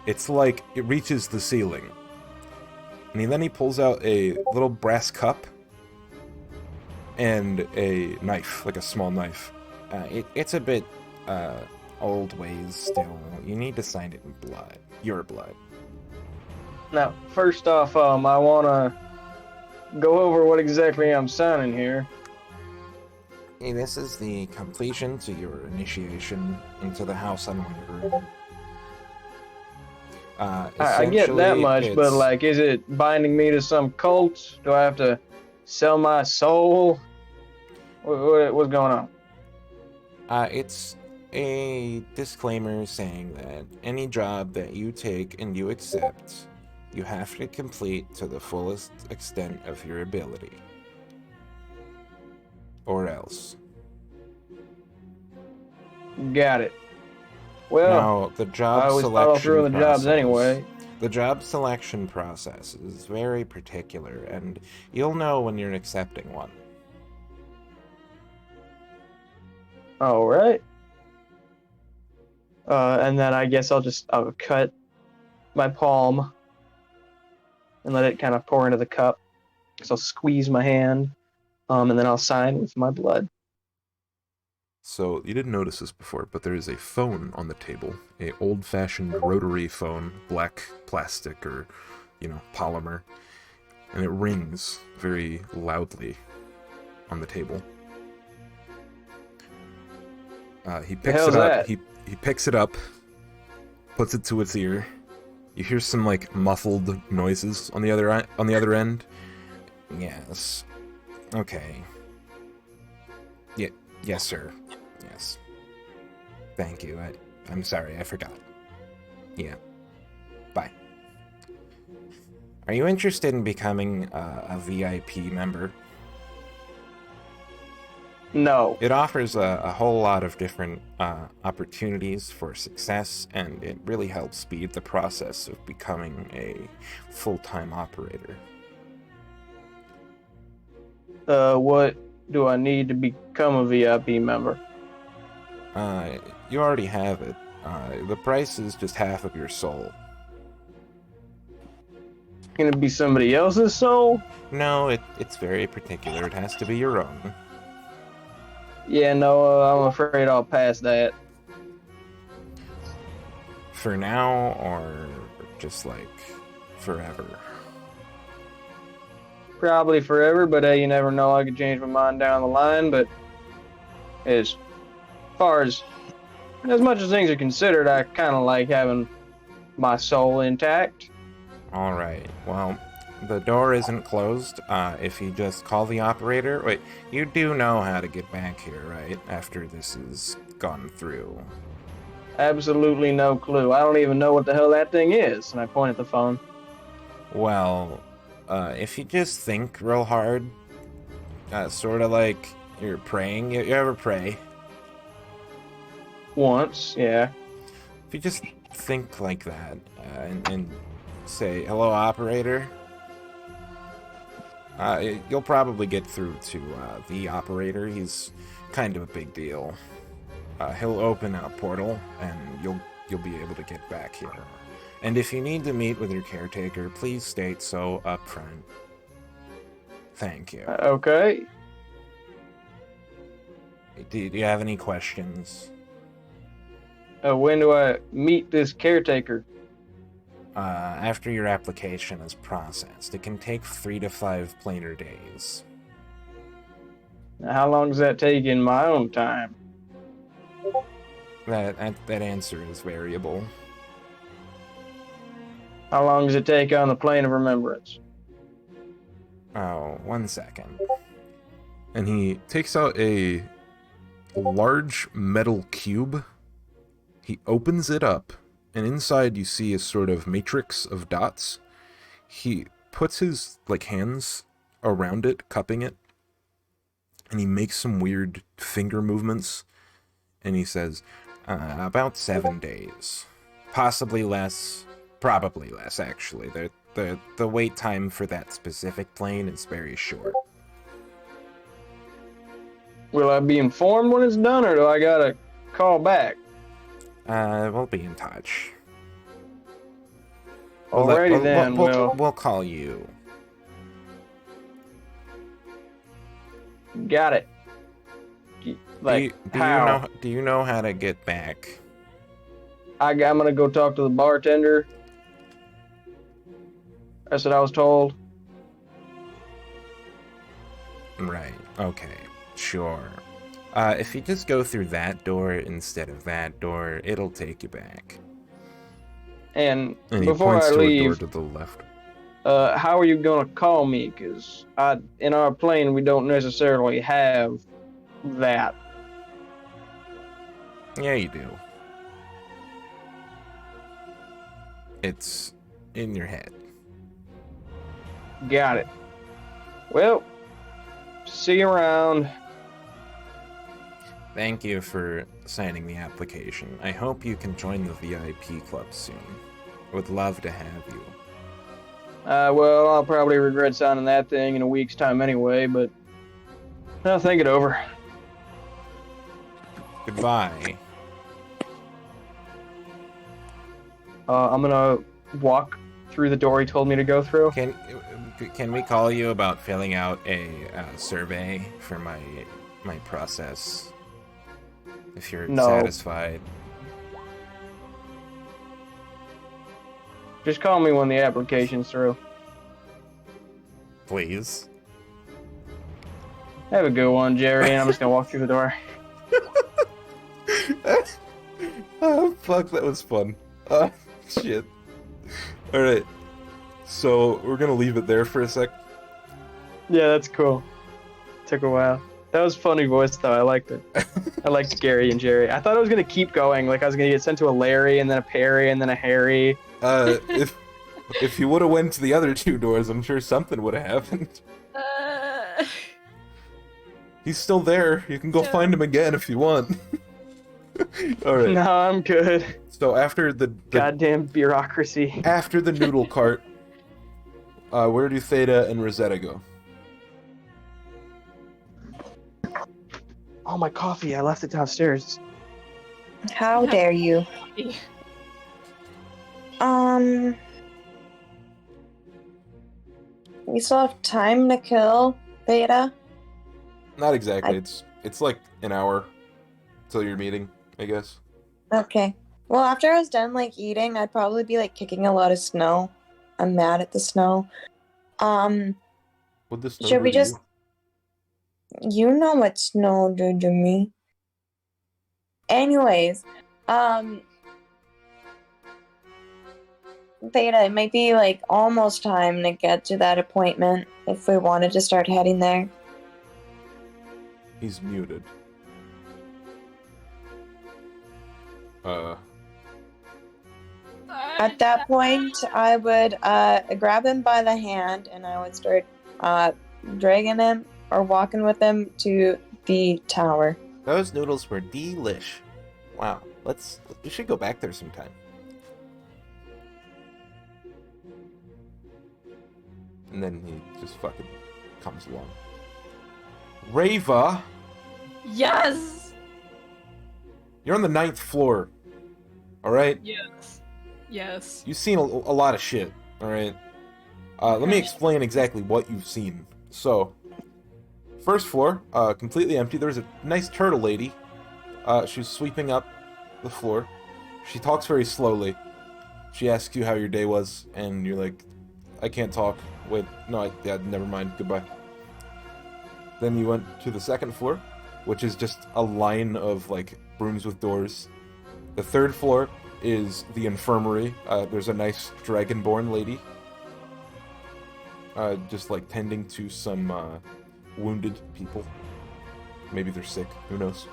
It's like it reaches the ceiling. And then he pulls out a little brass cup and a knife, like a small knife. It's a bit old ways still. You need to sign it in blood. Your blood. Now, first off, I want to go over what exactly I'm signing here. Hey, this is the completion to your initiation into the House Unwavering. I get that much, but like, is it binding me to some cult? Do I have to sell my soul? What's going on? It's a disclaimer saying that any job that you take and you accept, you have to complete to the fullest extent of your ability. Or else. Got it. Well, now, the job I always follow through on the jobs anyway. The job selection process is very particular, and you'll know when you're accepting one. All right. And then I guess I'll cut my palm and let it kind of pour into the cup. So I'll squeeze my hand, and then I'll sign with my blood. So you didn't notice this before, but there is a phone on the table, a old-fashioned rotary phone, black plastic or, polymer, and it rings very loudly on the table. He picks it up. He picks it up, puts it to its ear. You hear some muffled noises on the other end. Yes. Okay. Yeah. Yes, sir. Yes. Thank you. I'm sorry, I forgot. Yeah. Bye. Are you interested in becoming a VIP member? No. It offers a whole lot of different opportunities for success, and it really helps speed the process of becoming a full-time operator. What do I need to become a VIP member? You already have it. The price is just half of your soul. Can it be somebody else's soul? No, it's very particular. It has to be your own. Yeah, no, I'm afraid I'll pass that. For now, or just forever? Probably forever, but hey, you never know. I could change my mind down the line. But as far as much as things are considered, I kind of like having my soul intact. All right. Well, the door isn't closed. If you just call the operator... Wait, you do know how to get back here, right? After this is gone through. Absolutely no clue. I don't even know what the hell that thing is. And I point at the phone. Well, if you just think real hard, sort of like you're praying. You ever pray? Once, yeah. If you just think like that, and say, hello, operator, you'll probably get through to the operator. He's kind of a big deal. He'll open a portal, and you'll be able to get back here. And if you need to meet with your caretaker, please state so up front. Thank you. Okay. Do you have any questions? When do I meet this caretaker? After your application is processed. It can take 3 to 5 planar days. How long does that take in my own time? That answer is variable. How long does it take on the plane of remembrance? Oh, 1 second. And he takes out a large metal cube. He opens it up, and inside you see a sort of matrix of dots. He puts his hands around it, cupping it, and he makes some weird finger movements, and he says, about 7 days. Possibly less, probably less, actually. The wait time for that specific plane is very short. Will I be informed when it's done, or do I gotta call back? We'll be in touch. Alrighty then, we'll call you. Got it. How? Do you know how to get back? I'm gonna go talk to the bartender. That's what I was told. Right. Okay. Sure. If you just go through that door instead of that door, it'll take you back. And he before points I to leave, a door to the left. How are you gonna call me? Because in our plane we don't necessarily have that. Yeah, you do. It's in your head. Got it. Well, see you around. Thank you for signing the application. I hope you can join the VIP club soon. I would love to have you. Well, I'll probably regret signing that thing in a week's time anyway, but I'll think it over. Goodbye. I'm gonna walk through the door he told me to go through. Can we call you about filling out a survey for my process? If you're No. satisfied. Just call me when the application's through. Please. Have a good one, Jerry, and I'm just gonna walk through the door. Oh, fuck, that was fun. Shit. Alright. So, we're gonna leave it there for a sec. Yeah, that's cool. Took a while. That was funny voice, though. I liked it. I liked Gary and Jerry. I thought I was gonna keep going. Like, I was gonna get sent to a Larry, and then a Perry, and then a Harry. If you would have went to the other two doors, I'm sure something would have happened. He's still there. You can go find him again if you want. Alright. No, I'm good. So after the goddamn bureaucracy. After the noodle cart, where do Theta and Rosetta go? Oh, my coffee. I left it downstairs. How dare you? We still have time to kill Theta. Not exactly. It's like an hour till your meeting, I guess. Okay. Well, after I was done, like, eating, I'd probably be, like, kicking a lot of snow. I'm mad at the snow. What the snow should do we to just... You know what snow did to me. Anyways, Theta, it might be, like, almost time to get to that appointment if we wanted to start heading there. He's muted. At that point, I would grab him by the hand and I would start dragging him or walking with him to the tower. Those noodles were delish. Wow, we should go back there sometime. And then he just fucking comes along. Rava! Yes! You're on the 9th floor. Alright? Yes. Yes. You've seen a lot of shit, alright? Let me explain exactly what you've seen. So, first floor, completely empty. There was a nice turtle lady. She was sweeping up the floor. She talks very slowly. She asks you how your day was, and you're like, I can't talk. Wait, no, yeah, never mind. Goodbye. Then you went to the 2nd floor, which is just a line of, like, rooms with doors. The 3rd floor is the infirmary. There's a nice dragonborn lady. Just, like, tending to some, wounded people. Maybe they're sick. Who knows?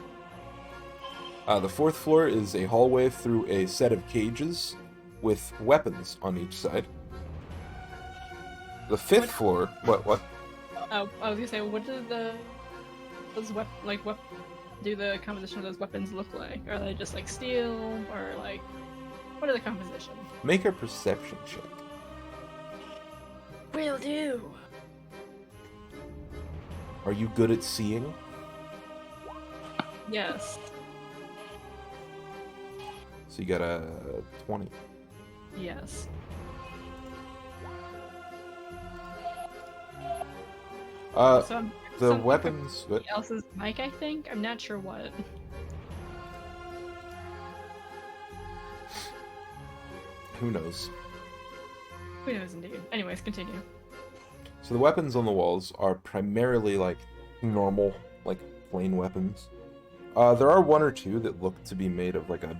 The 4th floor is a hallway through a set of cages with weapons on each side. The 5th floor... What? Oh, I was gonna say, what do do the composition of those weapons look like? Are they just like steel, or like, what are the composition? Make a perception check. Will do. Are you good at seeing? Yes. So you got a 20. Yes. The weapons... Somebody else's mic, I think? I'm not sure what. Who knows? Who knows, indeed. Anyways, continue. So the weapons on the walls are primarily, like, normal, like, plain weapons. There are one or two that look to be made of, like, a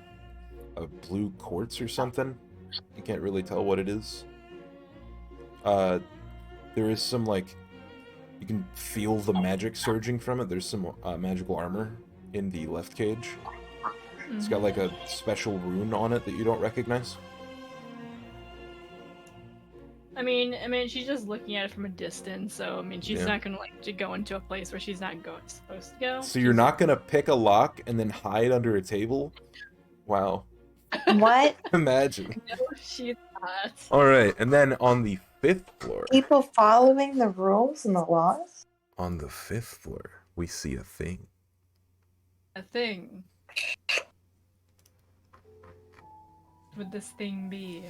blue quartz or something. You can't really tell what it is. There is some, like... You can feel the magic surging from it. There's some magical armor in the left cage. Mm-hmm. It's got like a special rune on it that you don't recognize. I mean, she's just looking at it from a distance, so I mean, she's not gonna like to go into a place where she's not supposed to go. So you're not gonna pick a lock and then hide under a table? Wow. What? Imagine. No, she's not. All right, and then on the 5th floor. People following the rules and the laws? On the 5th floor, we see a thing. A thing. What would this thing be?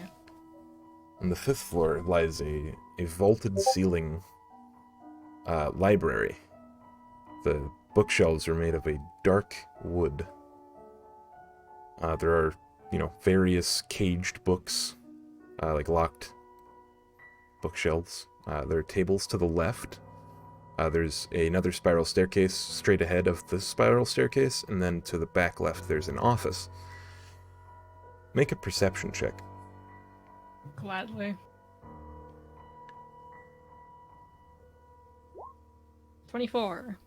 On the 5th floor lies a vaulted ceiling library. The bookshelves are made of a dark wood There are, various caged books, like locked bookshelves. There are tables to the left. There's another spiral staircase straight ahead of the spiral staircase, and then to the back left there's an office. Make a perception check. Gladly. 24.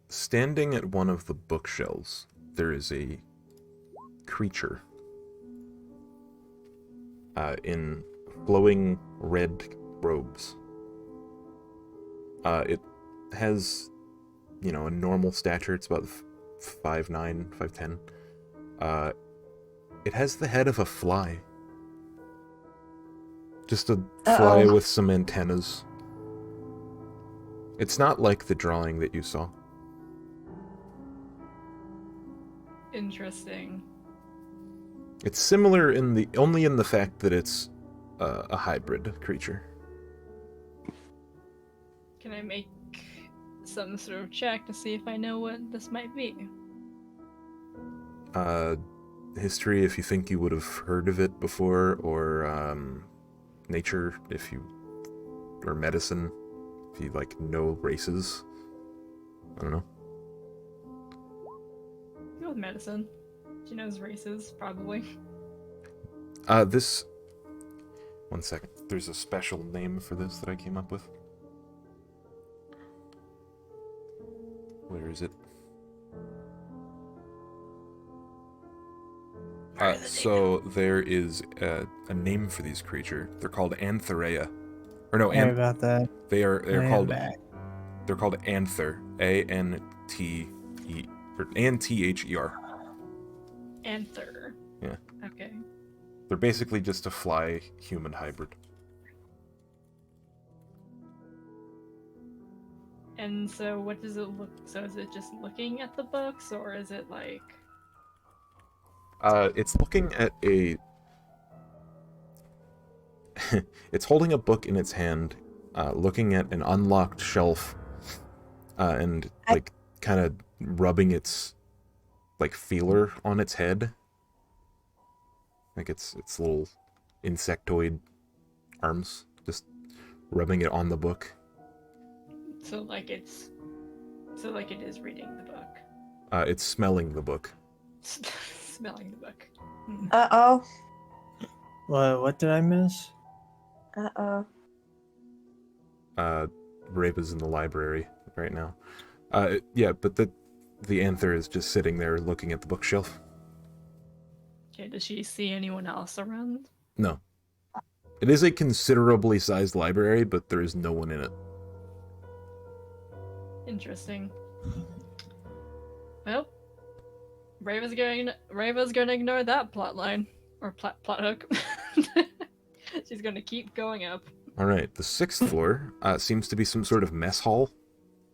Standing at one of the bookshelves, there is a creature in flowing red robes. It has, a normal stature. It's about 5'9", 5'10". It has the head of a fly. Just a fly with some antennas. It's not like the drawing that you saw. Interesting. It's similar only in the fact that it's a hybrid creature. Can I make some sort of check to see if I know what this might be? History, if you think you would have heard of it before, or nature, or medicine, if you know races. I don't know. Go with medicine. She knows races, probably. One second. There's a special name for this that I came up with. Where is it? So there is a name for these creatures. They're called Antherea. Or no, Sorry about that. They're called Anther. Anther. Anther. Yeah. Okay. They're basically just a fly-human hybrid. And so what does it look... So is it just looking at the books, or is it like... It's looking at a... It's holding a book in its hand, looking at an unlocked shelf, and, kind of rubbing its, feeler on its head. Its little insectoid arms, just rubbing it on the book. So it is reading the book. It's smelling the book. Smelling the book. Uh-oh. What did I miss? Uh-oh. Reba's in the library right now. Yeah, but the Anther is just sitting there looking at the bookshelf. Okay, does she see anyone else around? No. It is a considerably sized library, but there is no one in it. Interesting. Well, Rava's going to ignore that plot line. Or plot hook. She's going to keep going up. Alright, the 6th floor seems to be some sort of mess hall.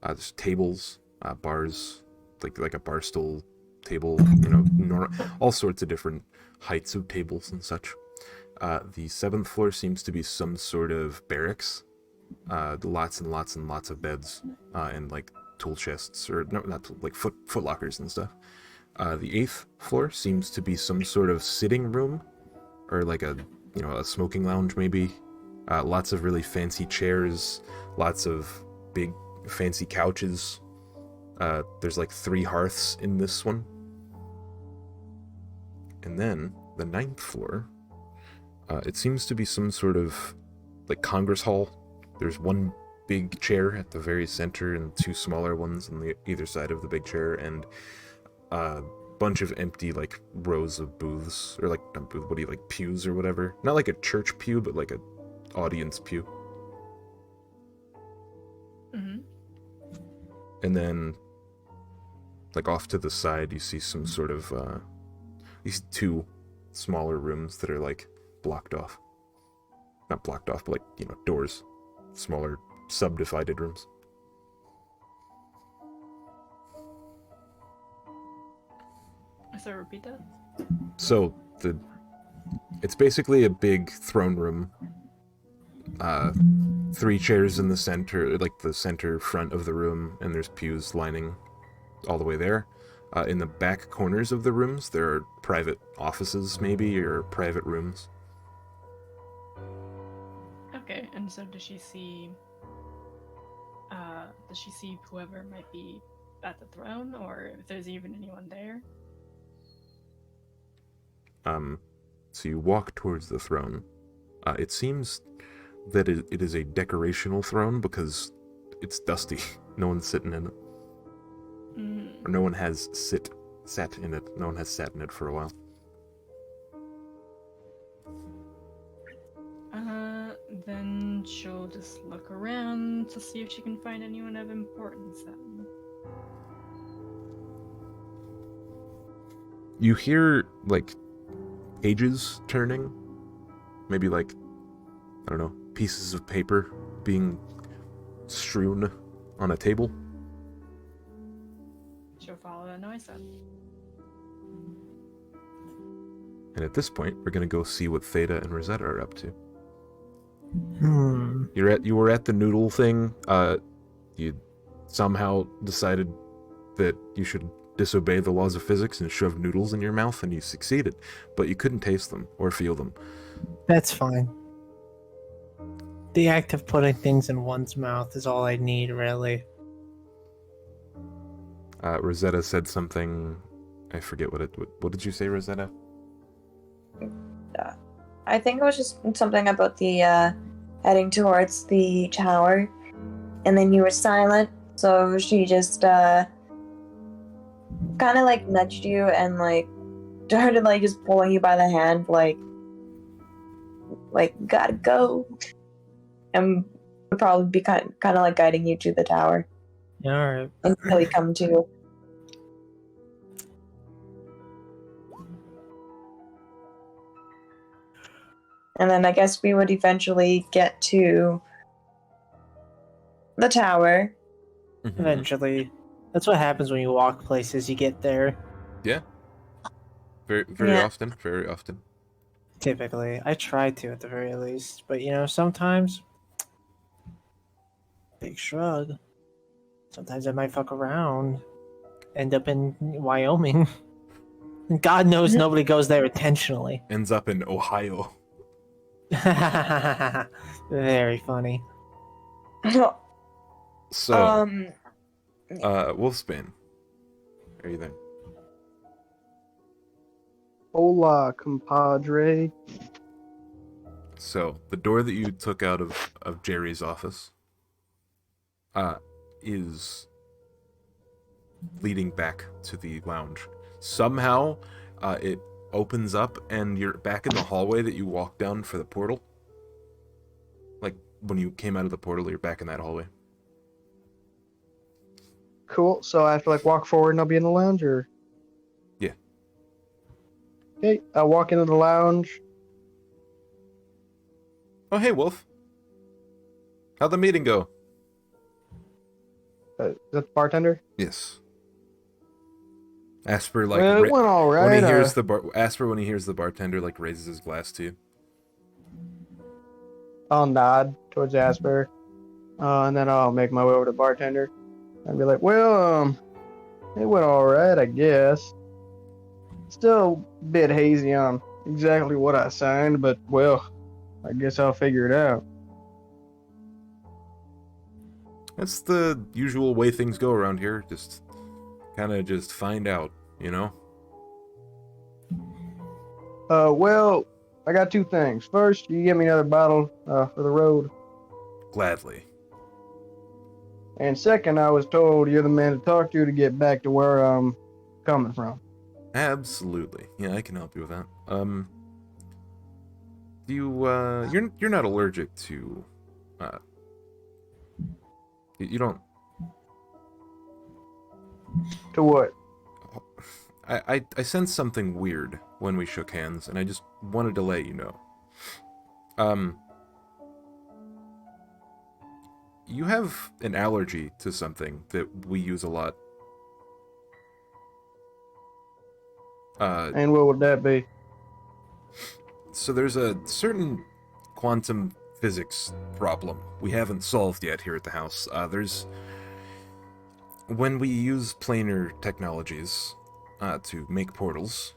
There's tables, bars, like a bar stool table, all sorts of different heights of tables and such. The 7th floor seems to be some sort of barracks. Lots and lots and lots of beds, and tool chests, or no, not foot lockers and stuff. The 8th floor seems to be some sort of sitting room, or a smoking lounge maybe. Lots of really fancy chairs, lots of big fancy couches. There's 3 hearths in this one. And then the 9th floor, it seems to be some sort of Congress hall. There's one big chair at the very center and 2 smaller ones on either side of the big chair, and a bunch of empty rows of booths, or not booth, what do you pews or whatever. Not like a church pew, but a audience pew. Mm-hmm. And then off to the side you see some sort of these 2 smaller rooms that are blocked off. Not blocked off, but doors. Smaller subdivided rooms. So repeat that. So it's basically a big throne room. 3 chairs in the center, the center front of the room, and there's pews lining all the way there. In the back corners of the rooms, there are private offices, maybe, or private rooms. Okay, and so does she see whoever might be at the throne, or if there's even anyone there? So you walk towards the throne. It seems that it is a decorational throne because it's dusty. No one's sitting in it. Or no one has sat in it. No one has sat in it for a while. Then she'll just look around to see if she can find anyone of importance then. You hear, like, pages turning. Maybe, like, I don't know, pieces of paper being strewn on a table. She'll follow that noise then. And at this point, we're gonna go see what Theta and Rosetta are up to. You were at the noodle thing. You somehow decided that you should disobey the laws of physics and shove noodles in your mouth, and you succeeded, but you couldn't taste them or feel them. That's fine. The act of putting things in one's mouth is all I need, really. Rosetta said something. I forget what did you say, Rosetta? I think it was just something about the heading towards the tower, and then you were silent, so she just kind of like nudged you and like started like just pulling you by the hand, like gotta go, and would probably be kind of like guiding you to the tower. All right. Until you come to. And then I guess we would eventually get to the tower. Eventually. That's what happens when you walk places, you get there. Yeah. Very often. Very often. Typically. I try to at the very least. But sometimes big shrug. Sometimes I might fuck around. End up in Wyoming. God knows nobody goes there intentionally. Ends up in Ohio. Very funny. So, Wolfsbane, are you there? Hola, compadre. So, the door that you took out of Jerry's office is leading back to the lounge. Somehow, it opens up and you're back in the hallway that you walked down for the portal. Like, when you came out of the portal, you're back in that hallway. Cool, so I have to like walk forward and I'll be in the lounge, or? Yeah. Okay, I'll walk into the lounge. Oh, hey, Wolf. How'd the meeting go? Is that the bartender? Yes. Asper, like, well, it went all right. When he hears Asper, when he hears the bartender, like, raises his glass to you. I'll nod towards Asper, and then I'll make my way over to the bartender and be like, well, it went all right, I guess. Still a bit hazy on exactly what I signed, but, well, I guess I'll figure it out. That's the usual way things go around here. Just find out, you know? Well, I got two things. First, you get me another bottle for the road. Gladly. And second, I was told you're the man to talk to get back to where I'm coming from. Absolutely. Yeah, I can help you with that. You're not allergic to, you don't... To what? I sensed something weird when we shook hands, and I just wanted to let you know. You have an allergy to something that we use a lot. And what would that be? So there's a certain quantum physics problem we haven't solved yet here at the house. When we use planar technologies, to make portals,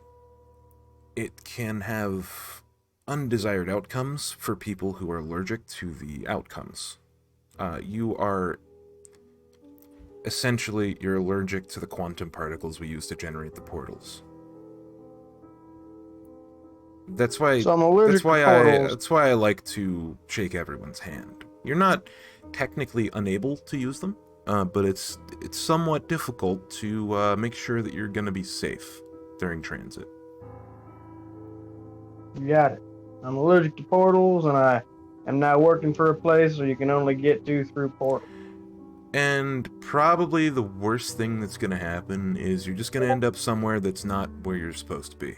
it can have undesired outcomes for people who are allergic to the outcomes. You're allergic to the quantum particles we use to generate the portals. That's why. So I'm allergic to portals. That's why I like to shake everyone's hand. You're not technically unable to use them, but it's somewhat difficult to make sure that you're going to be safe during transit. You got it. I'm allergic to portals, and I am now working for a place where you can only get to through portals. And probably the worst thing that's going to happen is you're just going to end up somewhere that's not where you're supposed to be.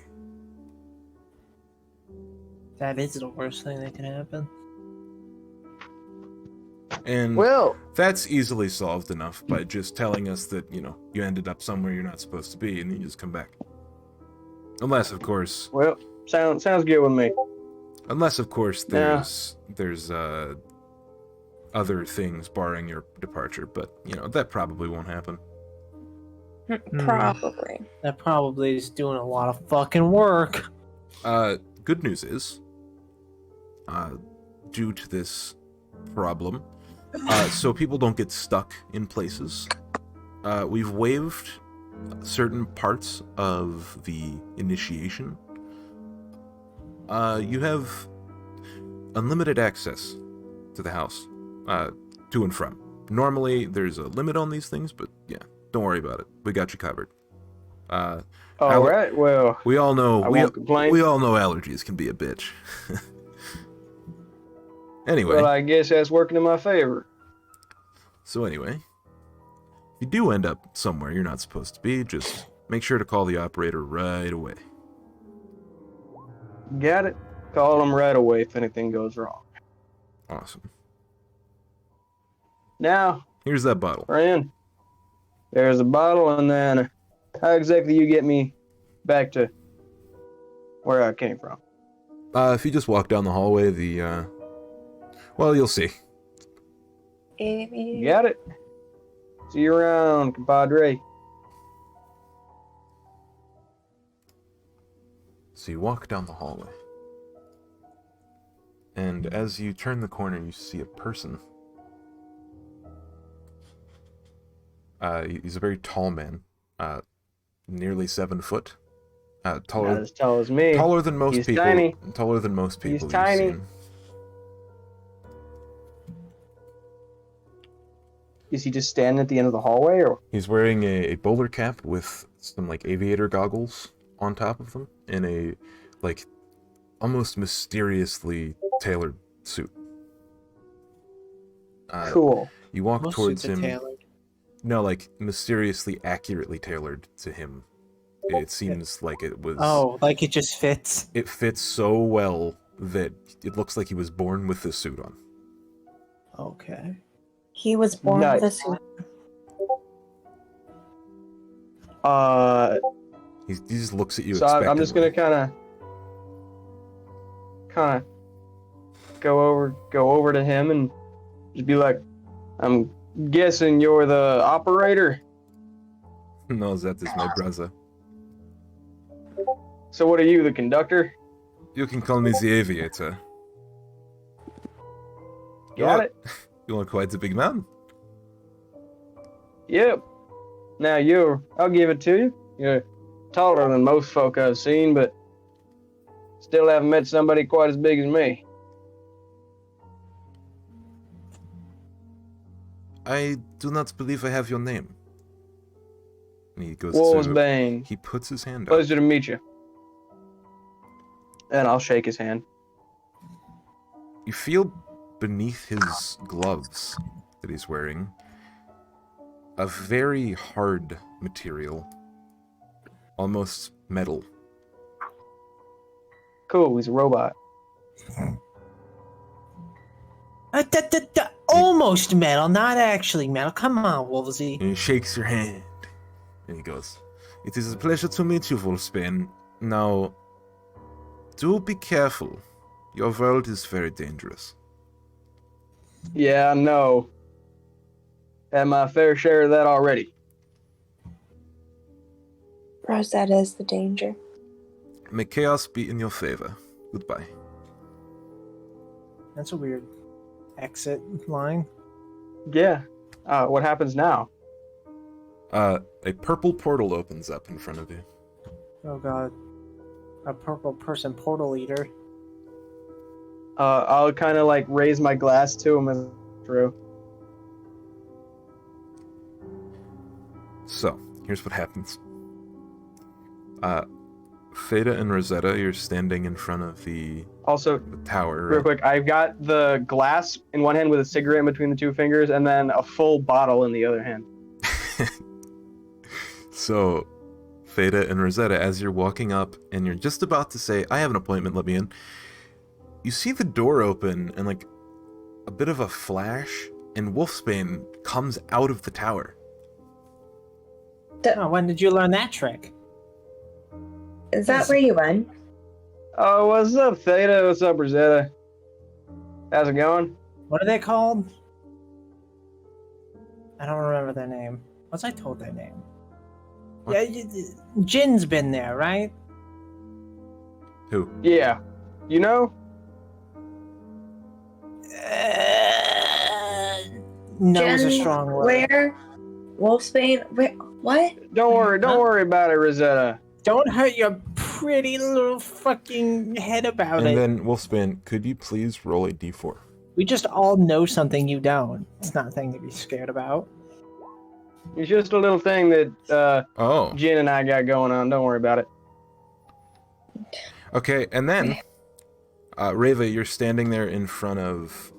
That is the worst thing that can happen. And that's easily solved enough by just telling us that, you ended up somewhere you're not supposed to be, and you just come back. Unless, of course... Well, sounds good with me. Unless, of course, there's other things barring your departure, but, that probably won't happen. Probably. That probably is doing a lot of fucking work. Good news is, due to this problem, so people don't get stuck in places, we've waived certain parts of the initiation. You have unlimited access to the house, to and from. Normally, there's a limit on these things, but yeah, don't worry about it. We got you covered. All right. Well, we all know I won't complain. We all know allergies can be a bitch. Anyway. Well, I guess that's working in my favor. So anyway, if you do end up somewhere you're not supposed to be, just make sure to call the operator right away. Got it. Call them right away if anything goes wrong. Awesome. Now, here's that bottle. Friend, there's a bottle, and then how exactly you get me back to where I came from? If you just walk down the hallway, well, you'll see. You got it. See you around, compadre. So you walk down the hallway. And as you turn the corner, you see a person. He's a very tall man. Nearly 7 foot. Taller, not as tall as me. Taller than most people. Tiny. Taller than most people. He's tiny. Seen. Is he just standing at the end of the hallway, or? He's wearing a bowler cap with some aviator goggles on top of them, and a almost mysteriously tailored suit. Cool. You walk Most towards suits are him. tailored. No, mysteriously accurately tailored to him. It seems like it was. Oh, like it just fits. It fits so well that it looks like he was born with the suit on. Okay. He was born with a suit. He just looks at you. So I'm just gonna kind of go over to him and just be like, "I'm guessing you're the operator." No, that is my brother. So what are you, the conductor? You can call me the aviator. Got it. You are quite a big man. Yep. Now I'll give it to you. You're taller than most folk I've seen, but still haven't met somebody quite as big as me. I do not believe I have your name. And he goes Wolfsbane. He puts his hand up. Pleasure to meet you. And I'll shake his hand. You feel beneath his gloves that he's wearing a very hard material, almost metal. Cool, he's a robot. Almost metal, not actually metal. Come on, Wolvesy. And he shakes your hand. And he goes, "It is a pleasure to meet you, Wolfsbane. Now, do be careful. Your world is very dangerous." Yeah, I know. Had my fair share of that already. Rosetta is the danger. May chaos be in your favor. Goodbye. That's a weird exit line. Yeah. What happens now? A purple portal opens up in front of you. Oh god. A purple person portal eater. I'll kind of like raise my glass to him as through. So, here's what happens. Feta and Rosetta, you're standing in front of the tower, right? Real quick, I've got the glass in one hand with a cigarette in between the two fingers, and then a full bottle in the other hand. So, Feta and Rosetta, as you're walking up and you're just about to say, I have an appointment, let me in, you see the door open and like a bit of a flash, and Wolfsbane comes out of the tower. Oh, when did you learn that trick? Is that where you went? Oh, what's up, Theta? What's up, Rosetta? How's it going? What are they called? I don't remember their name. Was I told their name? What? Yeah, Jin's been there, right? Who? Yeah. You know? No is a Jen, strong word. Where? Wolfsbane? Where? What? Don't worry about it, Rosetta. Don't hurt your pretty little fucking head about it. And then, Wolfsbane, could you please roll a d4? We just all know something you don't. It's not a thing to be scared about. It's just a little thing that Oh. Jen and I got going on. Don't worry about it. Okay, and then, Reva, you're standing there in front of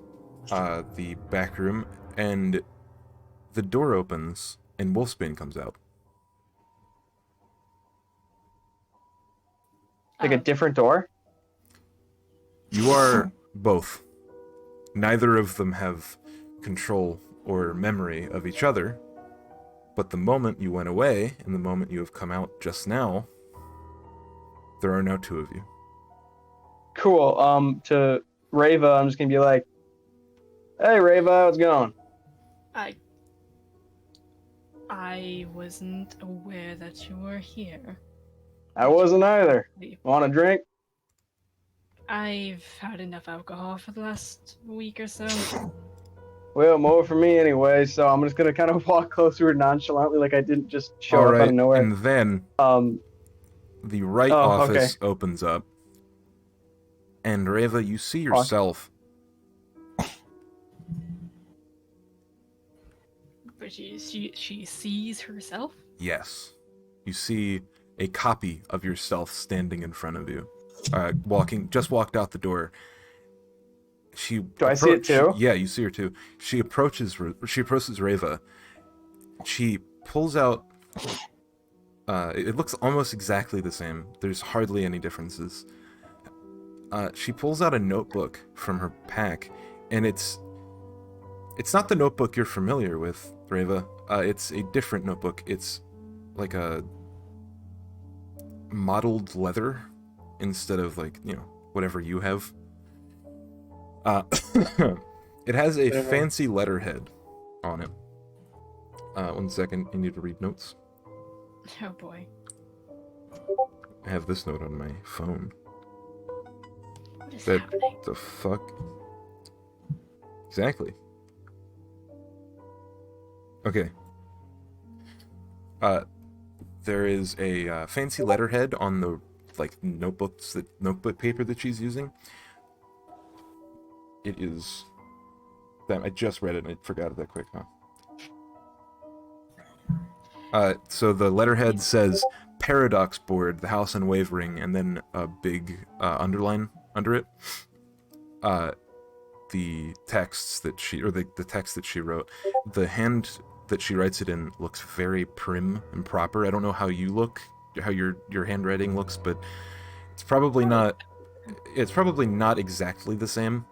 the back room, and the door opens, and Wolfsbane comes out. Like a different door? You are both. Neither of them have control or memory of each other, but the moment you went away, and the moment you have come out just now, there are now two of you. Cool. To Reva, I'm just gonna be like, hey, Reva, how's it going? I wasn't aware that you were here. I wasn't either. Want a drink? I've had enough alcohol for the last week or so. Well, more for me anyway, so I'm just gonna kind of walk closer nonchalantly like I didn't just show up out of nowhere. And then the right office opens up, and Reva, you see yourself. But she sees herself? Yes. You see a copy of yourself standing in front of you. Just walked out the door. Do I see it too? Yeah, you see her too. She approaches Reva. She pulls out. It looks almost exactly the same. There's hardly any differences. She pulls out a notebook from her pack, and it's not the notebook you're familiar with, Reva. It's a different notebook. It's like a mottled leather instead of whatever you have. It has a fancy letterhead on it. 1 second, I need to read notes. Oh boy. I have this note on my phone. What is happening? The fuck? Exactly. Okay. There is a fancy letterhead on the notebook paper that she's using. It is. Damn, I just read it and I forgot it that quick, huh? So the letterhead says Paradox Board, the House Unwavering, and then a big underline under it. The texts that the text that she wrote, the hand that she writes it in looks very prim and proper. I don't know how you look, how your handwriting looks, but it's probably not. It's probably not exactly the same.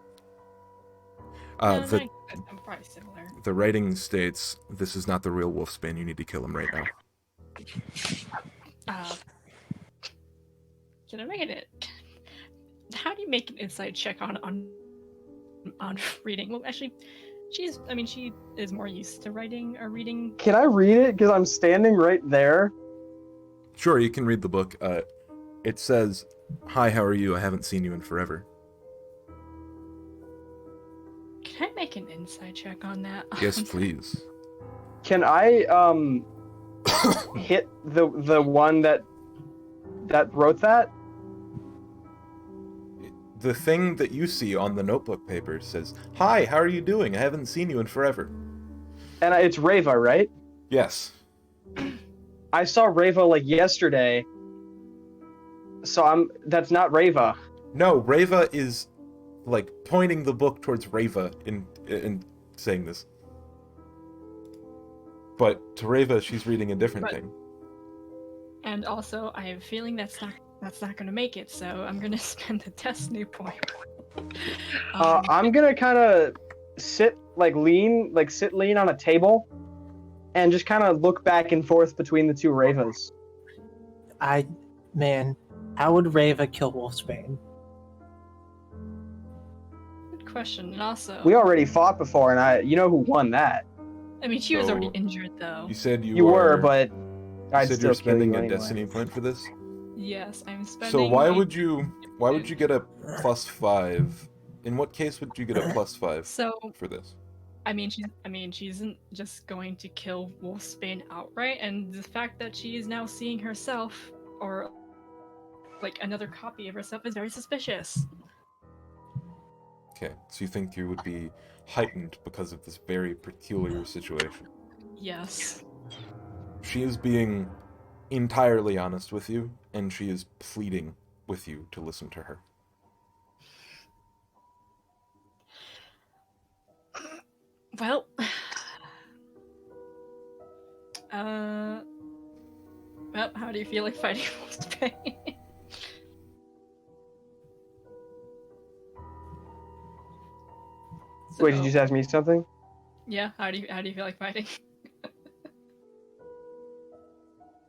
I'm probably similar. The writing states, "This is not the real Wolfsbane. You need to kill him right now." Can I make it? How do you make an insight check on reading? Well, actually, she is more used to writing or reading. Can I read it? Because I'm standing right there. Sure, you can read the book. It says, "Hi, how are you? I haven't seen you in forever." Can I make an insight check on that? Yes, please. Can I hit the one that wrote that? The thing that you see on the notebook paper says, "Hi, how are you doing? I haven't seen you in forever." And it's Reva, right? Yes. I saw Reva like yesterday. So that's not Reva. No, Reva is like pointing the book towards Reva in saying this. But to Reva, she's reading a different thing. And also, I have a feeling that's not gonna make it, so I'm gonna spend the destiny point. I'm gonna kind of sit lean on a table, and just kind of look back and forth between the two Ravas. Man, how would Reva kill Wolfsbane? Good question. And also, We already fought before, and you know who won that. I mean, she was already injured, though. You said you were, but I'd still you're spending kill you a anyway. destiny point for this. Yes, I'm spending. So why would you get a +5? In what case would you get a +5 for this? I mean, she isn't just going to kill Wolfsbane outright, and the fact that she is now seeing herself, or like another copy of herself, is very suspicious. Okay, so you think you would be heightened because of this very peculiar situation? Yes. She is being entirely honest with you, and she is pleading with you to listen to her. Well, well, how do you feel like fighting Wolfsbane? Wait, did you just ask me something? Yeah, how do you feel like fighting?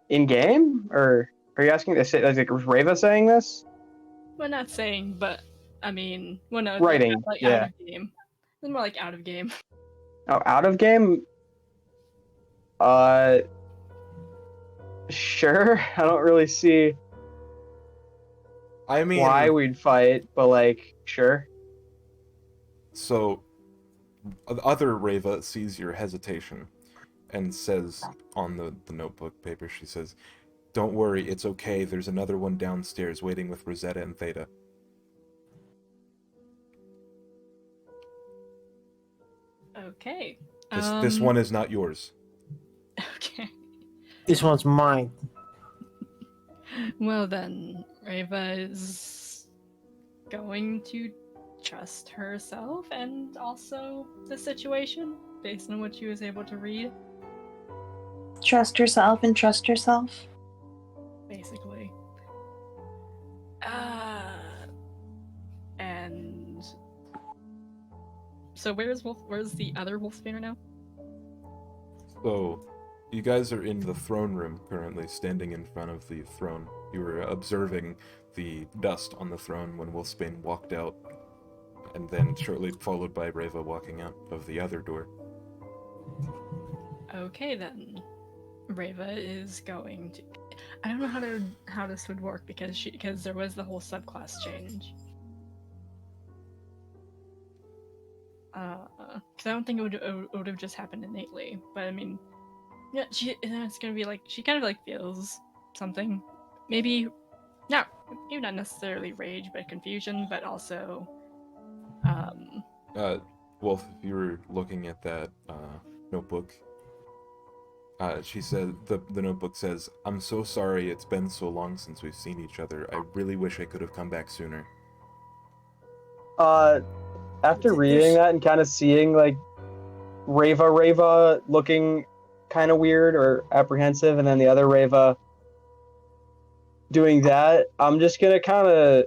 In game, or are you asking? Was Reva saying this? Well, not saying, but I mean, well, no, Writing, like yeah. out of game. It's more like out of game. Oh, out of game? Sure. I don't really see I mean, why we'd fight, but sure. So, the other Reva sees your hesitation and says on the notebook paper, she says, "Don't worry, it's okay. There's another one downstairs waiting with Rosetta and Theta." Okay. This one is not yours. Okay. This one's mine. Well then, Reva is going to trust herself and also the situation based on what she was able to read. Trust herself and trust herself. Basically. And so where's the other Wolfsbane now? So, you guys are in the throne room currently, standing in front of the throne. You were observing the dust on the throne when Wolfsbane walked out, and then shortly followed by Reva walking out of the other door. Okay then. Reva is going to. I don't know how this would work because there was the whole subclass change. Because I don't think it would have just happened innately. But I mean, yeah, it's gonna be like she kind of like feels something. Maybe not necessarily rage, but confusion, but also. Wolf, if you were looking at that notebook. She said, the notebook says, "I'm so sorry it's been so long since we've seen each other. I really wish I could have come back sooner." After reading that and kind of seeing Reva looking kind of weird or apprehensive, and then the other Reva doing that, I'm just gonna kind of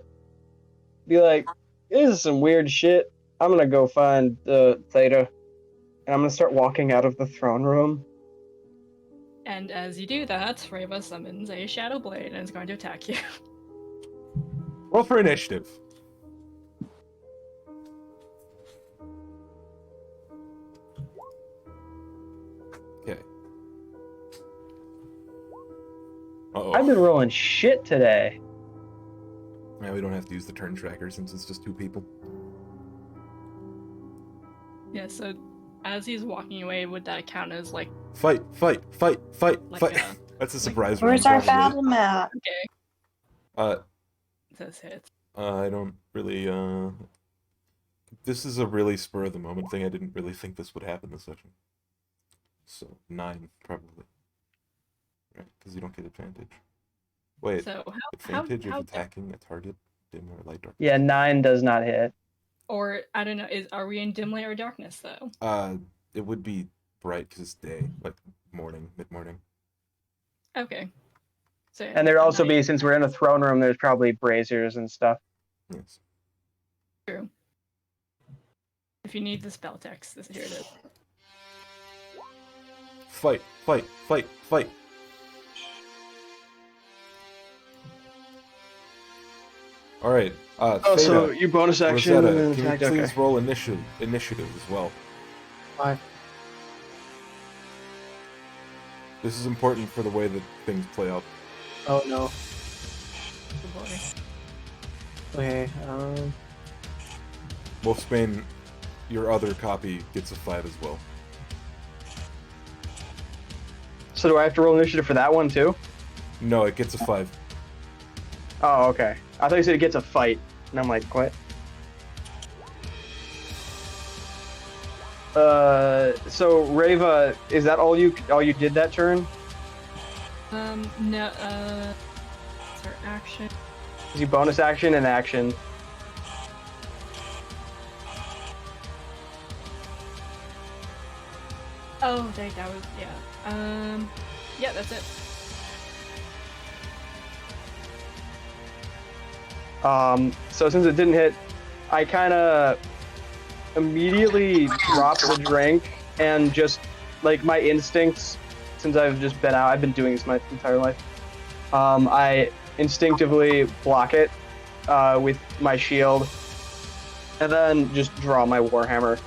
be like, "This is some weird shit. I'm gonna go find Theta, and I'm gonna start walking out of the throne room." And as you do that, Reva summons a Shadow Blade and is going to attack you. Roll for initiative. Okay. Uh-oh. I've been rolling shit today. Yeah, we don't have to use the turn tracker since it's just 2 people. Yeah, so as he's walking away, would that count as like Fight! Like, That's a surprise round. Where's our probably. battle map? okay? It says hits. I don't really, This is a really spur of the moment thing. I didn't really think this would happen this session. So, 9, probably. Right, because you don't get advantage. Wait, So advantage of attacking a target, dim or light dark. Yeah, 9 does not hit. Or I don't know. Are we in dim light or darkness though? It would be bright because it's day, like morning, mid-morning. Okay. So And there'd also be, since we're in a throne room, there's probably braziers and stuff. Yes. True. If you need the spell text, here it is. Fight! Alright, so your bonus action Rosetta, and can you attack, please okay. roll initiative as well? 5. This is important for the way that things play out. Oh no. Oh, boy. Okay. Wolfsbane, your other copy gets a 5 as well. So do I have to roll initiative for that one too? No, it gets a 5. Oh, okay. I thought you said it gets a fight. And I'm like, what? So Reva, is that all you did that turn? No, it's our action. Is you bonus action and action? Oh, that was, yeah. Yeah, that's it. So since it didn't hit, I kind of immediately dropped the drink and just, like, my instincts, since I've just been out, I've been doing this my entire life, I instinctively block it with my shield and then just draw my Warhammer.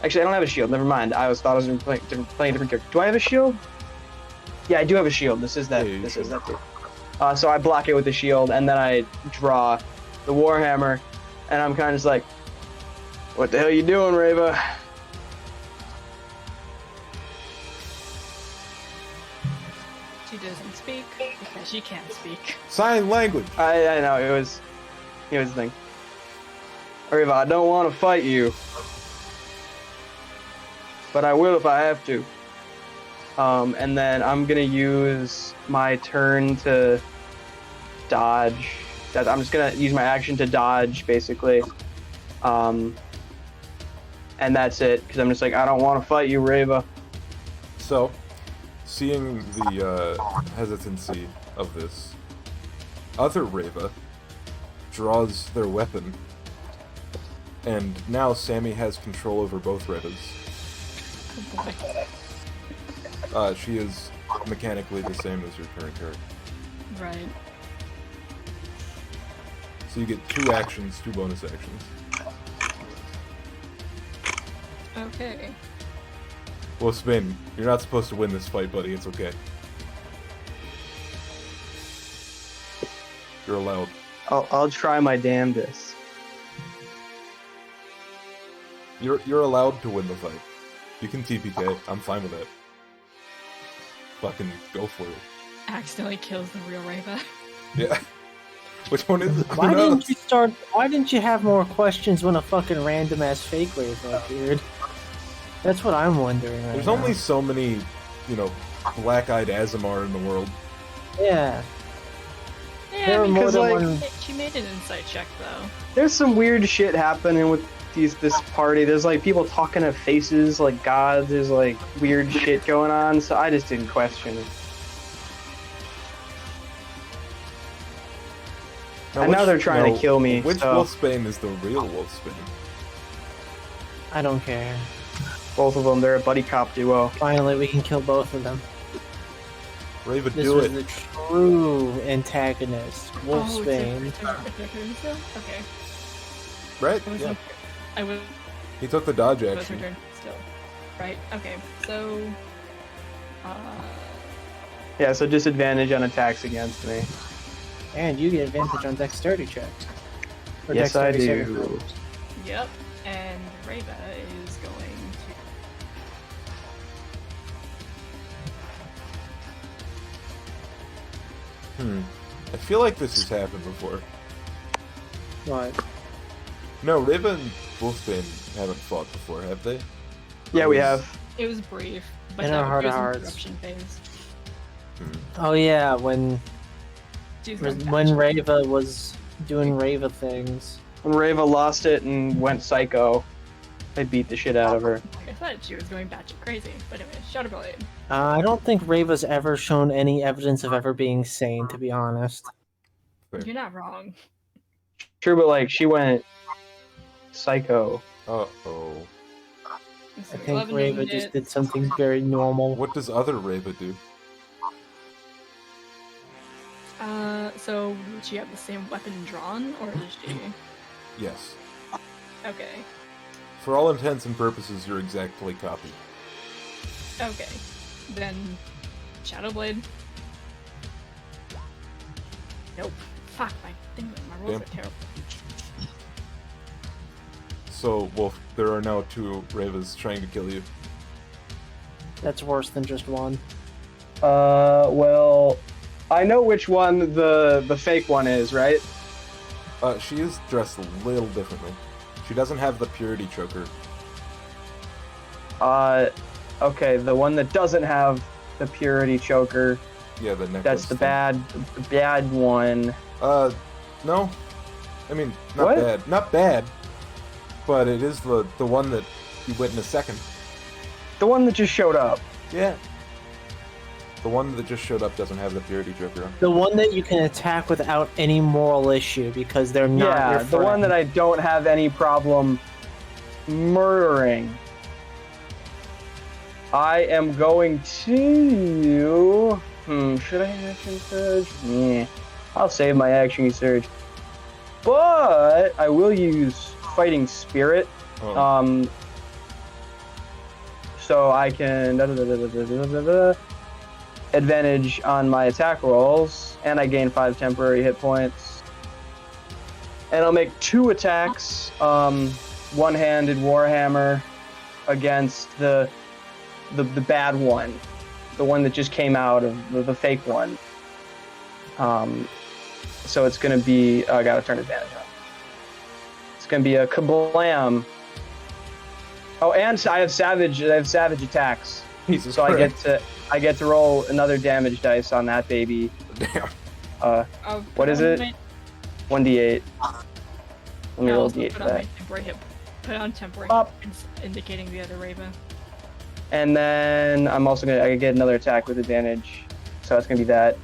Actually, I don't have a shield, never mind. I thought I was playing a different character. Do I have a shield? Yeah, I do have a shield. This is that. This is that too. So I block it with the shield, and then I draw the Warhammer, and I'm kind of just like, what the hell you doing, Reva? She doesn't speak because she can't speak. Sign language! I know, it was the thing. Reva, I don't want to fight you, but I will if I have to. And then I'm gonna use my turn to dodge. I'm just gonna use my action to dodge, basically. And that's it, because I'm just like, I don't want to fight you, Reva. So, seeing the hesitancy of this, other Reva draws their weapon, and now Sammy has control over both Revas. Oh boy. She is mechanically the same as your current character. Right. So you get 2 actions, 2 bonus actions. Okay. Well, Spin, you're not supposed to win this fight, buddy. It's okay. You're allowed. I'll try my damnedest. You're allowed to win the fight. You can TPK. I'm fine with that. Fucking go for it. Accidentally kills the real Reva. Yeah. Which one is it? Who Why knows? didn't you have more questions when a fucking random ass fake Reva appeared? That's what I'm wondering right There's now. only so many, black-eyed Azamar in the world. Yeah. Yeah, There I are mean, more than like- one. she made an insight check though. There's some weird shit happening with this party. There's like people talking to faces like gods. There's like weird shit going on. So I just didn't question it. And now they're trying to kill me. Which so Wolfsbane is the real Wolfsbane? I don't care. both of them, they're a buddy cop duo. Finally, we can kill both of them. Reva, This do was it. the true antagonist, Wolfsbane. Okay. Right? It was Yeah. I was. He took the dodge It was her action. turn still. Right. Okay. So. Yeah, so disadvantage on attacks against me. And you get advantage on dexterity check. Or Yes, I dexterity saving do. throws. Yep. And Reva is going to. I feel like this has happened before. What? No, Reva and Wolfbane haven't fought before, have they? Yeah, we have. It was brief, but In that our heart was of in hearts. corruption phase. Oh yeah, when She's going Reva was doing Reva things. When Reva lost it and went psycho, I beat the shit out of her. Like I said, she was going batshit crazy. But anyway, Shadow Blade. I don't think Reva's ever shown any evidence of ever being sane, to be honest. You're not wrong. True, but like she went psycho. Uh-oh. I think Reva unit. just did something very normal. What does other Reva do? So would she have the same weapon drawn, or does she? Yes. Okay. For all intents and purposes, you're exactly copied. Okay. Then Shadow Blade. Nope. Fuck my rolls are terrible. So, Wolf, there are now 2 Revas trying to kill you. That's worse than just one. Well, I know which one the fake one is, right? She is dressed a little differently. She doesn't have the purity choker. Okay, the one that doesn't have the purity choker. Yeah, the necklace. That's the bad one. No. I mean, not What? bad. Not bad. But it is the one that you witnessed second. The one that just showed up. Yeah. The one that just showed up doesn't have the purity choker on. The one that you can attack without any moral issue because they're not Yeah, your the friend. one that I don't have any problem murdering. I am going to... should I action surge? Yeah, I'll save my action surge. But I will use fighting spirit. Oh. So I can advantage on my attack rolls, and I gain 5 temporary hit points. And I'll make 2 attacks, one-handed warhammer against the bad one, the one that just came out of the fake one. So it's gonna be I gotta turn advantage on. It's gonna be a kablam. Oh, and I have savage attacks. Jesus so Christ. I get to roll another damage dice on that baby. Damn. What is it? 1d8. Let me roll Also d8 put for on my that. temporary hit. Put on temporary Up. hit, indicating the other Raven. And then I'm also I get another attack with advantage, so it's gonna be that.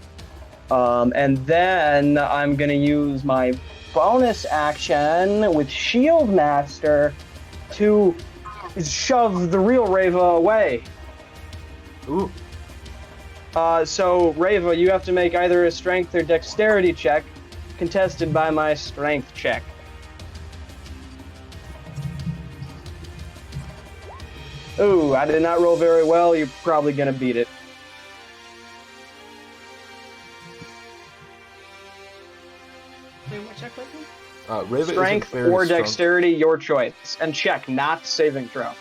And then I'm gonna use my bonus action with Shield Master to shove the real Reva away. Ooh. So Reva, you have to make either a strength or dexterity check, contested by my strength check. Ooh, I did not roll very well. You're probably gonna beat it. Wait, what check was it? Reva Strength isn't very or strong. dexterity, your choice. And check, not saving throw.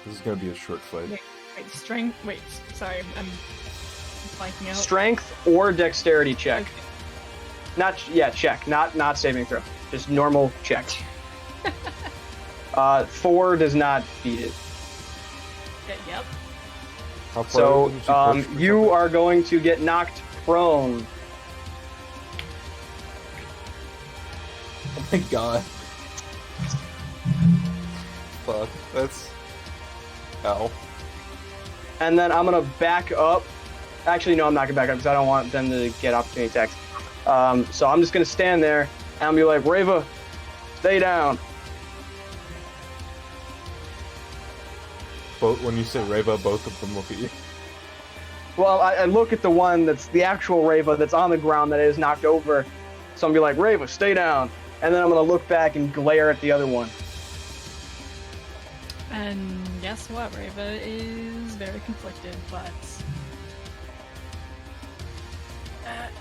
This is gonna be a short fight. Wait, strength. Wait, sorry, I'm blanking out. Strength or dexterity check. Okay. Check. Not saving throw. Just normal check. 4 does not beat it. Okay, yep. How far So did you push or you something? are going to get knocked prone. Oh my god. Fuck. That's... Ow. And then I'm gonna back up. Actually, no, I'm not gonna back up because I don't want them to get opportunity attacks. So I'm just gonna stand there and I'll be like, Reva, stay down. When you say Reva, both of them look at you. Well, I look at the one that's the actual Reva that's on the ground that is knocked over. So I'm gonna be like, Reva, stay down. And then I'm gonna look back and glare at the other one. And guess what? Reva is very conflicted, but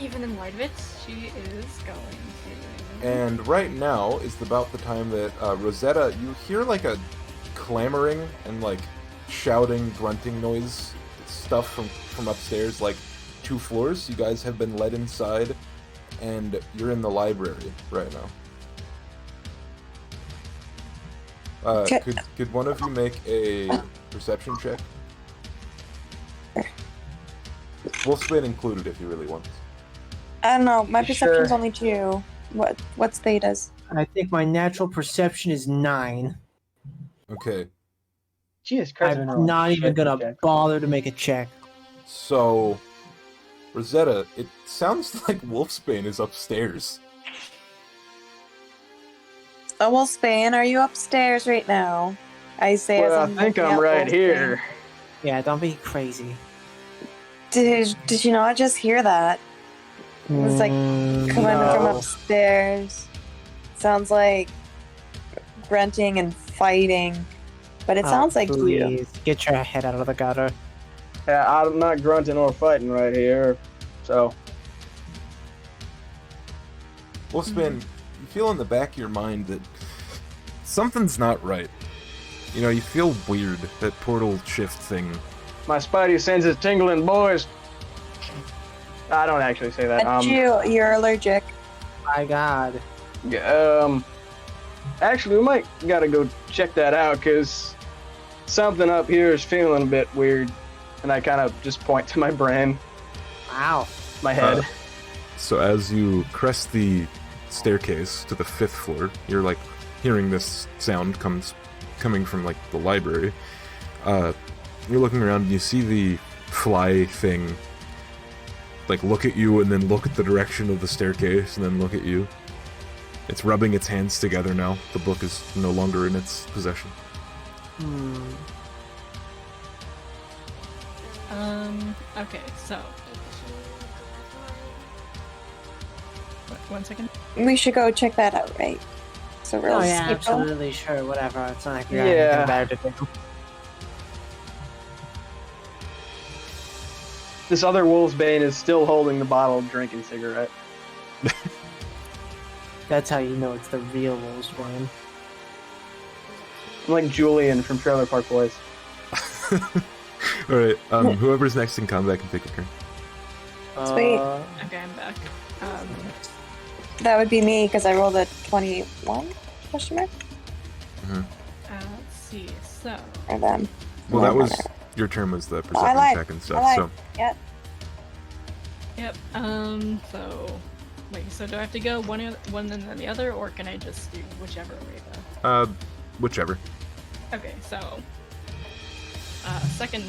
even in light of it, she is going to. And right now is about the time that Rosetta, you hear like a clamoring and like shouting, grunting noise stuff from upstairs, like 2 floors. You guys have been led inside, and you're in the library right now. Could one of you make a perception check? Wolfsbane included if you really want. I don't know. My perception's Sure. only 2. What's Theta's? I think my natural perception is 9. Okay, Jesus Christ! I'm not even gonna bother to make a check. so Rosetta, it sounds like Wolfsbane is upstairs. Oh, well, Spain, are you upstairs right now? I say as Well, I I'm think looking I'm at right Wolfsbane. here. Yeah, don't be crazy. Did you not just hear that? It was like coming from no. upstairs. Sounds like grunting and fighting, but it sounds like you. Please, get your head out of the gutter. Yeah, I'm not grunting or fighting right here, so. Wolfsbane, you feel in the back of your mind that something's not right. You know, you feel weird, that portal shift thing. My spidey sense is tingling, boys. I don't actually say that. You're allergic. My God. Actually, we might gotta go check that out, because something up here is feeling a bit weird. And I kind of just point to my brain. Wow. My head. So as you crest the staircase to the 5th floor, you're like hearing this sound coming from like the library. You're looking around and you see the fly thing like look at you and then look at the direction of the staircase and then look at you. It's rubbing its hands together now. The book is no longer in its possession. Okay, so. One second. We should go check that out, right? So real Oh yeah, steeple. absolutely, sure, whatever. It's not like we got Yeah. anything better to do. This other Wolfsbane is still holding the bottle of drinking cigarette. That's how you know it's the real Wolfsbane. I'm like Julian from Trailer Park Boys. Alright, whoever's next in combat can take a turn. Sweet. Okay, I'm back. That would be me because I rolled a 21 question mark Let's see. So. or them. Well, that was Whatever. your turn was the I perception lied. check and I stuff, lied. so Yep. So. Wait. So do I have to go one and then the other, or can I just do whichever Reva? whichever. Okay. So. Second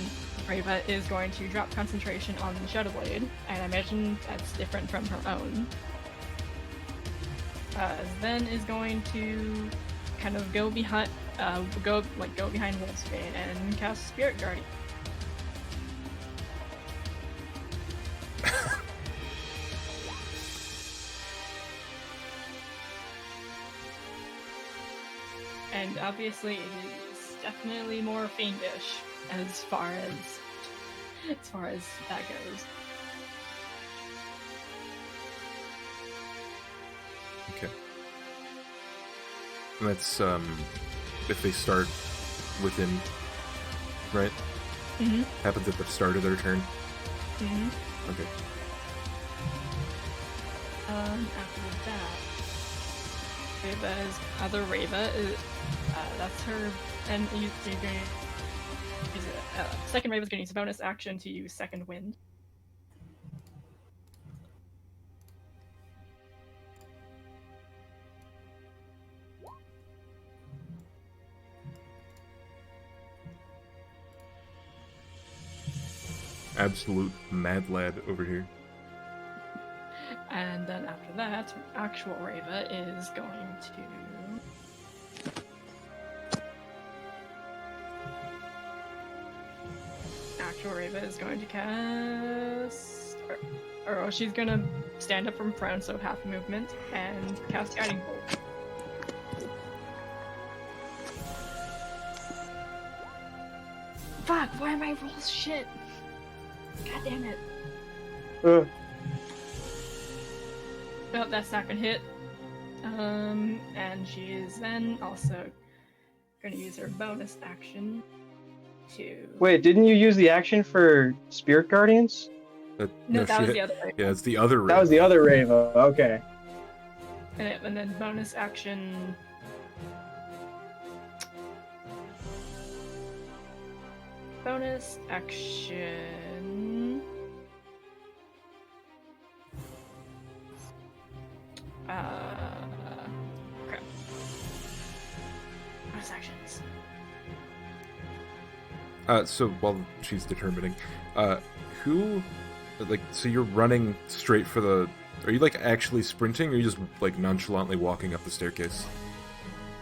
Reva is going to drop concentration on the Shadow Blade, and I imagine that's different from her own. Then is going to kind of go behind Wolfsbane and cast Spirit Guardian. And obviously it is definitely more fiendish as far as that goes. Okay. And that's if they start within, right? Mm-hmm. Happens at the start of their turn. Mm-hmm. Okay. After that, Reva's other Reva is that's her, and you're going to use it. Second Reva's going to use a bonus action to use Second Wind. Absolute mad lad over here. And then after that, actual Reva is going to. Actual Reva is going to cast. Or she's going to stand up from prone, so half movement, and cast Guiding Bolt. Why are my rolls shit? God damn it. Uh, Nope, that's not gonna hit. And she is then also gonna use her bonus action to. Wait, didn't you use the action for Spirit Guardians? No, that was the other thing. Yeah, it's the other That was the other Rava. Okay. And then bonus action. Bonus action. Crap. Bonus actions. So while she's determining, who, like, so you're running straight for the, are you, like, actually sprinting, or are you just, like, nonchalantly walking up the staircase?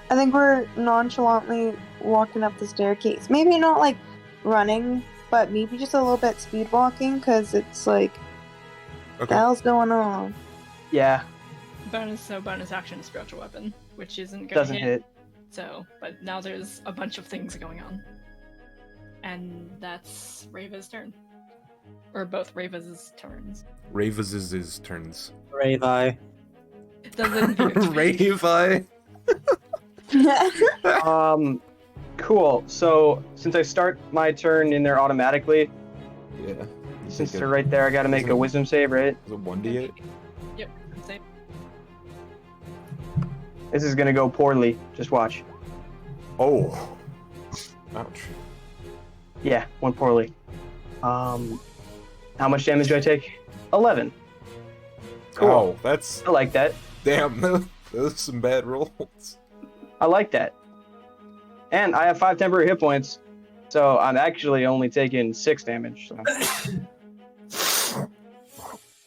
I think we're nonchalantly walking up the staircase. Maybe not like running, but maybe just a little bit speed walking, because it's like, Okay. the hell's going on? Yeah, Bonus action spiritual weapon, which isn't gonna doesn't hit. So, but now there's a bunch of things going on. And that's Rava's turn. Or both Rava's turns. Ravaz's turns. Ravi. It doesn't Ravi? Cool. So since I start my turn in there automatically, Yeah. since they're right there, I gotta make a wisdom save, right? Is it 1d8? Yep, same. This is gonna go poorly. Just watch. Oh. Ouch. Yeah, went poorly. How much damage do I take? 11. Cool. Oh, that's, I like that. damn, those are some bad rolls. I like that. And I have 5 temporary hit points, so I'm actually only taking 6 damage. So.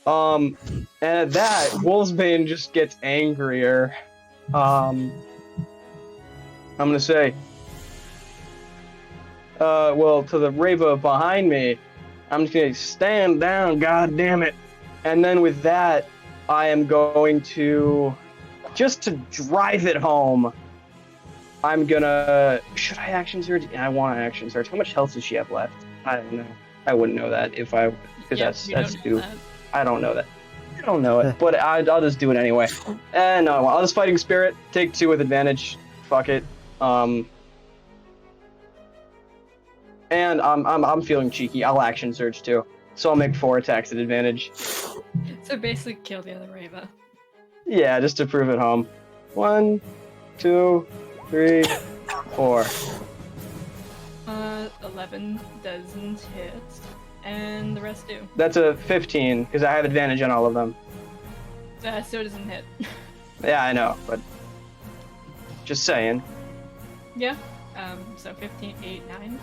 And at that, Wolfsbane just gets angrier. I'm gonna say, well, to the Rava behind me, I'm just gonna stand down, god damn it. And then with that, I am going to, just to drive it home, I'm gonna, should I action surge? Yeah, I want to action surge. How much health does she have left? I don't know. I wouldn't know that if I, because that's due. I don't know that. I don't know it, but I'll just do it anyway. And no, I'll just fighting spirit. Take 2 with advantage. Fuck it. And I'm feeling cheeky. I'll action surge too. So I'll make 4 attacks at advantage. So basically kill the other Rava. Yeah, just to prove it home. 1, 2, 3, 4. 11 doesn't hit, and the rest do. That's a 15 because I have advantage on all of them. Still doesn't hit. Yeah, I know, but just saying. Yeah. So 15, 8, 9.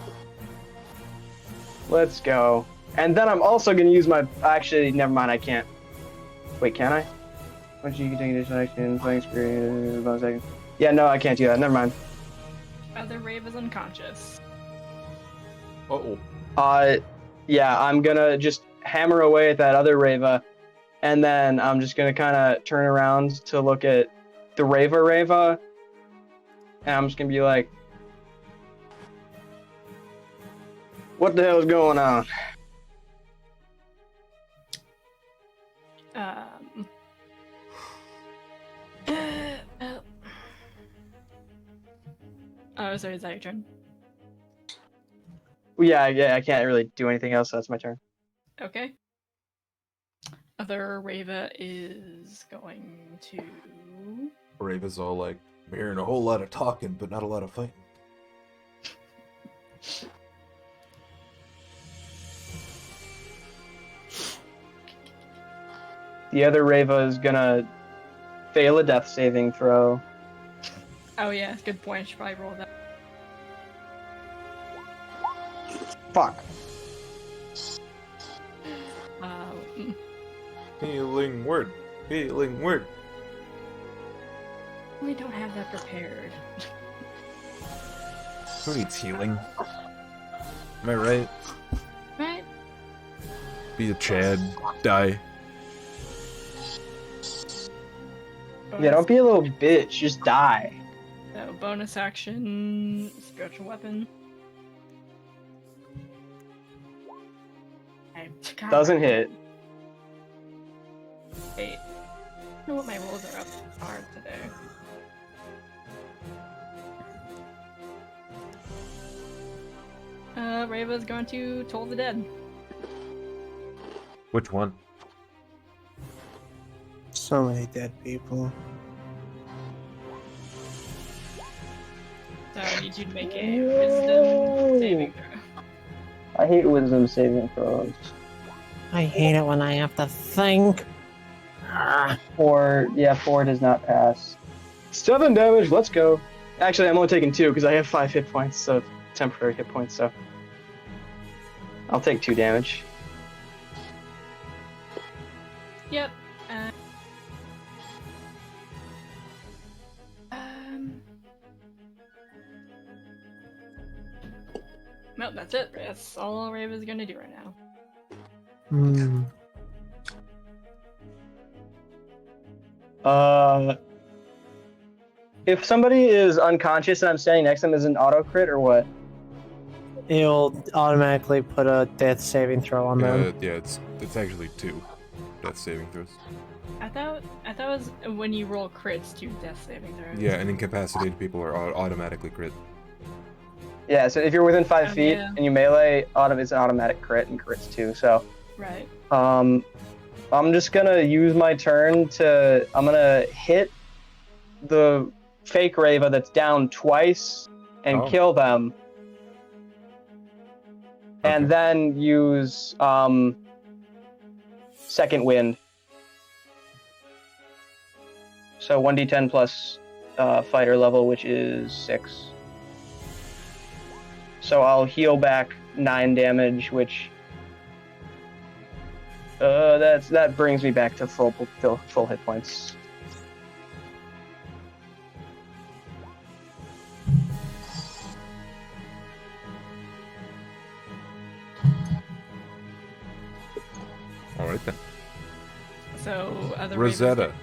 Let's go. And then I'm also gonna use my. Actually, never mind. I can't. Wait, can I? Once you can take additional action, playing experience, bonus action. Yeah, no, I can't do that. Never mind. Other Rava's unconscious. Uh-oh. Yeah, I'm gonna just hammer away at that other Rava, and then I'm just gonna kind of turn around to look at the Rava, and I'm just gonna be like, "What the hell is going on?" Oh, sorry, is that your turn? Yeah, I can't really do anything else, so that's my turn. Okay. Other Rava is going to... Rava's all like, we're hearing a whole lot of talking, but not a lot of fighting. The other Rava is gonna fail a death saving throw. Oh yeah, good point. I should probably roll that. Fuck. Healing word. Healing word. We don't have that prepared. Who needs healing? Am I right? Right? Be a Chad. Die. Yeah, don't be a little bitch. Just die. So bonus action, spiritual weapon. Okay. God. Doesn't hit. Wait. I don't know what my rolls are today. Reva's going to Toll the Dead. Which one? So many dead people. So I need you to make a wisdom saving throw. I hate wisdom saving throws. I hate it when I have to think. 4 does not pass. 7 damage, let's go. Actually, I'm only taking 2 because I have 5 hit points, so temporary hit points, so I'll take 2 damage. Yep. Nope, that's it. That's all Rava's gonna do right now. If somebody is unconscious and I'm standing next to them, is it an auto crit or what? It'll automatically put a death saving throw on them. Yeah, it's actually 2 death saving throws. I thought it was when you roll crits, 2 death saving throws. Yeah, and incapacitated people are automatically crit. Yeah, so if you're within 5 feet yeah. and you melee, it's an automatic crit and crits too. So, Right. I'm just gonna use my turn I'm gonna hit the fake Rava that's down twice and kill them, and then use second wind. So 1d10 plus fighter level, which is 6. So I'll heal back 9 damage, which that brings me back to full hit points. All right then. So other Rosetta.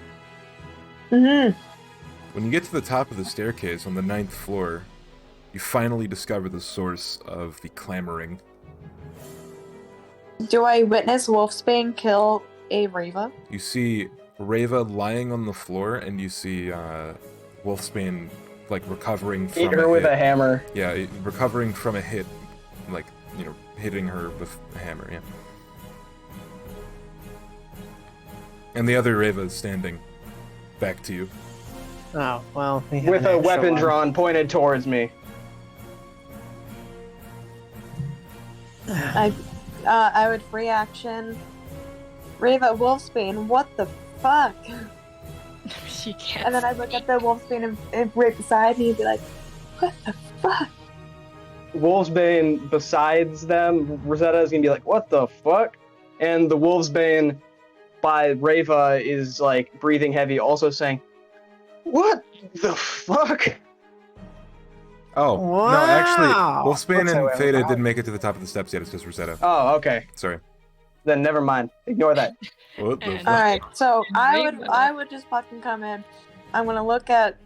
Mm-hmm. When you get to the top of the staircase on the 9th floor, you finally discover the source of the clamoring. Do I witness Wolfsbane kill a Rava? You see Rava lying on the floor, and you see Wolfsbane like recovering from Hit her with a hammer. Yeah, recovering from a hit, like, hitting her with a hammer, yeah. And the other Rava is standing back to you. Oh, well. With a weapon drawn pointed towards me. I would free action. Rava, Wolfsbane, what the fuck? She can't. And then I look at the Wolfsbane right beside me and be like, what the fuck? Wolfsbane besides them, Rosetta is gonna be like, what the fuck? And the Wolfsbane by Rava is like breathing heavy, also saying, what the fuck? Oh, wow. No, actually, Wolfsbane and What's Theta that? didn't make it to the top of the steps yet, it's just Rosetta. Oh, okay. Sorry. Then never mind. Ignore that. What the And- fuck? Alright, so Rava. I would just fucking come in. I'm gonna look at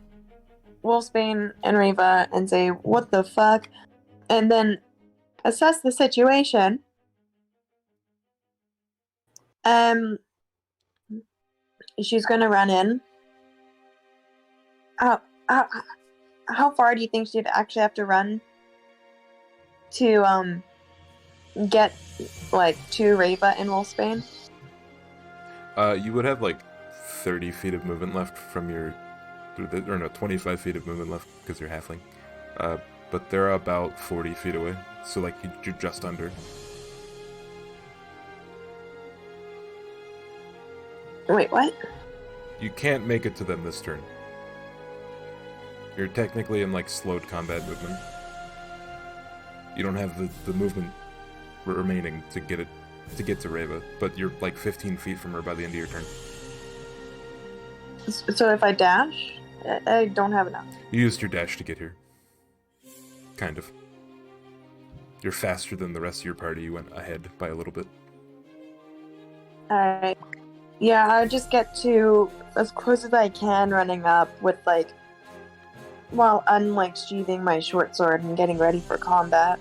Wolfsbane and Rava and say, what the fuck? And then assess the situation. She's gonna run in. How far do you think she'd actually have to run to get like to Rava and Wolfsbane? You would have like 30 feet of movement left from your, 25 feet of movement left because you're halfling. But they're about 40 feet away, so like you're just under. Wait, what? You can't make it to them this turn. You're technically in like slowed combat movement. You don't have the movement remaining to get to Rava, but you're like 15 feet from her by the end of your turn. So if I dash, I don't have enough. You used your dash to get here. Kind of. You're faster than the rest of your party. You went ahead by a little bit. Alright. Yeah, I'll just get to as close as I can running up with while sheathing my short sword and getting ready for combat.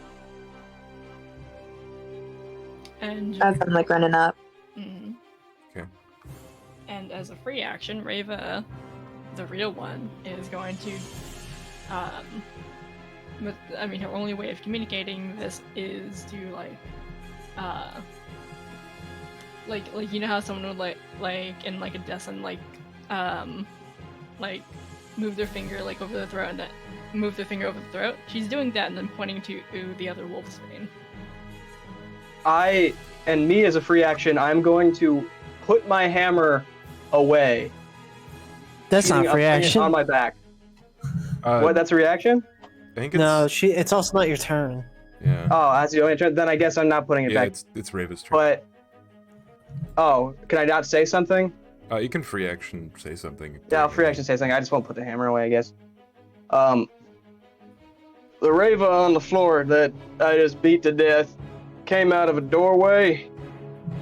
And As I'm like running up. Mhm. Okay. And as a free action, Reva, the real one, is going to her only way of communicating this is to like you know how someone would like in like a descent like move their finger like over the throat and then move their finger over the throat. She's doing that and then pointing to the other wolf's vein. Me as a free action, I'm going to put my hammer away. That's not free action. On my back. What? That's a reaction? I think it's... No, it's also not your turn. Yeah. Oh, that's the only turn. Then I guess I'm not putting it back. It's Reva's turn. But can I not say something? You can free action say something. Yeah, I'll free action say something. I just won't put the hammer away, I guess. The Reva on the floor that I just beat to death came out of a doorway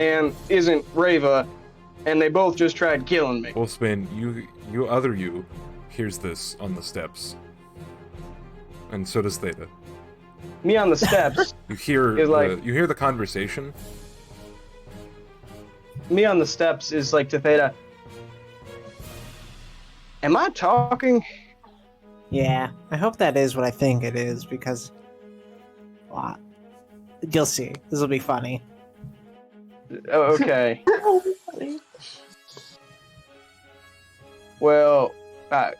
and isn't Reva, and they both just tried killing me. Wolfsbane, you hears this on the steps. And so does Theta. Me on the steps. You hear the conversation. Me on the steps is like to Theta. Am I talking? Yeah, I hope that is what I think it is, because you'll see. This will be funny. Okay. Well,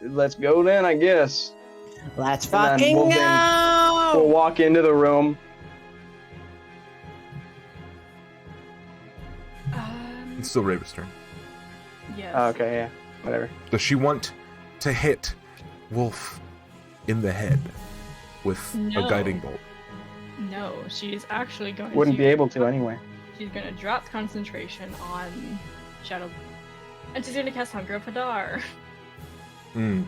let's go then, I guess. Let's fucking go! We'll walk into the room. It's still Raven's turn. Yeah. Okay, yeah. Whatever. Does she want to hit Wolf in the head with a guiding bolt? No, she's actually going to... Wouldn't be able to anyway. She's going to drop concentration on Shadow... And she's going to cast Hunger of Hadar. Hmm.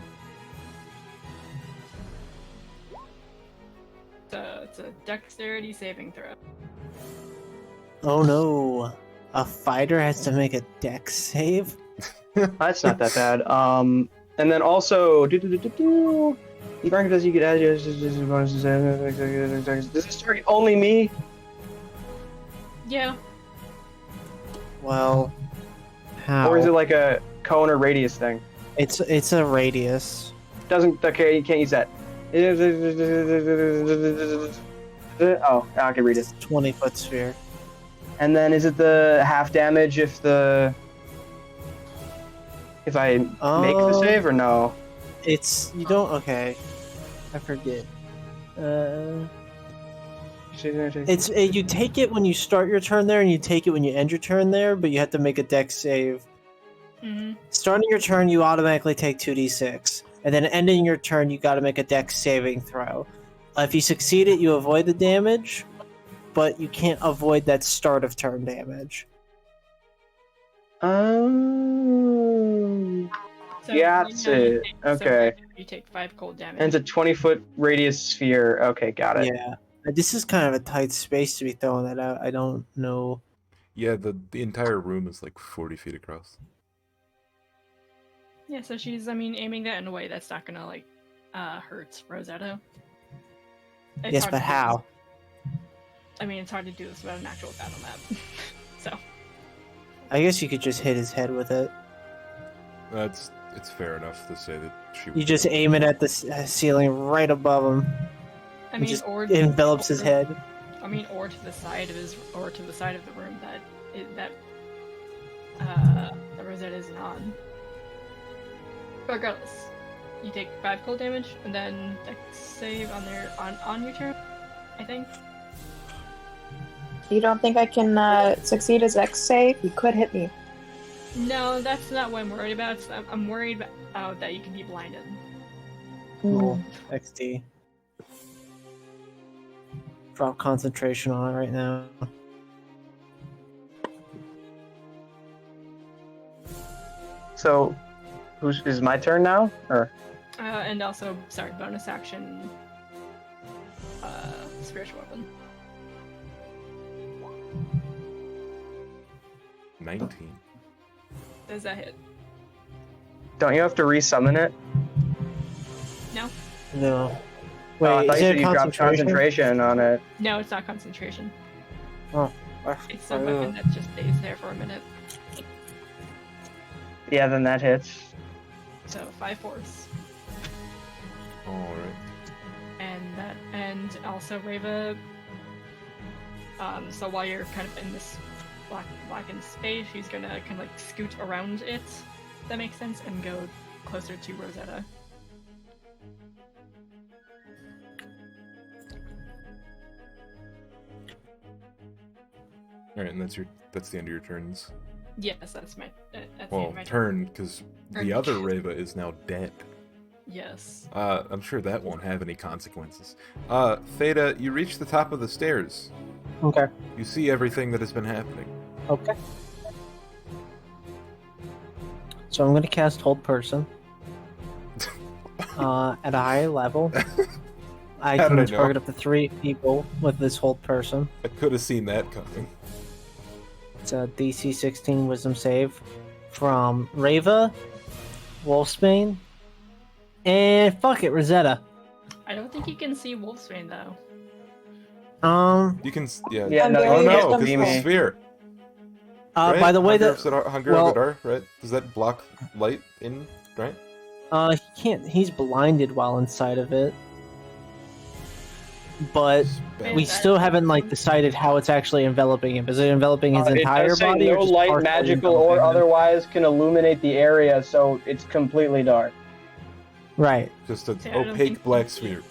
So it's a dexterity saving throw. Oh no. A fighter has to make a dex save? That's not that bad. And then also... You mark it as you get added. Does this target only me? Yeah. Well, how? Or is it like a cone or radius thing? It's a radius. Okay, you can't use that. Oh, I can read it. 20-foot sphere. And then is it the half damage if I make the save or no? You don't. Okay, I forget. You take it when you start your turn there, and you take it when you end your turn there, but you have to make a dex save. Mm-hmm. Starting your turn, you automatically take 2d6, and then ending your turn, you got to make a dex saving throw. If you succeed it, you avoid the damage, but you can't avoid that start of turn damage. So Yeah, that's it. Okay. You take 5 cold damage. And it's a 20-foot radius sphere. Okay, got it. Yeah. This is kind of a tight space to be throwing that out. I don't know. Yeah, the entire room is like 40 feet across. Yeah, so she's, aiming that in a way that's not gonna, hurt Rosetta. Yes, but how? It's hard to do this without an actual battle map. So. I guess you could just hit his head with it. It's fair enough to say that she... You just aim it at the ceiling right above him. It just envelops his head. Or to the side of the room that Rosetta isn't on. Regardless, you take 5 cold damage and then dex save on your turn, I think. You don't think I can succeed as X save? You could hit me. No, that's not what I'm worried about. I'm worried about that you can be blinded. Cool. XD. Drop concentration on it right now. So, is my turn now? Or? And also, bonus action, spiritual weapon. 19. Does that hit? Don't you have to resummon it? No. No. Wait, I thought is you it said you dropped concentration on it. No, it's not concentration. Oh. It's a weapon that just stays there for a minute. Yeah, then that hits. So 5 force. Alright. And also Reva. So while you're kind of in this blackened space, she's gonna kind of like scoot around it. If that makes sense, and go closer to Rosetta. Alright, and that's the end of your turns. Yes, that's my. That's Well, my turn, because the other Reva is now dead. Yes. I'm sure that won't have any consequences. Theta, you reach the top of the stairs. Okay. You see everything that has been happening. Okay. So I'm going to cast Hold Person. At a high level. I How can did I know? target up to 3 people with this Hold Person. I could have seen that coming. It's a DC 16 Wisdom save from Reva, Wolfsbane, and fuck it, Rosetta. I don't think you can see Wolfsbane though. You can, yeah. Yeah, no, Oh you no, can't because see the me. sphere. Right? By the way, Hunger of Adar, right? Does that block light in, right? He can't. He's blinded while inside of it. But we still haven't like decided how it's actually enveloping him. Is it enveloping his entire it does say body? no or just light, partially magical, or enveloping him? otherwise can illuminate the area, so it's completely dark. Right. Just an See, I don't opaque think black you- sphere.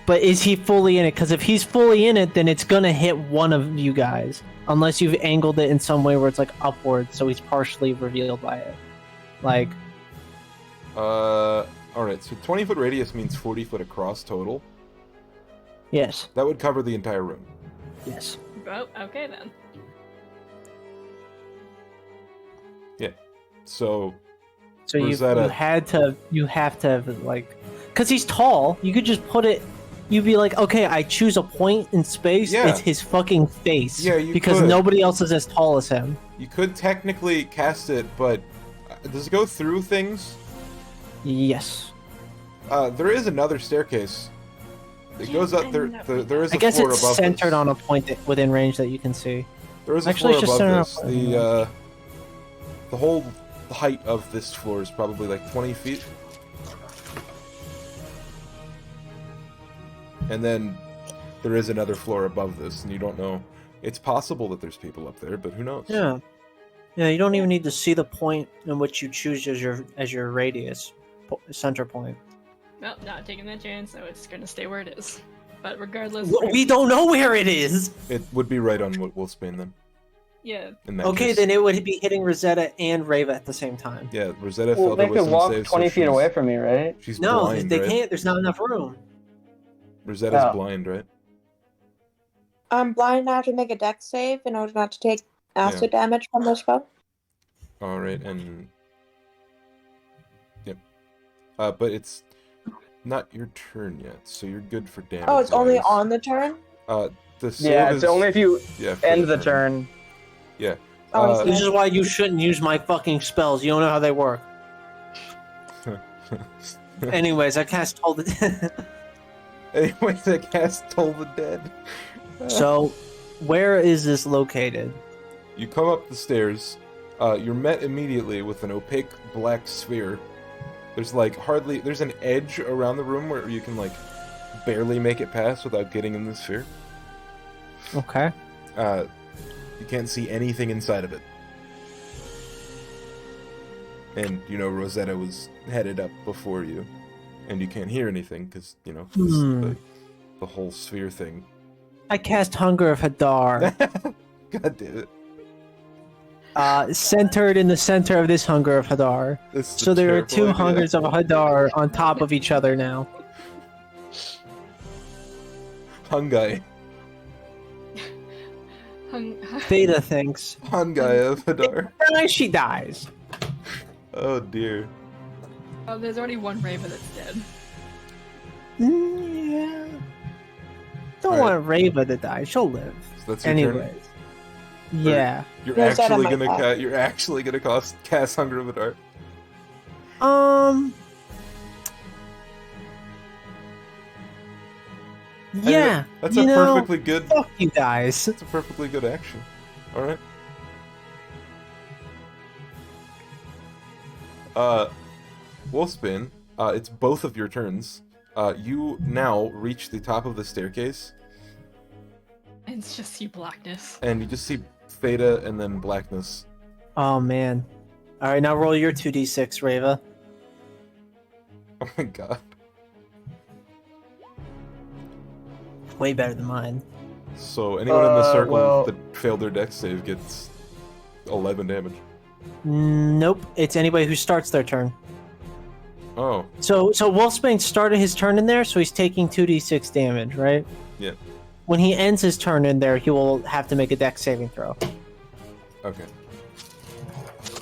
But is he fully in it? Because if he's fully in it, then it's gonna hit one of you guys, unless you've angled it in some way where it's like upward, so he's partially revealed by it. Like, Alright, so 20-foot radius means 40-foot across total. yes, That would cover the entire room. yes. Oh, okay then. So, So you Rosetta. you have to have like, because he's tall. You could just put it. You'd be like, okay, I choose a point in space. Yeah. It's his fucking face. Yeah, you because could. nobody else is as tall as him. you could technically cast it, but does it go through things? Yes. There is another staircase. It goes up there. There is a I guess floor it's above centered this. on a point within range that you can see. There is a Actually, floor it's just above centered this. on- The whole height of this floor is probably like 20 feet. And then there is another floor above this, and you don't know. It's possible that there's people up there, but who knows? Yeah. Yeah, you don't even need to see the point in which you choose as your radius center point. Well, not taking that chance, so it's gonna stay where it is. But regardless, We don't know where it is. It would be right on Wolfsbane then. yeah. In that Okay, case. then it would be hitting Rosetta and Reva at the same time. Yeah, Rosetta Well, failed they her could wisdom walk save, so 20 feet she's- away from me, right? She's No, blind, they right? can't. There's not enough room. Rosetta's Oh. blind, right? I'm blind now to make a dex save in order not to take acid damage from the spell. Alright, and... Yep. But it's not your turn yet, so you're good for damage. Oh, it's only wise. on the turn? The save Yeah, is... it's only if you yeah, for end the turn. Yeah. Oh, This is why you shouldn't use my fucking spells. You don't know how they work. Anyways, I cast Toll the Anyways, I cast Toll the Dead. So, where is this located? You come up the stairs. You're met immediately with an opaque black sphere. There's like hardly... There's an edge around the room where you can like barely make it past without getting in the sphere. Okay. You can't see anything inside of it. And, you know, Rosetta was headed up before you. And you can't hear anything, because, you know, the whole sphere thing. I cast Hunger of Hadar. God damn it. Centered in the center of this Hunger of Hadar. This is So a there are terrible two idea. Hungers of Hadar on top of each other now. Hungai. Theta thinks. Hungai of Hadar. And she dies. Oh dear. Oh, there's already one Raven that's dead. Yeah. Don't Alright. want Reva to die. She'll live. So that's your Anyways. turn. Yeah. You're Rosetta actually might gonna die. you're actually gonna cast Hunger of Hadar. Yeah, that's you a know, perfectly good. Fuck you guys. That's a perfectly good action. All right. Wolfsbane, it's both of your turns. You now reach the top of the staircase, And it's just see blackness. and you just see Theta and then blackness. Oh man. All right, now roll your 2d6, Reva. Oh my god. Way better than mine. So anyone in the circle well- that failed their dex save gets 11 damage. Nope, it's anybody who starts their turn. Oh, So Wolfsbane started his turn in there, so he's taking 2d6 damage, right? yeah. When he ends his turn in there, he will have to make a dex saving throw. Okay.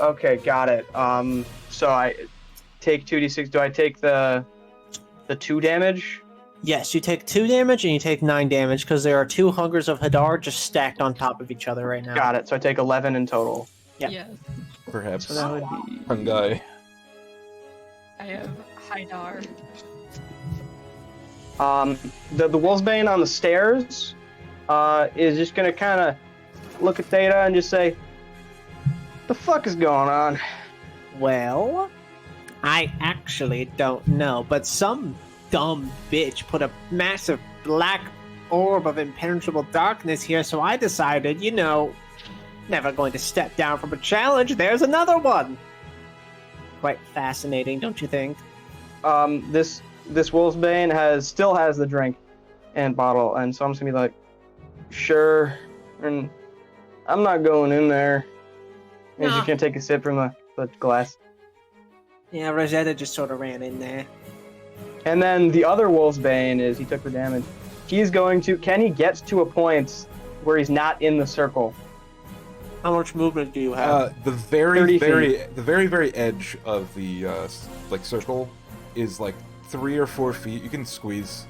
Okay, got it. So I take 2d6. Do I take the 2 damage? Yes, you take 2 damage and you take 9 damage because there are 2 Hungers of Hadar just stacked on top of each other right now. Got it. So I take 11 in total. Yeah. Yes. Perhaps. So that would be Hungai. I have Haidar. the Wolfsbane on the stairs is just gonna kind of look at Theta and just say, "The fuck is going on?" Well, I actually don't know, but some dumb bitch put a massive black orb of impenetrable darkness here, so I decided, never going to step down from a challenge. There's another one. Quite fascinating, don't you think? This Wolfsbane still has the drink and bottle, and so I'm just gonna be like, "Sure," and I'm not going in there. And No. you can take a sip from the glass. Yeah, Rosetta just sort of ran in there. And then the other Wolfsbane he took the damage. He's going to. Can he get to a point where he's not in the circle? How much movement do you have? The very, 30 very edge of the circle is like 3 or 4 feet. You can squeeze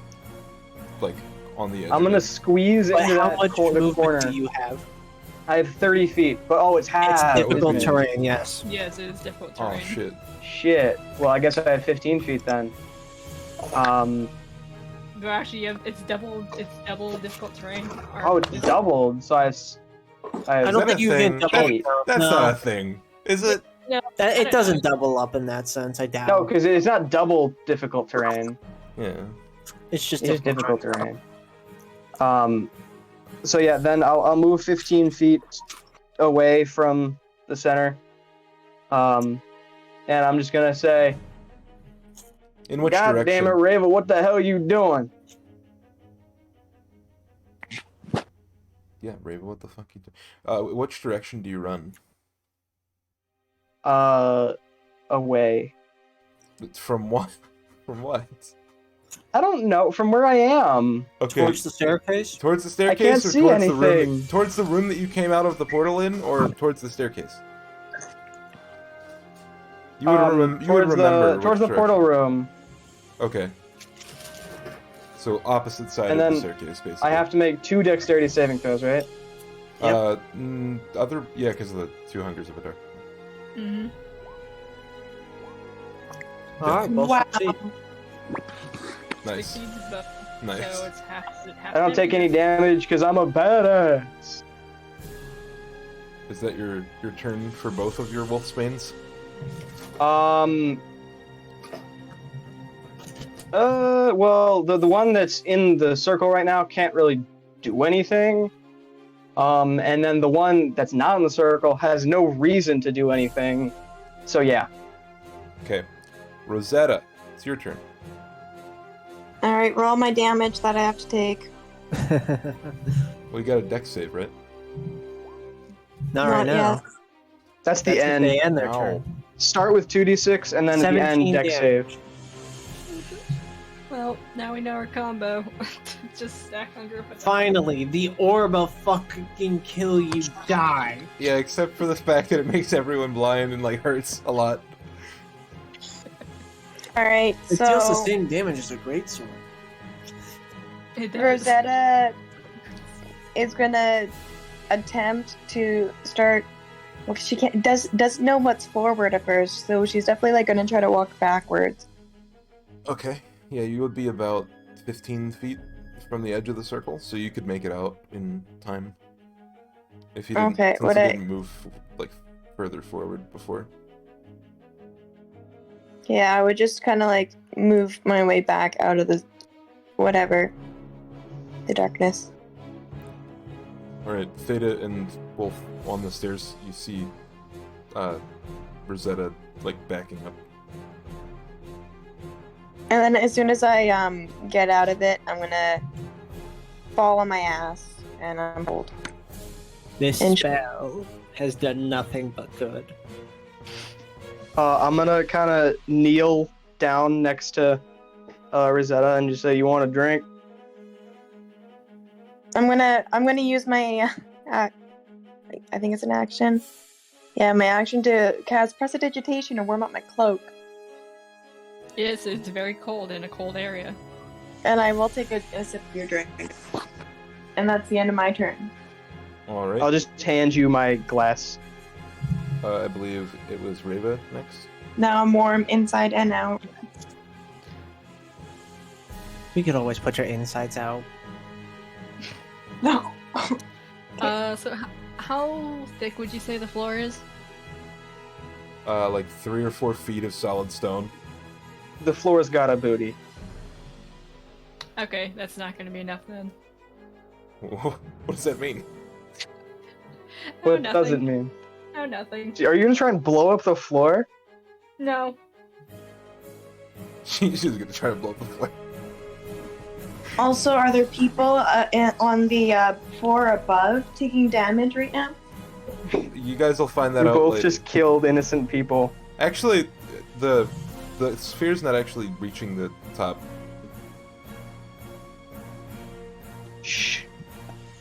on the edge. I'm gonna squeeze But into how that much movement corner. do you have? I have 30 feet, but it's half. It's difficult isn't it? terrain, yes. Yes, it is difficult Oh terrain. shit. Shit. Well, I guess I have 15 feet then. But actually, it's double difficult terrain. Oh, it's doubled. So I I don't that think a you thing? get double. That's no, not a thing, is it? No, it doesn't double up in that sense. I doubt. No, because it's not double difficult terrain. Yeah. It's just It's difficult terrain. So yeah, then I'll move 15 feet away from the center. And I'm just gonna say, In which "God direction? damn it, Rava, what the hell are you doing?" Yeah, Raven, what the fuck you doing? Which direction do you run? Away. From what? From what? I don't know. From where I am. Okay. Towards the staircase. Towards the staircase, can't or see towards the room? anything. Towards the room that you came out of the portal in, or towards the staircase? You would, you would remember. towards the which portal direction. room. Okay. So opposite side And of then the staircase, basically. I have to make 2 dexterity saving throws, right? Yeah, because of the 2 hungers of a dark. Mm-hmm. Alright, both Wow. succeed. Nice. Nice. So it's half. I don't take any damage because I'm a badass. Is that your turn for both of your Wolfsbanes? Well, the one that's in the circle right now can't really do anything. And then the one that's not in the circle has no reason to do anything. So yeah. Okay. Rosetta, it's your turn. All right, roll my damage that I have to take. Well, you got a dex save, right? Not right now. yet. That's the That's end. They end their Ow. turn. Start with 2d6 and then at the end 17 dex damage. save. Well, now we know our combo. Just stack hunger. Finally, the orb will fucking kill you. Die. Yeah, except for the fact that it makes everyone blind and hurts a lot. All right, It deals the so same damage as a greatsword. It does. Rosetta is gonna attempt to start. Well, she can't doesn't know what's forward at first, so she's definitely gonna try to walk backwards. Okay. Yeah, you would be about 15 feet from the edge of the circle, so you could make it out in time. If you didn't, Okay, since you didn't move like further forward before. Yeah, I would just kind of like move my way back out of the whatever, the darkness. All right, Theta and Wolf on the stairs. You see, Rosetta like backing up. And then as soon as I get out of it, I'm gonna fall on my ass and I'm old. This And- spell has done nothing but good. I'm gonna kind of kneel down next to Rosetta and just say, "You want a drink?" I'm gonna use my I think it's an action. Yeah, my action to cast Prestidigitation and warm up my cloak. Yes, it's very cold in a cold area. And I will take a sip of your drink. And that's the end of my turn. All right. I'll just hand you my glass. I believe it was Reva next. Now I'm warm inside and out. We could always put your insides out. No. So how thick would you say the floor is? Like 3 or 4 feet of solid stone. The floor's got a booty. Okay, that's not going to be enough then. What does that mean? What nothing. does it mean? Oh, nothing. Are you gonna try and blow up the floor? No. She's gonna try to blow up the flame. Also, are there people on the floor above taking damage right now? You guys will find that We out both later. just killed innocent people. Actually, the sphere's not actually reaching the top. Shh.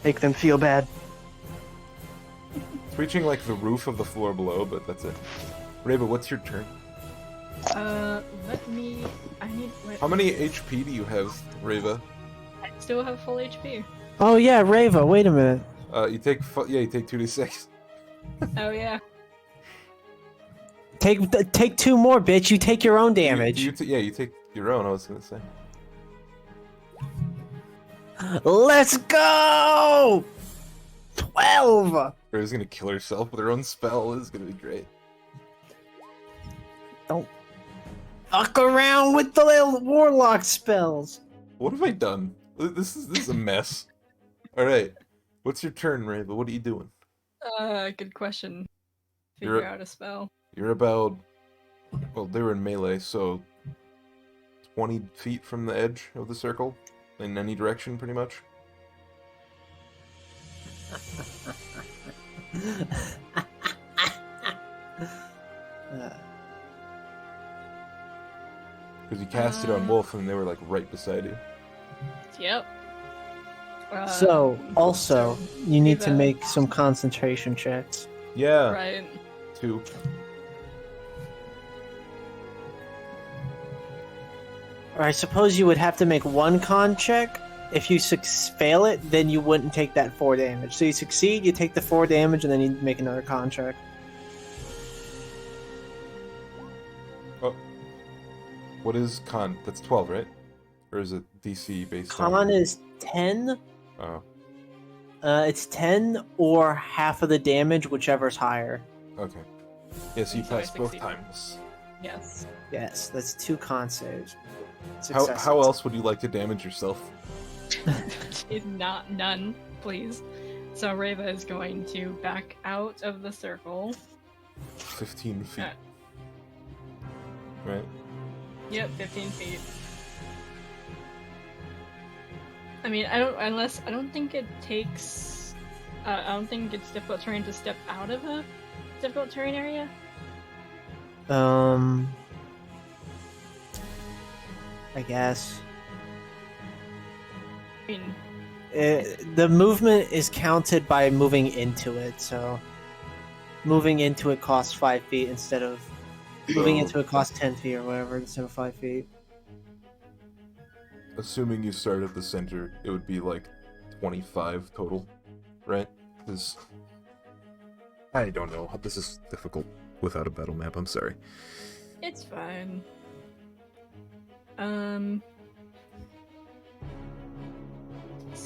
Make them feel bad. It's reaching like the roof of the floor below, but that's it. Reva, what's your turn? Let me. I need. Wait, How many HP do you have, Reva? I still have full HP. Oh yeah, Reva, wait a minute. You take 2d6. Oh yeah. Take 2 more, bitch. You take your own damage. You take your own. I was gonna say. Let's go! 12! Reva's gonna kill herself with her own spell. This is gonna be great. Don't fuck around with the little warlock spells. What have I done? This is a mess. All right, what's your turn, Reva? What are you doing? Good question. You're- Figure out a spell. You're about, well, they were in melee, so 20 feet from the edge of the circle, in any direction, pretty much. Because you cast it on Wolf, and they were like right beside you. Yep. So, also, you need to Reva. make some concentration checks. Yeah, Right. 2. Or I suppose you would have to make 1 con check. If you fail it, then you wouldn't take that 4 damage. So you succeed, you take the 4 damage, and then you make another con check. Oh, what is con? That's 12, right? Or is it DC based on? Con is 10. Oh, It's 10 or half of the damage, whichever's higher. okay. Yeah, so you So I passed both succeeded. times. Yes. Yes, that's 2 con saves. How Successes. else would you like to damage yourself? Is not none, please. So Reva is going to back out of the circle. 15 feet. Uh. Right? Yep, 15 feet. I mean, I don't think it takes. I don't think it's difficult terrain to step out of a difficult terrain area. I guess. I mean, The movement is counted by moving into it, so moving into it costs 5 feet instead of moving into it costs 10 feet or whatever instead of 5 feet. Assuming you start at the center, it would be like 25 total, right? Because I don't know. This is difficult without a battle map. I'm sorry. it's fine.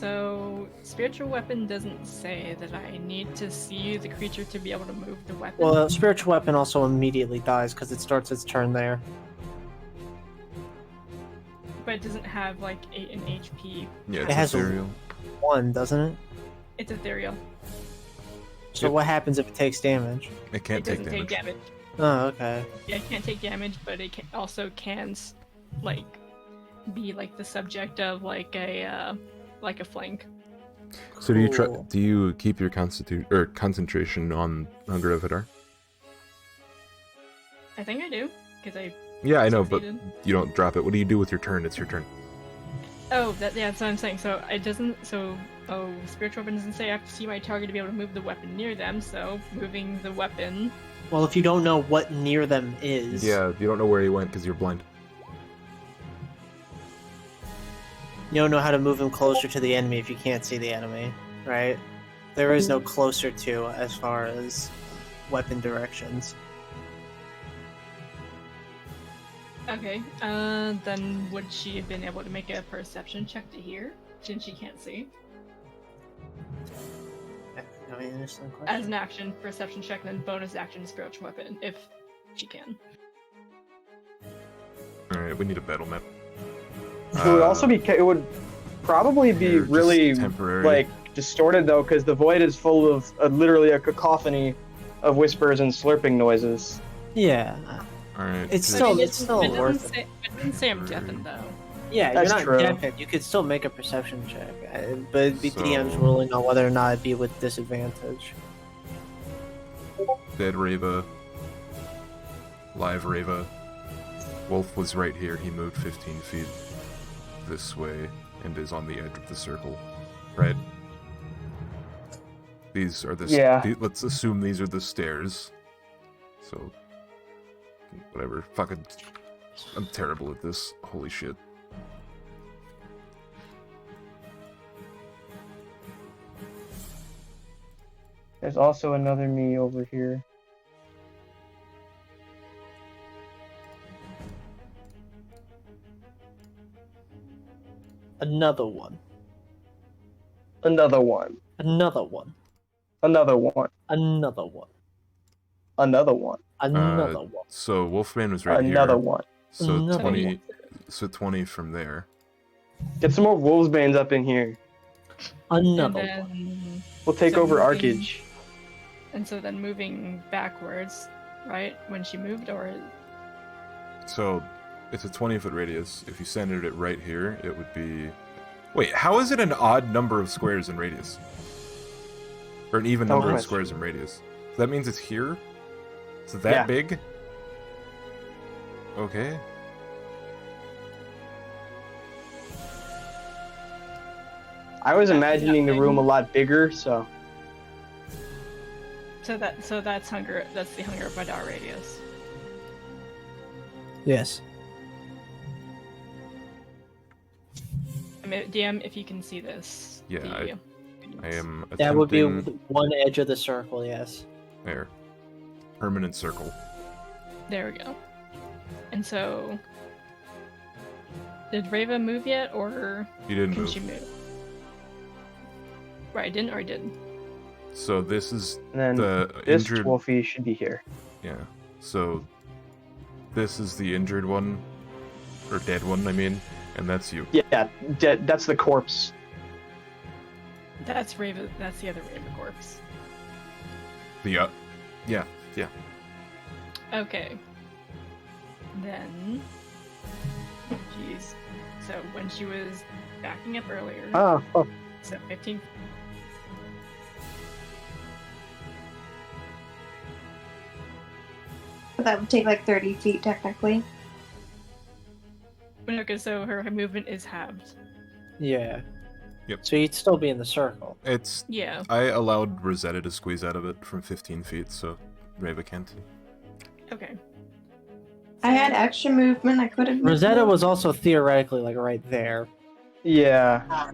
So, spiritual weapon doesn't say that I need to see the creature to be able to move the weapon. Well, spiritual weapon also immediately dies because it starts its turn there. But it doesn't have like an HP. Yeah, It it's has a- ethereal. 1, doesn't it? It's ethereal. So Yep. what happens if it takes damage? It can't It take doesn't damage. take damage. Oh, okay. Yeah, it can't take damage, but it also can like be like the subject of like a flank. So do you try? Cool. Do you keep your concentration on Hunger of Hadar? I think I do, because I. Yeah, I know, but succeeded. you don't drop it. What do you do with your turn? It's your turn. Oh, that's what I'm saying. So it doesn't. So spiritual weapon doesn't say I have to see my target to be able to move the weapon near them. So moving the weapon. Well, if you don't know what near them is... Yeah, you don't know where he went because you're blind. You don't know how to move him closer to the enemy if you can't see the enemy, right? There is no closer to as far as weapon directions. Okay. Then would she have been able to make a perception check to hear, since she can't see? I mean, there's some question. As an action, perception check, then bonus action, spiritual weapon, if she can. All right, we need a battle map. It would also be. It would probably be Here, just really temporary. like distorted though, because the void is full of literally a cacophony of whispers and slurping noises. Yeah. All right. It's just- still- it's still it doesn't worth say, it doesn't say I'm deafened though. Yeah, That's you're not true. deafened. You could still make a perception check, but it'd be So- DM's ruling on whether or not it'd be with disadvantage. Dead Rava. Live Rava. Wolf was right here. He moved 15 feet this way and is on the edge of the circle. Right? These are the... Yeah. Let's assume these are the stairs. So... Whatever. Fucking... I'm terrible at this. Holy shit. There's also another me over here. Another one. Another one. Another one. Another one. Another one. Another one. Another one. So Wolfman was right Another here. one. So Another 20... one. So 20 from there. Get some more wolves banes up in here. Another and one. then, We'll take So over moving- Arkage. And so then moving backwards, right? When she moved, or So, it's a 20-foot radius. If you centered it right here, it would be... Wait, how is it an odd number of squares in radius? Or an even No number of question. squares in radius? So that means it's here? Is it that Yeah. big? Okay. I was imagining the room a lot bigger, so that's hunger. That's the Hunger of Hadar radius. Yes. I mean, DM, if you can see this. Yeah, the- I am attempting... That would be one edge of the circle, yes. There. Permanent circle. There we go. And so, did Rava move yet, or You didn't can move. she move? Right, I didn't, or I did. So this is and then the this injured... Wolfie should be here. Yeah. So this is the injured one. Or dead one, I mean. And that's you. Yeah, that's the corpse. That's Rava. That's the other Rava corpse. The yeah. Okay. Then, jeez. So when she was backing up earlier, Ah, fuck. so 15. That would take like 30 feet technically. Okay, so her movement is halved. Yeah. Yep. So you'd still be in the circle. It's Yeah. I allowed Rosetta to squeeze out of it from 15 feet, so Rava can't. Okay. I had extra movement. I could have. Rosetta was also theoretically like right there. Yeah.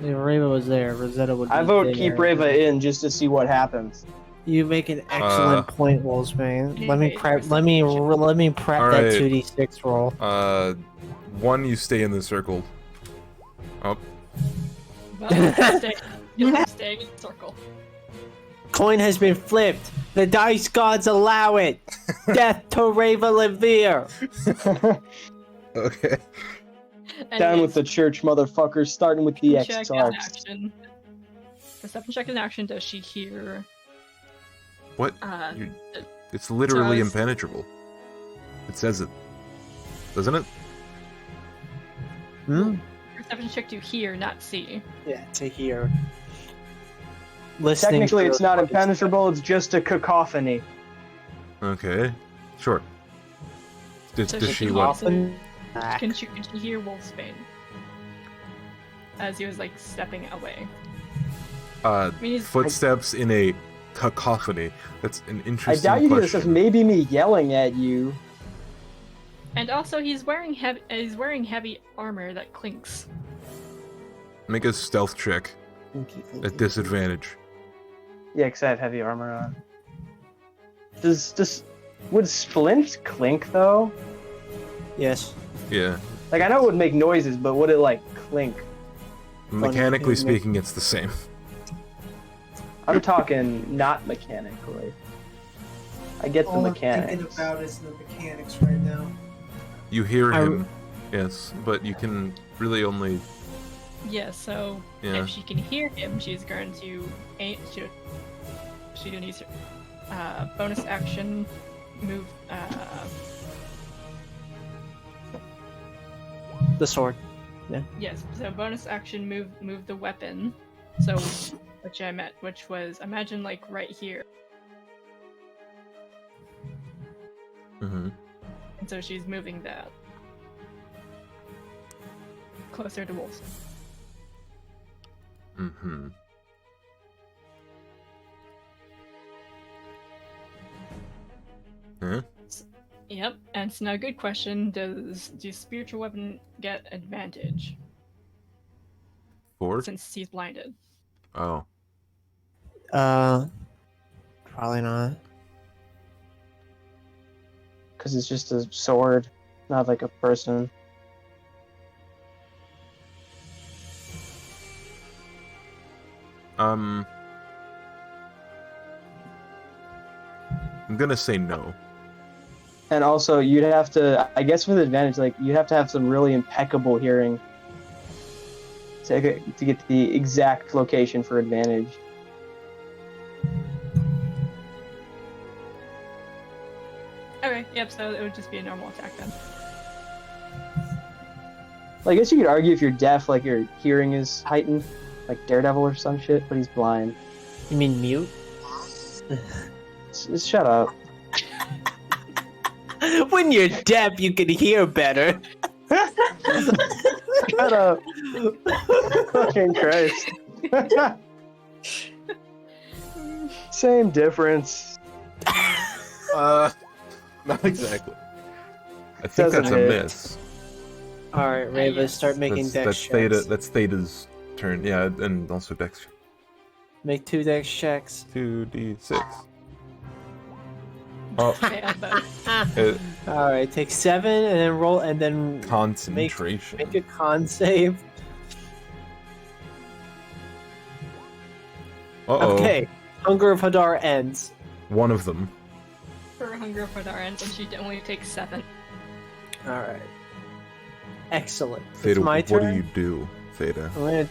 If Rava was there, Rosetta would be I vote there. keep Rava in just to see what happens. You make an excellent point, Wolfsbane. Let me Okay, prep. first Let me section. prep All that right. 2d6 roll. 1, you stay in the circle. Oh, Well, stay in the circle. Coin has been flipped. The dice gods allow it. Death to Rava Levere. okay. Down with the church, motherfuckers, starting with the check in X-Tarks. action. Perception check in action. Does she hear? What? Uh, It's literally does- impenetrable. It says it. Doesn't it? Hmm? Perception check to hear, not see. Yeah, to hear. Listening Technically, to it's those not words. impenetrable, it's just a cacophony. Okay. Sure. Does So she she what? Often. Can she hear Wolfsbane? As he was like stepping away. I mean, he's Footsteps in a cacophony. That's an I interesting doubt you hear this as question. maybe me yelling at you. and also he's wearing heavy armor that clinks. Make a stealth check at disadvantage. Yeah, because I have heavy armor on. Would splint clink though? Yes. Yeah. Like I know it would make noises, but would it like clink? Mechanically Funny. speaking, it's the same. I'm talking not mechanically. I get the mechanics. is the mechanics right now. You hear him, yes, but you can really only. Yeah, so Yeah. if she can hear him, she's going to aim. She's going to use her bonus action move. The sword. Yes, so bonus action move the weapon. So, which was imagine like right here. Mm-hmm. And so she's moving that closer to Wolf. Mm-hmm. Huh? Yep. And so now, good question: do spiritual weapon get advantage 4? since he's blinded? Oh. Probably not. Because it's just a sword, not like a person. I'm gonna say no. And also, you'd have to, I guess with advantage, like, you'd have to have some really impeccable hearing to get the exact location for advantage. Okay. Yep. So it would just be a normal attack then. Well, I guess you could argue if you're deaf, like, your hearing is heightened, like Daredevil or some shit, but he's blind. You mean mute? Shut up. When you're deaf, you can hear better. Shut up. Fucking Christ. Same difference. Not exactly. I think Doesn't that's a hit. miss. All right, Rava, yes. start making That's, dex that's checks. Theta. That's Theta's turn. Yeah, and also Dex. Make 2 dex checks. 2d6. Oh, Yeah, but All right, take 7 and then roll, and then concentration. make a con save. Uh-oh. Okay, Hunger of Hadar ends. One of them. her hunger for the ends, and she only takes 7. All right, excellent. Theta, it's my what turn. do you do, Theta? I'm gonna.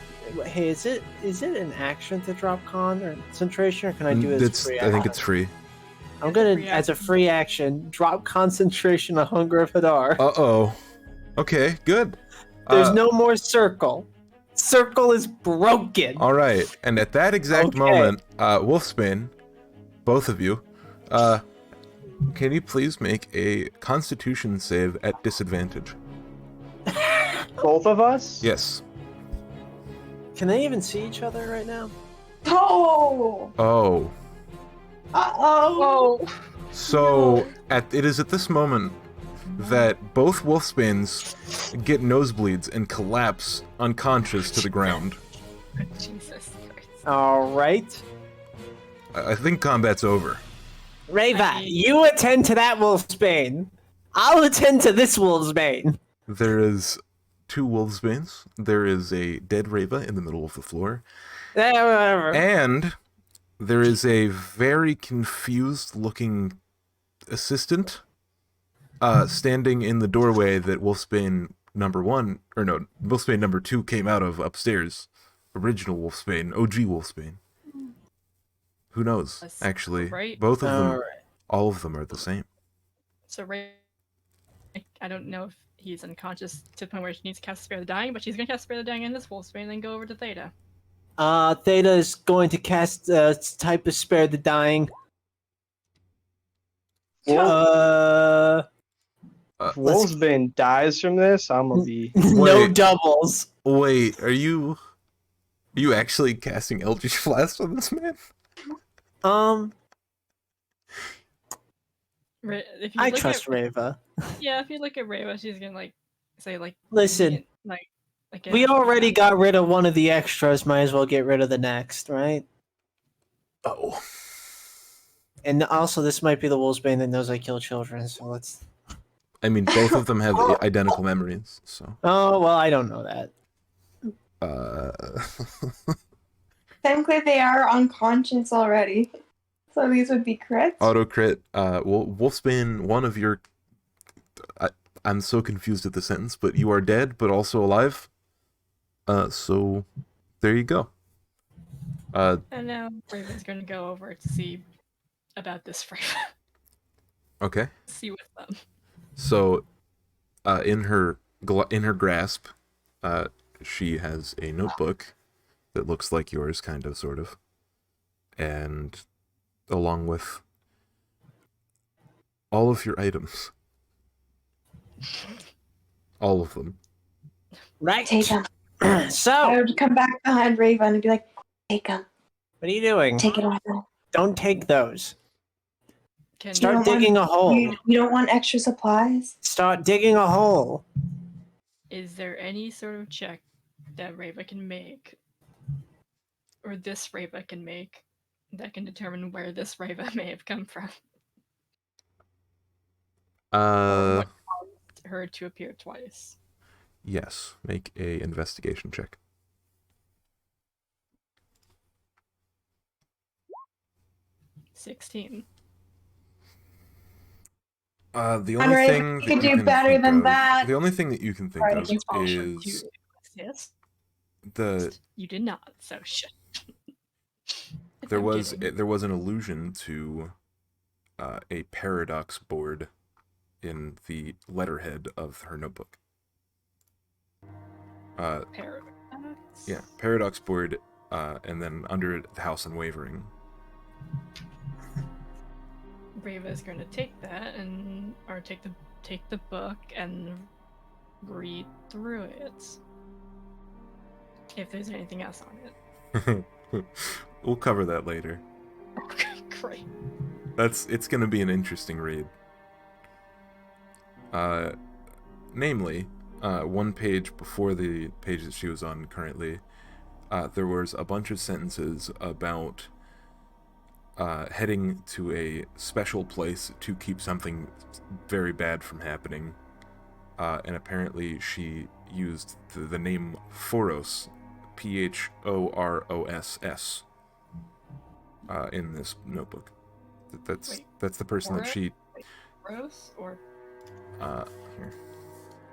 Hey, is it an action to drop concentration, or can I do it as a free I think action? it's free. I'm gonna, free as a free action, drop concentration on Hunger of Hadar. Uh-oh. Okay, good. There's no more circle. Circle is broken. All right, and at that exact Okay. moment, Wolfsbane, both of you, can you please make a Constitution save at disadvantage? Both of us? Yes. Can they even see each other right now? Oh! Oh. Uh-oh! So it is at this moment that both Wolfsbanes get nosebleeds and collapse unconscious to the ground. Jesus Christ. All right. I think combat's over. Rava, you attend to that wolfsbane. I'll attend to this wolfsbane. There is 2 wolfsbanes. There is a dead Rava in the middle of the floor. Whatever. And there is a very confused-looking assistant standing in the doorway that Wolfsbane Wolfsbane number 2 came out of upstairs. Original Wolfsbane, OG Wolfsbane. Who knows? Actually, both of them, all of them are the same. So Ray, I don't know if he's unconscious to the point where she needs to cast Spare the Dying, but she's going to cast Spare the Dying in this Wolfsbane and then go over to Theta. Theta is going to cast type of Spare the Dying. Wolfsbane dies from this, I'm gonna be no doubles. Wait, are you actually casting Eldritch Blast on this man? I trust Rava. Yeah, if you look at Rava, she's gonna say listen, we already got rid of one of the extras, might as well get rid of the next, right? Oh. And also, this might be the Wolfsbane that knows I kill children, so let's... I mean, both of them have identical memories, so... Oh, well, I don't know that. Technically, they are unconscious already. So these would be crits? Auto crit. Wolfsbane, one of your... I'm so confused at the sentence, but you are dead, but also alive. So, there you go. And now Raven's gonna go over to see about this frame. Okay. See what's up. So, in her grasp, she has a notebook that looks like yours, kind of, sort of, and along with all of your items, all of them. Right. Take them. So I would come back behind Raven and be like, take them. What are you doing? Take it all. Don't take those. Can Start digging a hole. You don't want extra supplies? Start digging a hole. Is there any sort of check that Rava can make, or this Rava can make, that can determine where this Rava may have come from? Or what caused her to appear twice? Yes, make a investigation check. $16. The only thing you could do better than that. The only thing that you can think Right, of is Yes. the You did not, so shit. there was an allusion to a paradox board in the letterhead of her notebook. Paradox? Yeah, paradox board, and then under it, the house unwavering. Rava is going to take that or take the book and read through it. If there's anything else on it. We'll cover that later. Okay, great. It's gonna be an interesting read. Namely, one page before the page that she was on currently, there was a bunch of sentences about heading to a special place to keep something very bad from happening. And apparently she used the name Phoros, Phoross, in this notebook. That's the person that she... Rose or... Here.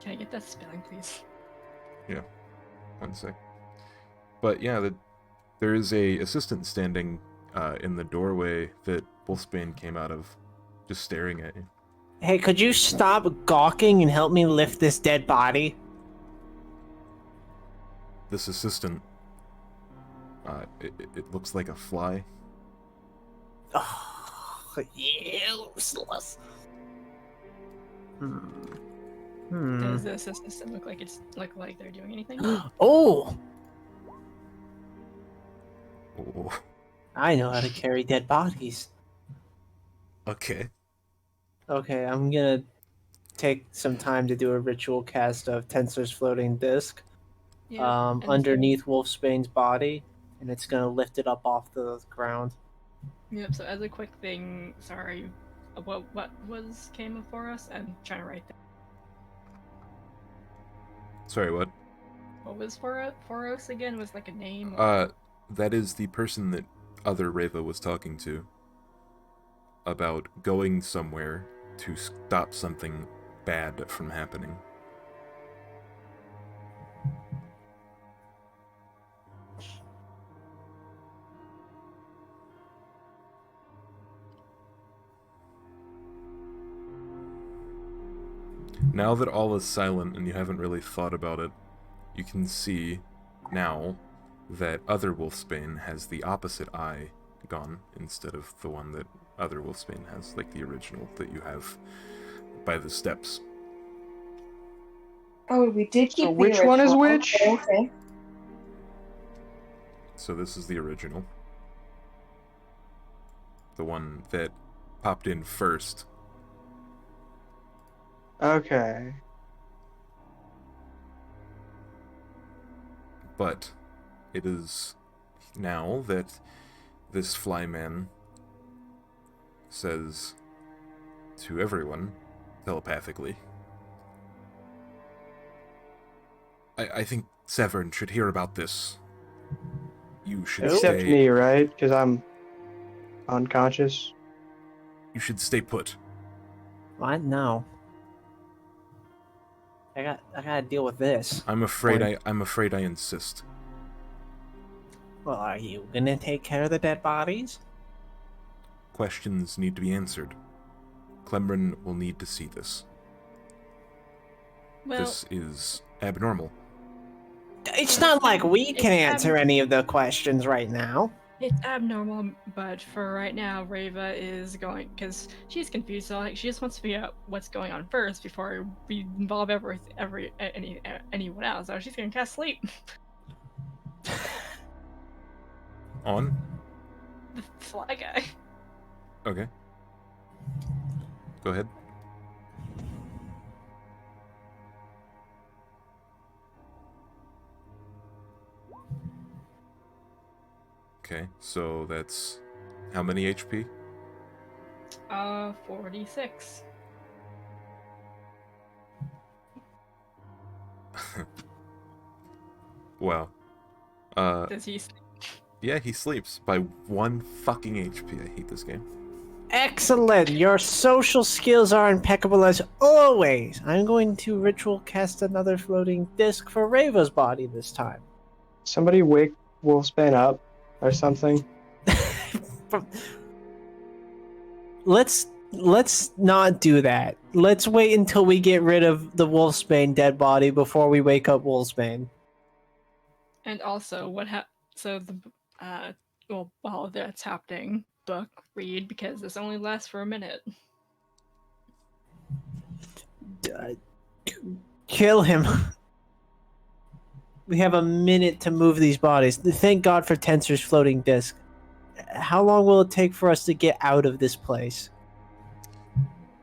Can I get that spelling, please? Yeah. 1 sec. But yeah, there is a assistant standing in the doorway that Wolfsbane came out of, just staring at you. Hey, could you stop gawking and help me lift this dead body? This assistant, it looks like a fly. Oh, useless. Does this assistant look like they're doing anything? Oh! Oh. I know how to carry dead bodies. Okay. Okay, I'm gonna take some time to do a ritual cast of Tensor's floating disc underneath Wolfsbane's body, and it's gonna lift it up off the ground. Yep. So as a quick thing, sorry, what was came before us? I'm trying to write that. Sorry, what? What was for us again? Was like a name? That is the person that other Reva was talking to about going somewhere to stop something bad from happening. Now that all is silent and you haven't really thought about it, you can see now that other Wolfsbane has the opposite eye gone instead of the one that other Wolfsbane has, like the original that you have by the steps. Oh, we did keep So the which one is original. which? Okay. So this is the original. The one that popped in first. Okay. But it is now that this flyman says to everyone telepathically, I think Severn should hear about this. You should Except stay. me, right? Because I'm unconscious. You should stay put. What? No. I gotta deal with this. I'm afraid I insist. Well, are you gonna take care of the dead bodies? Questions need to be answered. Clemrin will need to see this. Well, This is abnormal. It's not like we can answer any of the questions right now. it's abnormal, but for right now, Reva is going because she's confused. So like, she just wants to figure out what's going on first before we involve anyone else. So she's gonna cast sleep. On? The fly guy. Okay. Go ahead. Okay, so that's how many HP? 46. Wow. Does he sleep? Yeah, he sleeps by 1 fucking HP. I hate this game. Excellent! Your social skills are impeccable as always. I'm going to ritual cast another floating disc for Reva's body this time. Somebody wake Wolfsbane up or something. Let's not do that. Let's wait until we get rid of the Wolfsbane dead body before we wake up Wolfsbane. And also, so the well, while that's happening, book read because this only lasts for a minute. Kill him. We have a minute to move these bodies. Thank God for Tensor's floating disc. How long will it take for us to get out of this place?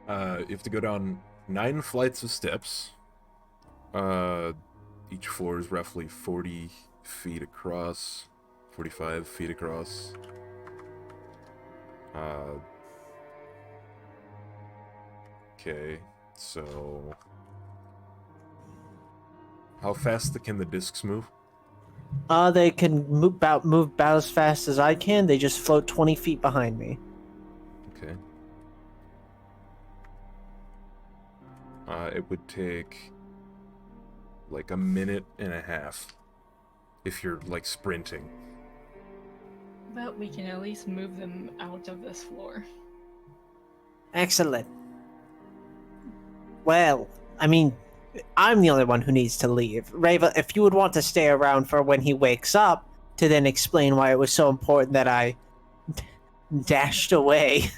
You have to go down 9 flights of steps. Each floor is roughly 40 feet across, 45 feet across. Okay, so how fast can the discs move? They can move about as fast as I can. They just float 20 feet behind me. Okay. It would take like a minute and a half if you're like sprinting. But we can at least move them out of this floor. Excellent. Well, I mean, I'm the only one who needs to leave. Reva, if you would want to stay around for when he wakes up to then explain why it was so important that I dashed away.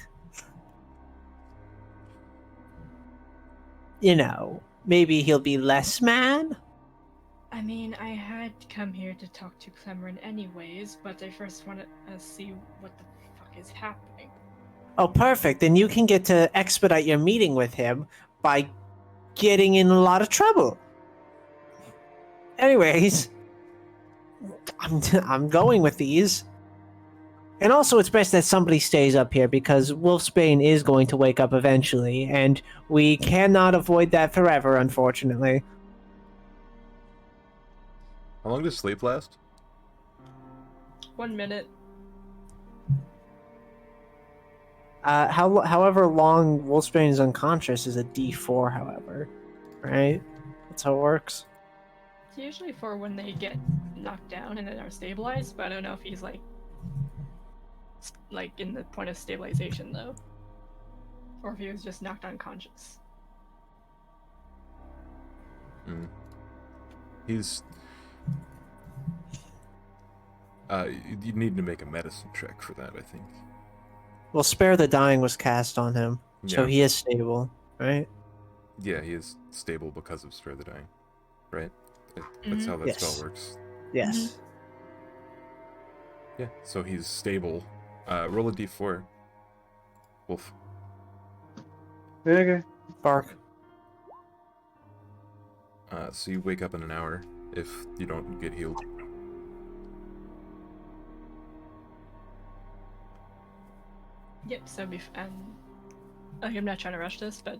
You know, maybe he'll be less mad? I mean, I had come here to talk to Clemrin anyways, but I first wanted to see what the fuck is happening. Oh, perfect. Then you can get to expedite your meeting with him by getting in a lot of trouble. Anyways, I'm going with these. And also, it's best that somebody stays up here because Wolfsbane is going to wake up eventually, and we cannot avoid that forever, unfortunately. How long does sleep last? 1 minute. However long Wolfsbane is unconscious is a D4, however. Right? That's how it works. It's usually for when they get knocked down and then are stabilized, but I don't know if he's like in the point of stabilization though, or if he was just knocked unconscious. He's. You need to make a medicine check for that, I think. Well, Spare the Dying was cast on him, so Yeah. he is stable, right? Yeah, he is stable because of Spare the Dying, right? That's how that Yes. spell works. Yes. Yeah, so he's stable. Roll a d4. Wolf. Okay. Bark. So you wake up in an hour if you don't get healed. Yep. So I'm not trying to rush this, but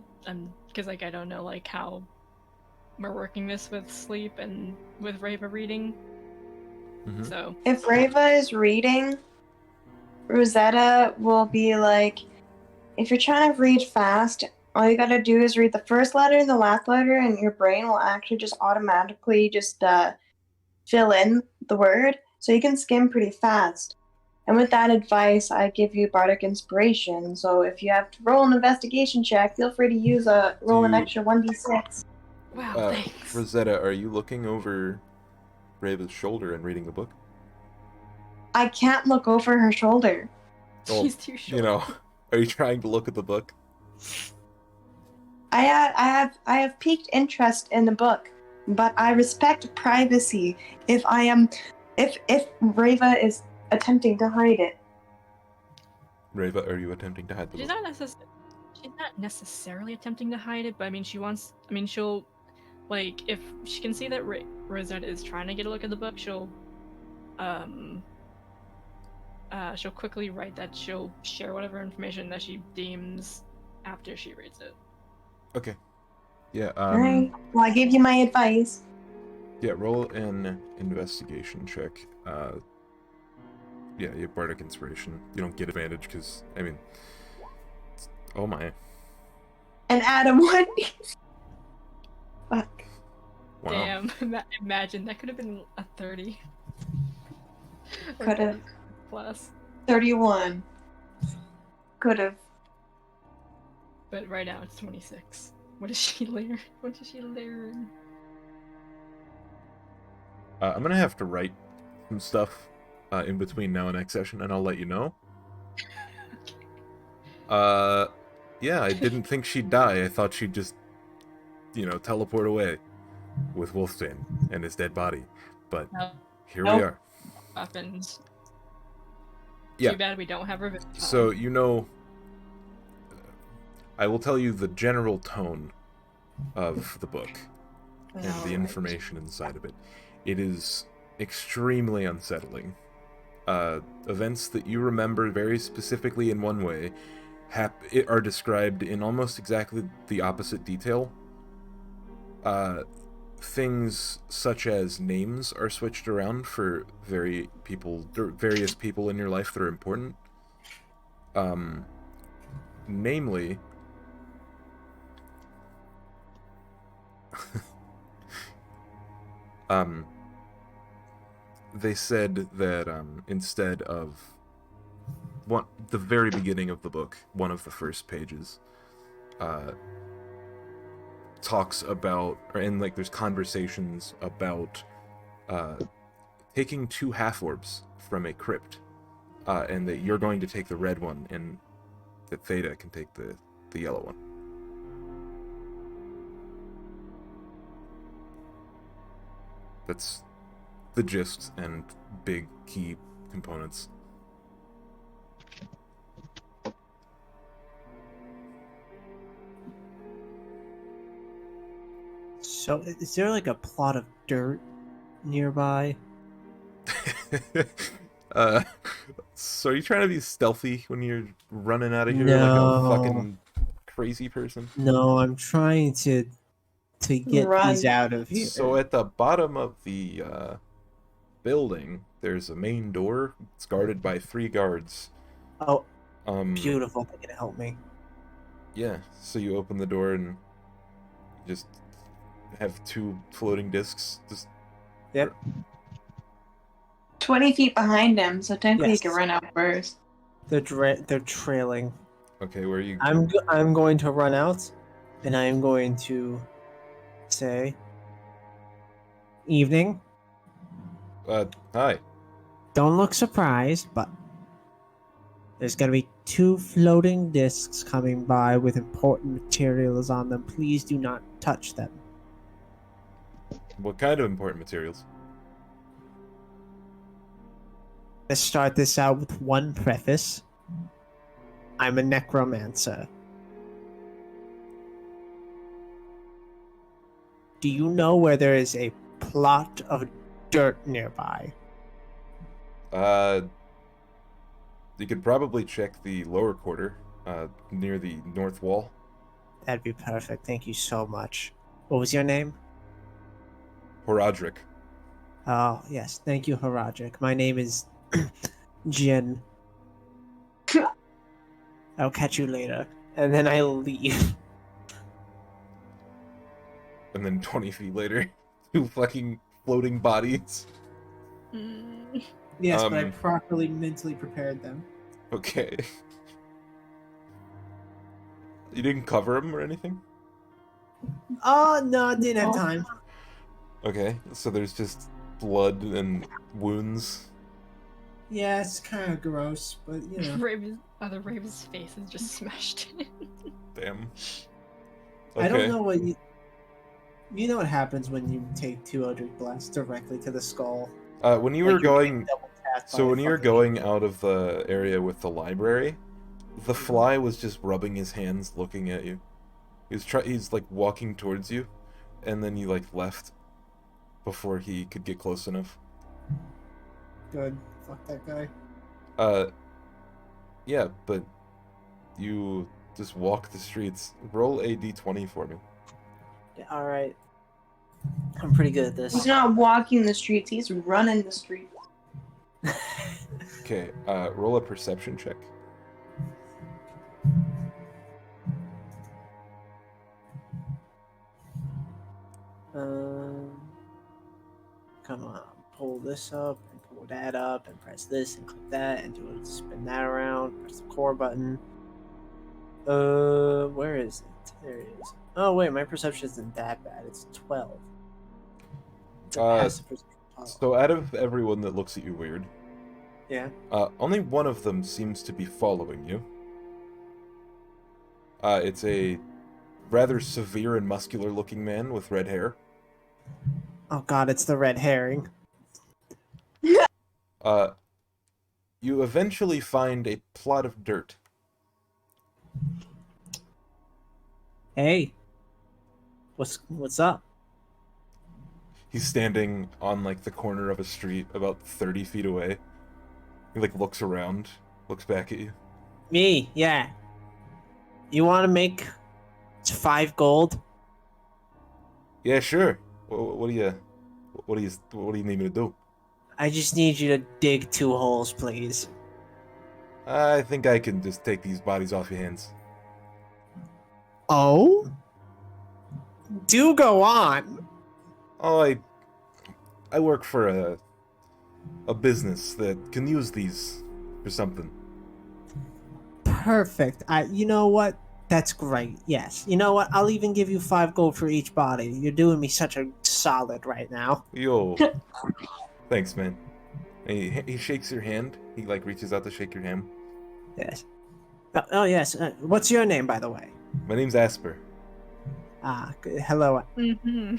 because like I don't know like how we're working this with sleep and with Rava reading. Mm-hmm. So If Rava is reading, Rosetta will be like, if you're trying to read fast, all you gotta do is read the first letter and the last letter, and your brain will actually just automatically just fill in the word, so you can skim pretty fast. And with that advice, I give you Bardic Inspiration. So if you have to roll an investigation check, feel free to use roll an extra 1d6. wow, thanks. Rosetta, are you looking over Rava's shoulder and reading the book? I can't look over her shoulder. Well, She's too short. You know, are you trying to look at the book? I have piqued interest in the book, but I respect privacy. If Rava is attempting to hide it. Rava, are you attempting to hide the She's book? not necessarily attempting to hide it, but I mean she'll like if she can see that Rosetta is trying to get a look at the book, she'll quickly write that she'll share whatever information that she deems after she reads it. Okay. Yeah, Alright. Well, I gave you my advice. Yeah, roll an investigation check. Yeah, you have Bardic Inspiration. You don't get advantage because, I mean... Oh my. And Adam, what? Fuck. Wow. Damn, imagine, that could have been a 30. Could have. Plus. 31. Could have. But right now it's 26. What does she learn? What does she learn? I'm gonna have to write some stuff in between now and next session, and I'll let you know. Yeah, I didn't think she'd die. I thought she'd just, teleport away with Wolfsbane and his dead body. But here we are. Happens. Yeah. Too bad we don't have revenge. So, I will tell you the general tone of the book and the information inside of it. It is extremely unsettling. Events that you remember very specifically in one way are described in almost exactly the opposite detail. Things such as names are switched around for various people in your life that are important. Namely... they said that instead of the very beginning of the book, one of the first pages, talks about, there's conversations about taking 2 half-orbs from a crypt, and that you're going to take the red one, and that Theta can take the yellow one. That's the gist and big key components. So, is there like a plot of dirt nearby? So are you trying to be stealthy when you're running out of here like No. a fucking crazy person? No, I'm trying to get these Run. out of here. So at the bottom of the building, there's a main door. It's guarded by 3 guards. Oh, Um, beautiful. They can help me. Yeah, so you open the door and just have 2 floating discs. Just Yep. 20 feet behind him, so technically Yes. he can run out first. They're trailing. okay. Where are you? I'm going to run out, and I'm going to say, "Evening." Hi. Don't look surprised, but there's gonna be 2 floating discs coming by with important materials on them. Please do not touch them. What kind of important materials? Let's start this out with one preface. I'm a necromancer. Do you know where there is a plot of dirt nearby? You could probably check the lower quarter, near the north wall. That'd be perfect. Thank you so much. What was your name? Horadric. Oh, yes. Thank you, Horadric. My name is Jin. I'll catch you later. And then I leave. And then 20 feet later, 2 fucking floating bodies. Mm. Yes, but I Um, properly mentally prepared them. Okay. You didn't cover them or anything? Oh, no, I didn't have time. Okay, so there's just blood and wounds. Yeah, it's kind of gross, but you know. Raven's face is just smashed in. Damn. I don't know what you... You know what happens when you take 2 Eldritch Blasts directly to the skull? When you were Like, going... get double tapped So by when you were fucking- going out of the area with the library, the fly was just rubbing his hands looking at you. He's like walking towards you, and then you like left before he could get close enough. Good. Fuck that guy. Yeah, but you just walk the streets. Roll a d20 for me. Yeah, alright. I'm pretty good at this. He's not walking the streets, he's running the streets. Okay, roll a perception check. Come on. Pull this up, and pull that up, and press this, and click that, and do it. Spin that around. Press the core button. Where is it? There it is. Oh wait, my perception isn't that bad. It's 12. It's a passive perception. So out of everyone that looks at you weird, Yeah. only one of them seems to be following you. It's a rather severe and muscular-looking man with red hair. Oh god, it's the red herring. You eventually find a plot of dirt. Hey. What's up? He's standing on like the corner of a street about 30 feet away. He like looks around, looks back at you. Me, yeah. You want to make 5 gold? Yeah, sure. What do you need me to do? I just need you to dig 2 holes, please. I think I can just take these bodies off your hands. Oh? Do go on. Oh, I work for a business that can use these for something. Perfect. You know what? That's great. Yes. You know what? I'll even give you 5 gold for each body. You're doing me such a solid right now. Yo. Thanks, man. And he shakes your hand. He like reaches out to shake your hand. Yes. Oh yes. What's your name, by the way? My name's Asper. Hello. Mm-hmm.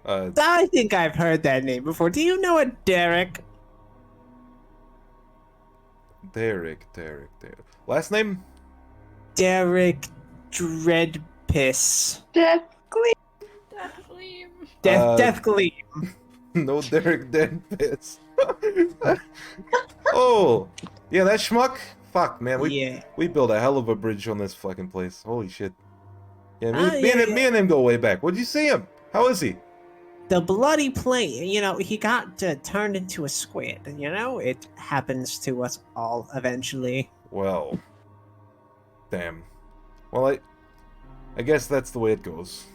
I think I've heard that name before. Do you know a Derek? Derek. Last name? Derek Dreadpiss. Deathly. Death Gleam. No, Derek Deadpiss. Oh, yeah, that schmuck. Fuck, man, Yeah. we built a hell of a bridge on this fucking place. Holy shit. Yeah, Yeah. me and him go way back. What'd you see him? How is he? The bloody plane, he got turned into a squid, It happens to us all eventually. Well, damn. Well, I guess that's the way it goes.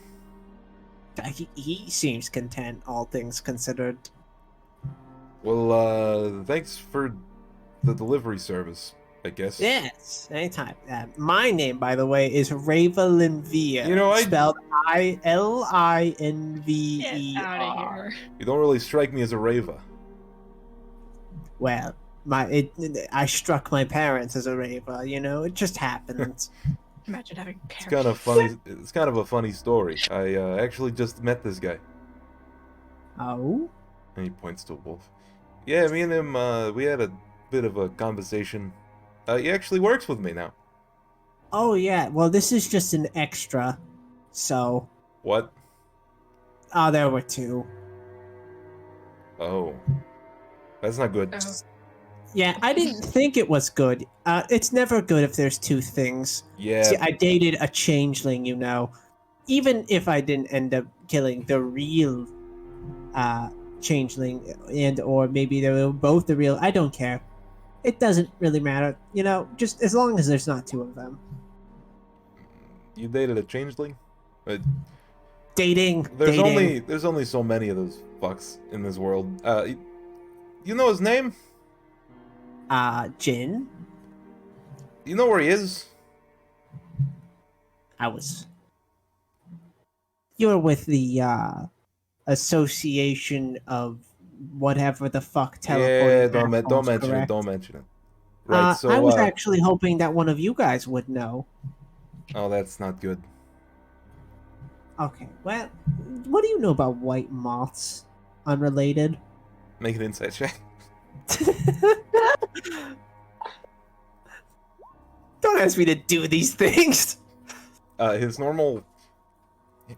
He seems content, all things considered. Well, thanks for the delivery service, I guess. Yes, anytime. My name, by the way, is Ravelinvia. Spelled ILINVER. Get out of here. You don't really strike me as a raver. Well, I struck my parents as a raver. It just happens. Imagine having parents. It's kind of funny. It's kind of a funny story. I actually just met this guy. Oh? And he points to a wolf. Yeah, me and him, we had a bit of a conversation. He actually works with me now. Oh, yeah. Well, this is just an extra, so... What? Oh, there were two. Oh. That's not good. Oh. Yeah, I didn't think it was good. It's never good if there's two things. Yeah. See, I dated a changeling, Even if I didn't end up killing the real changeling, or maybe they were both the real, I don't care. It doesn't really matter, just as long as there's not two of them. You dated a changeling? Dating. There's only so many of those fucks in this world. You know his name? Jin? You know where he is? You're with the, Association of whatever the fuck teleporting. Yeah, don't mention it, don't mention it. Right, I was actually hoping that one of you guys would know. Oh, that's not good. Okay, well, what do you know about white moths? Unrelated? Make an insight check. Don't ask me to do these things. His normal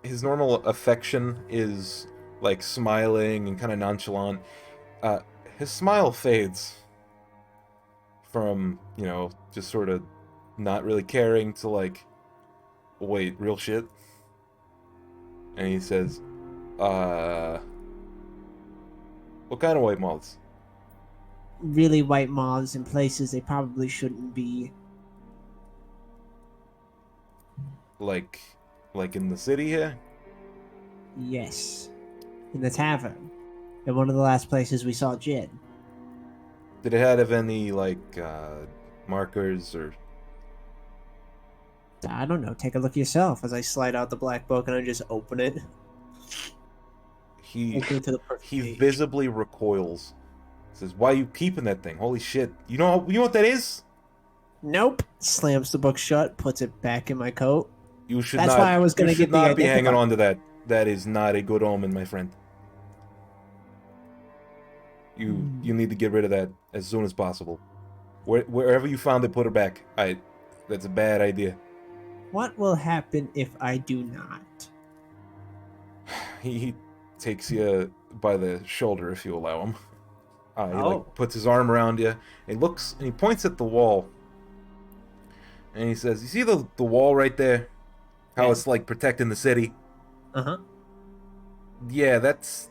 affection is like smiling and kind of nonchalant. His smile fades from, just sort of not really caring to like, wait, real shit? And he says, what kind of white moths? Really white moths in places they probably shouldn't be. Like in the city here? Yes. In the tavern. In one of the last places we saw Jin. Did it have any, markers or... I don't know. Take a look yourself as I slide out the black book and I just open it. He visibly recoils. Says, "Why are you keeping that thing? Holy shit! You know what that is?" Nope. Slams the book shut, puts it back in my coat. You should That's not. why I was going to get the not be hanging on to that. That is not a good omen, my friend. You need to get rid of that as soon as possible. Wherever you found it, put it back. That's a bad idea. What will happen if I do not? He takes you by the shoulder if you allow him. He puts his arm around you. And he looks and he points at the wall. And he says, "You see the wall right there? How it's like protecting the city?" Uh-huh. Yeah, that's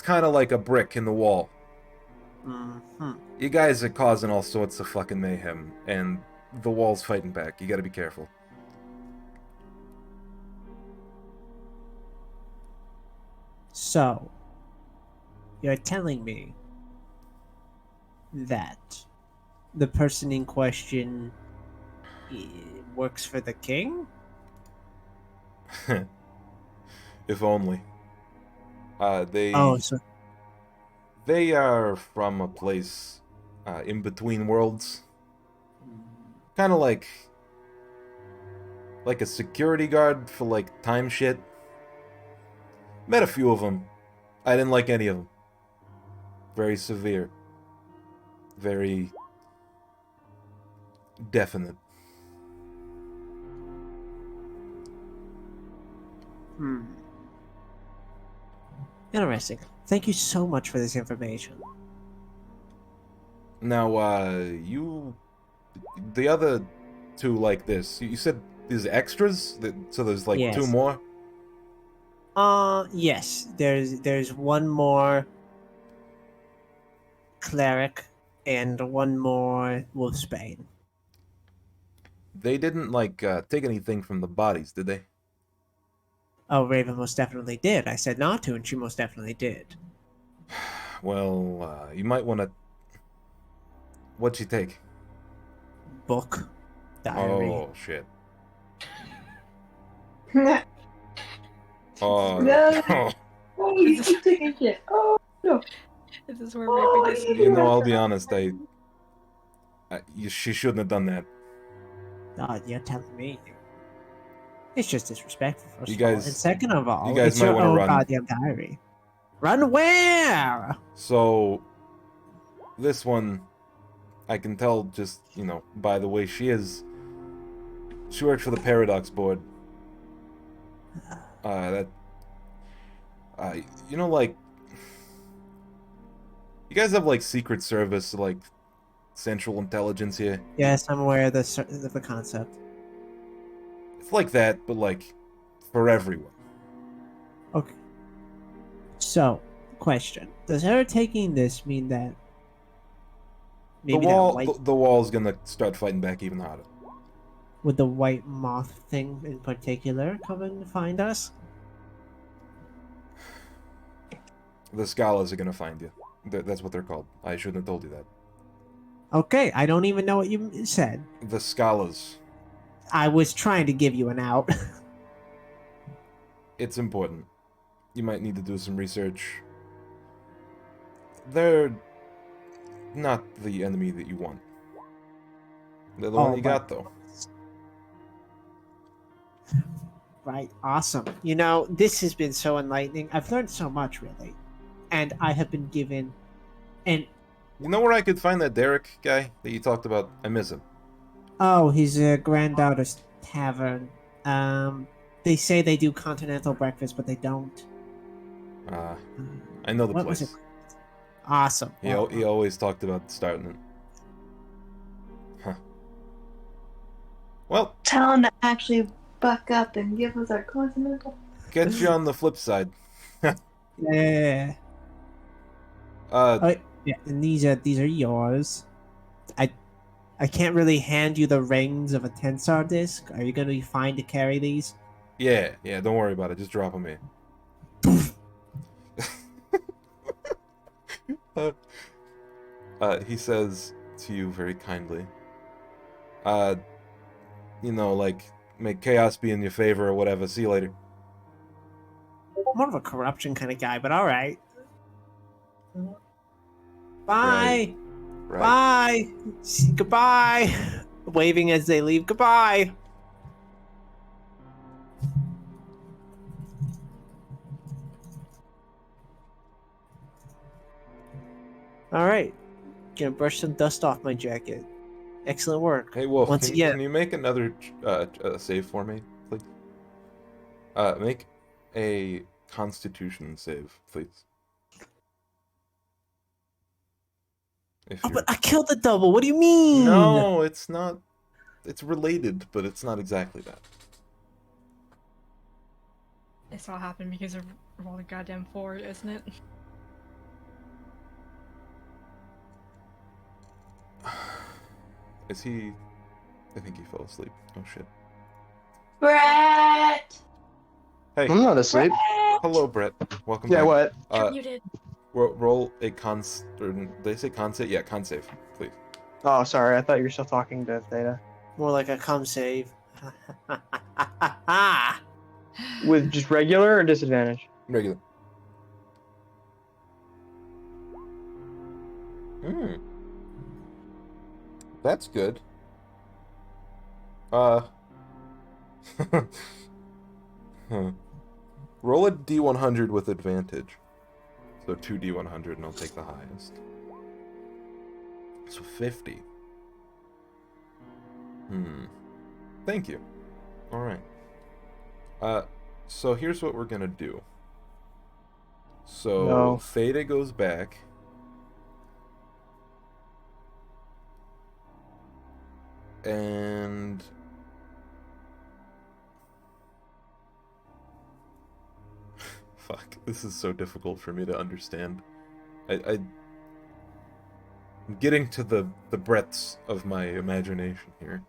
kind of like a brick in the wall. Mm-hmm. You guys are causing all sorts of fucking mayhem, and the wall's fighting back. You gotta be careful. So, you're telling me that the person in question works for the king? If only. They are from a place in between worlds. Kind of like a security guard for like time shit. Met a few of them. I didn't like any of them. Very severe. Very definite. Interesting. Thank you so much for this information. Now, the other two like this. You said there's extras, so there's like Yes. two more. Yes. There's one more cleric and one more wolfsbane. They didn't like take anything from the bodies, did they? Oh, Raven most definitely did. I said not to, and she most definitely did. Well, you might want to. What'd she take? Book, diary. Oh shit. No, Oh. oh, you keep taking shit. Oh no. This is where Oh, Raven gets. You know, I'll be honest. She shouldn't have done that. Oh, you're telling me. It's just disrespectful, first You of all. guys- And second of all, you guys it's might your wanna own run. goddamn diary. Run where? So, this one, I can tell just, by the way she is. She worked for the Paradox Board. Like, you guys have, like, Secret Service, like, Central Intelligence here. Yes, I'm aware of the concept. It's like that, but, like, for everyone. Okay. So, question: does her taking this mean that maybe The wall's gonna start fighting back even harder. would the white moth thing in particular come and find us? The Scholars are gonna find you. That's what they're called. I shouldn't have told you that. Okay, I don't even know what you said. The Scholars. I was trying to give you an out. It's important. You might need to do some research. They're not the enemy that you want. They're the one you got, though. Right, awesome. You know, this has been so enlightening. I've learned so much, really. And I have been given an... You know where I could find that Derek guy that you talked about? I miss him. Oh, he's a granddaughter's tavern. They say they do continental breakfast, but they don't. I know the What place. was it? Awesome. He always talked about starting it. Huh. Well, Tell him to actually buck up and give us our continental. catch you on the flip side. Yeah. Yeah, and these are yours. I can't really hand you the rings of a tensor disc. Are you gonna be fine to carry these? Yeah, don't worry about it. Just drop them in. He says to you very kindly, like, make chaos be in your favor or whatever. See you later. More of a corruption kind of guy, but all right. Bye. Right. Bye. Goodbye. Waving as they leave. Goodbye. All right. Gonna brush some dust off my jacket. Excellent work. Hey, Wolf, Once again, can you make another save for me, please? Make a Constitution save, please. Oh, but I killed the double. What do you mean? No, it's not. It's related, but it's not exactly that. This all happened because of roll a goddamn 4, isn't it? Is he? I think he fell asleep. Oh shit. Brett! Hey. I'm not asleep. Hello, Brett. Welcome Yeah, back. what? You did. Roll a or did they say con save? Yeah, con save, please. Oh, sorry. I thought you were still talking to Theta. More like a come save. With just regular or disadvantage? Regular. That's good. Huh. Roll a D100 with advantage. So 2D100 and I'll take the highest. So 50. Thank you. Alright. So here's what we're gonna do. So No. Theta goes back. And fuck, this is so difficult for me to understand. I'm getting to the breadths of my imagination here.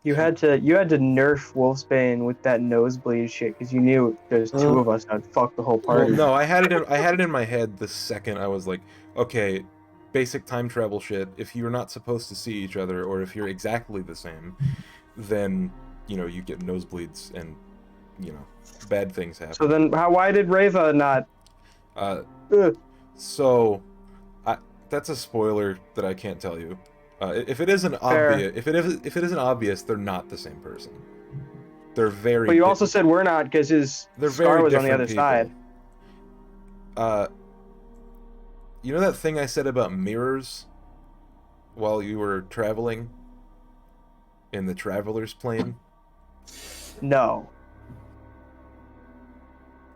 You had to nerf Wolfsbane with that nosebleed shit because you knew there's two of us that'd fuck the whole party. Well, no, I had it in my head the second I was like, okay, basic time travel shit. If you're not supposed to see each other, or if you're exactly the same, then you get nosebleeds and bad things happen. So then, why did Reva not? So, that's a spoiler that I can't tell you. If it isn't obvious, if it isn't obvious, they're not the same person. They're very. But you also said we're not because his scar was on the other side. You know that thing I said about mirrors while you were traveling in the traveler's plane? No.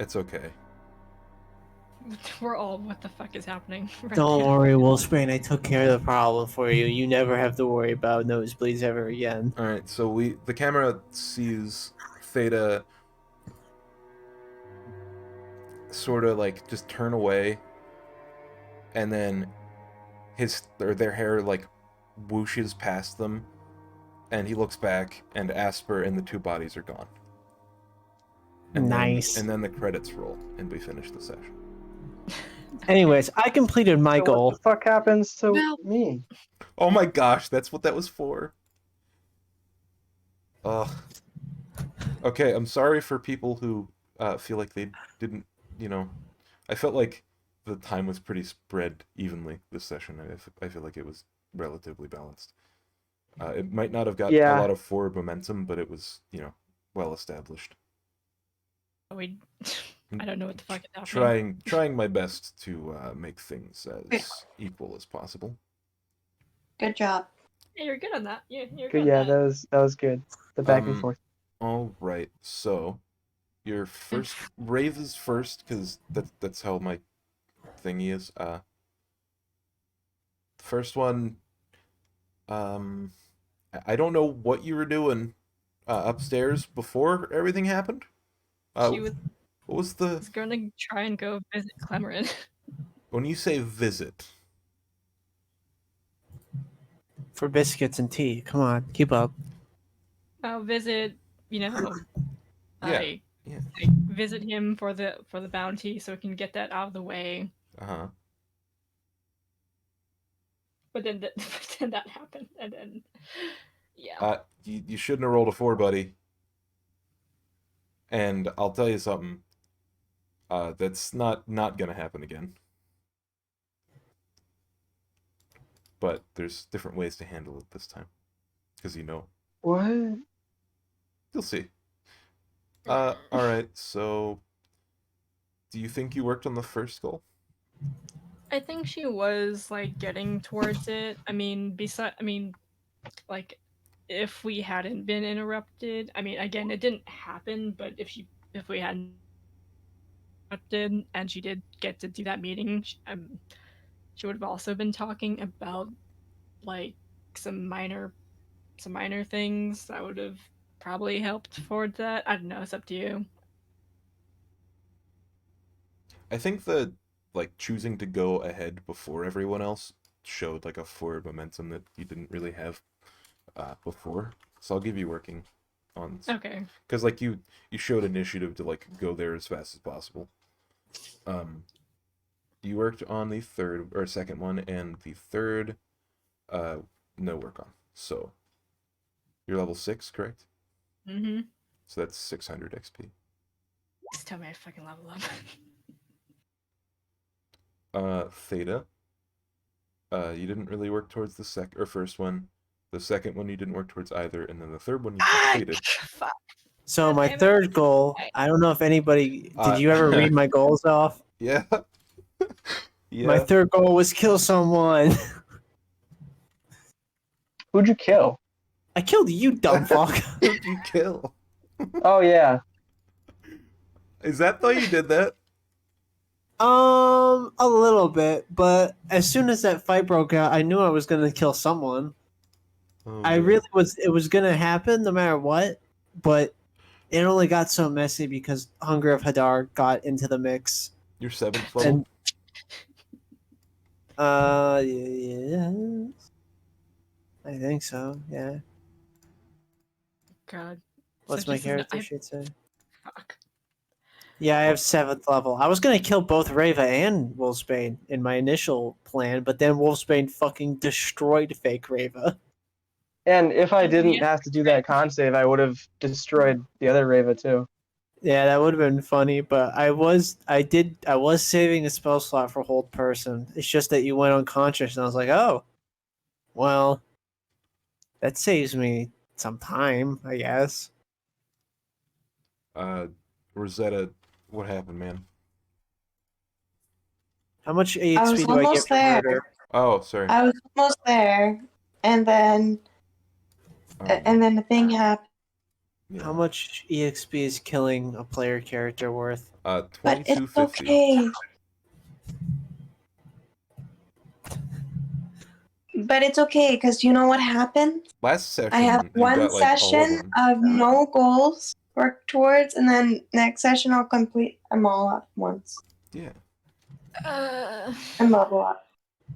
It's okay. We're all, what the fuck is happening? Right Don't now. worry, Wolfsbane. I took care of the problem for you. You never have to worry about nosebleeds ever again. All right, so the camera sees Theta sort of like just turn away, and then their hair like whooshes past them, and he looks back, and Asper and the two bodies are gone. And nice. And then the credits roll, and we finish the session. Anyways, I completed my goal. What the fuck happens to me? Oh my gosh, that's what that was for. Okay, I'm sorry for people who feel like they didn't, I felt like the time was pretty spread evenly this session. I feel like it was relatively balanced. It might not have got a lot of forward momentum, but it was, well established. I don't know what the fuck is happening. Trying my best to make things as equal as possible. Good job. Yeah, you're good on that. You're good. good. Yeah, that was good. The back and forth. All right, so your first Rave is first because that's how my thingy is. First one. I don't know what you were doing upstairs before everything happened. What was the? I was going to try and go visit Clemerin. When you say visit, for biscuits and tea. Come on, keep up. I'll visit. I visit him for the bounty, so we can get that out of the way. But then that happened, and then you shouldn't have rolled a 4, buddy. And I'll tell you something. That's not gonna happen again. But there's different ways to handle it this time, because What? You'll see. All right. So, do you think you worked on the first goal? I think she was getting towards it. If we hadn't been interrupted, again, it didn't happen. But if we hadn't interrupted and she did get to do that meeting, she would have also been talking about some minor things that would have probably helped towards that. I don't know. It's up to you. I think the choosing to go ahead before everyone else showed a forward momentum that you didn't really have before. So I'll give you working on. Okay. Because you showed initiative to go there as fast as possible. You worked on the second one, and the third, no work on. So you're level 6, correct? Mm-hmm. So that's 600 XP. Just tell me I fucking level up. Theta. You didn't really work towards the first one. The second one you didn't work towards either, and then the third one you completed. Fuck. So my third goal, I don't know if anybody did you ever read my goals off? Yeah. Yeah. My third goal was kill someone. Who'd you kill? I killed you, dumb fuck. Who'd you kill? Oh yeah. Is that though you did that? A little bit, but as soon as that fight broke out, I knew I was gonna kill someone. Oh, I God. really was. It was gonna happen no matter what, but it only got so messy because Hunger of Hadar got into the mix. You're 7th level? And yeah, I think so. Yeah. God. What's So my just an- character I- sheet say? Fuck. Yeah, I have 7th level. I was gonna kill both Reva and Wolfsbane in my initial plan, but then Wolfsbane fucking destroyed fake Reva. And if I Oh, didn't yeah. have to do that con save, I would have destroyed the other Reva too. Yeah, that would have been funny, but I was saving a spell slot for hold person. It's just that you went unconscious, and I was like, oh, well, that saves me some time, I guess. Rosetta, what happened, man? How much I was EXP do I get almost for there. murder? Oh, sorry. I was almost there, and then the thing happened. Yeah. How much EXP is killing a player character worth? But it's 2250. okay. But it's okay, because you know what happened? Last session, I have you one got, like, all of session them. of no goals work towards, and then next session I'll complete them all at once Yeah. and level up.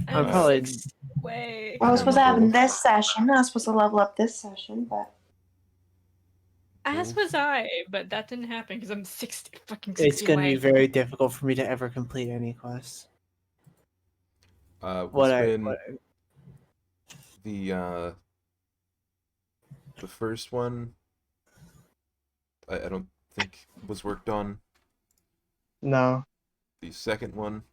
I'm I'm probably- 6 away. I was supposed to have cool. this session. I was supposed to level up this session, but As was I, but that didn't happen because I'm 60 It's going to away. be very difficult for me to ever complete any quests. The first one, I don't think was worked on. No. The second one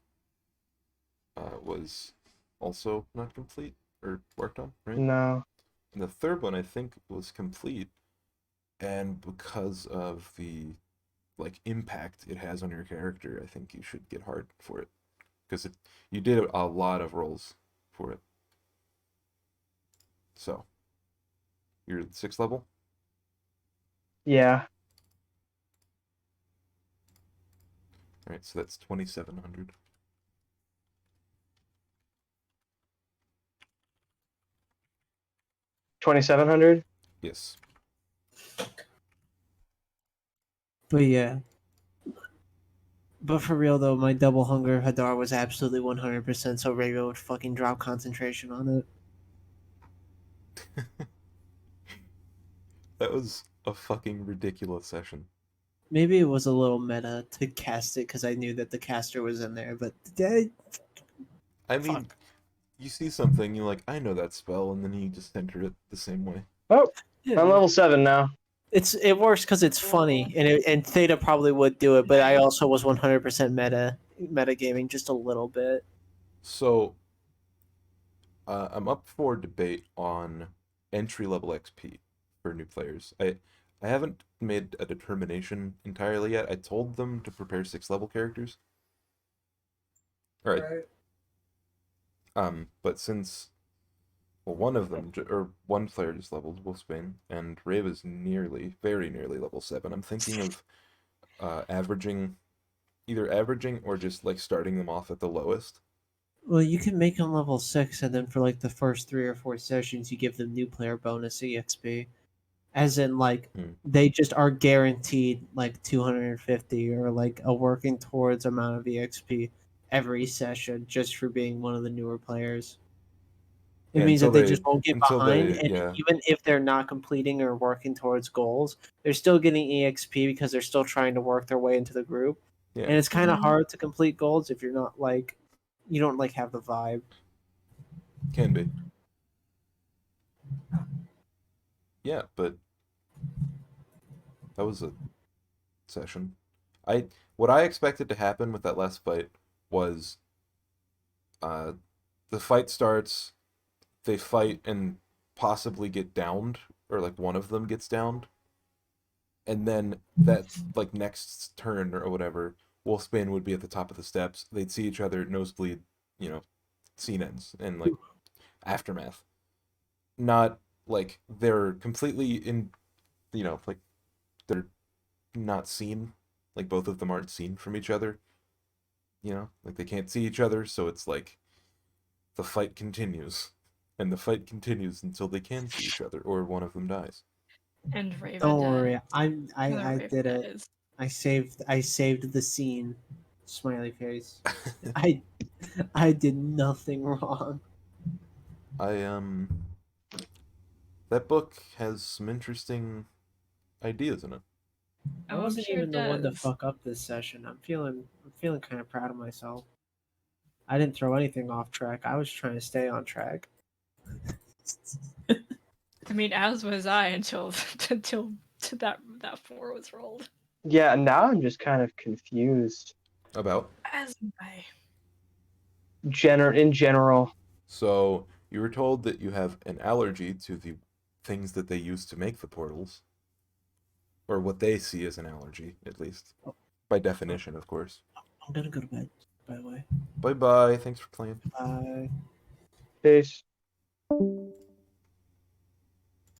was also not complete or worked on, right? No. And the third one I think was complete, and because of the impact it has on your character, I think you should get hard for it because you did a lot of rolls for it. So you're at 6th level? Yeah. Alright, so that's 2700. $2,700? Yes. But yeah. But for real though, my double Hunger Hadar was absolutely 100%, so Rego would fucking drop concentration on it. That was a fucking ridiculous session. Maybe it was a little meta to cast it because I knew that the caster was in there, but I mean, you see something, you're like, I know that spell, and then you just enter it the same way. Oh, yeah. I'm level 7 now. It works because it's funny, and Theta probably would do it, but I also was 100% metagaming just a little bit. So, I'm up for debate on entry-level XP for new players. I haven't made a determination entirely yet. I told them to prepare 6th level characters. All right. But since, well, one of them, or one player just leveled, Wolfsbane, and Rave is very nearly level 7. I'm thinking of either averaging or just starting them off at the lowest. Well, you can make them level 6, and then for the first 3 or 4 sessions, you give them new player bonus EXP. As in, they just are guaranteed 250 or a working towards amount of EXP every session just for being one of the newer players. It means that they just won't get behind, and even if they're not completing or working towards goals, they're still getting EXP because they're still trying to work their way into the group. Yeah. And it's kind of hard to complete goals if you're not you don't have the vibe. Can be. Yeah, but that was a session. What I expected to happen with that last fight was the fight starts, they fight and possibly get downed, or one of them gets downed, and then that next turn or whatever, Wolfsbane would be at the top of the steps, they'd see each other, nosebleed, scene ends, and aftermath. Not they're completely in, they're not seen, both of them aren't seen from each other, they can't see each other, so it's the fight continues, and the fight continues until they can see each other or one of them dies. And Raven Don't dies. worry, I Raven did it. dies. I saved the scene. Smiley face. I did nothing wrong. That book has some interesting ideas in it. I Oh, I'm wasn't sure even it the one to does. fuck up this session. I'm feeling kind of proud of myself. I didn't throw anything off track. I was trying to stay on track. I mean, as was I until that 4 was rolled. Yeah, now I'm just kind of confused. About? As I. In general. So, you were told that you have an allergy to the things that they use to make the portals. Or what they see as an allergy, at least. By definition, of course. I'm gonna go to bed, by the way. Bye-bye. Thanks for playing. Bye. Peace.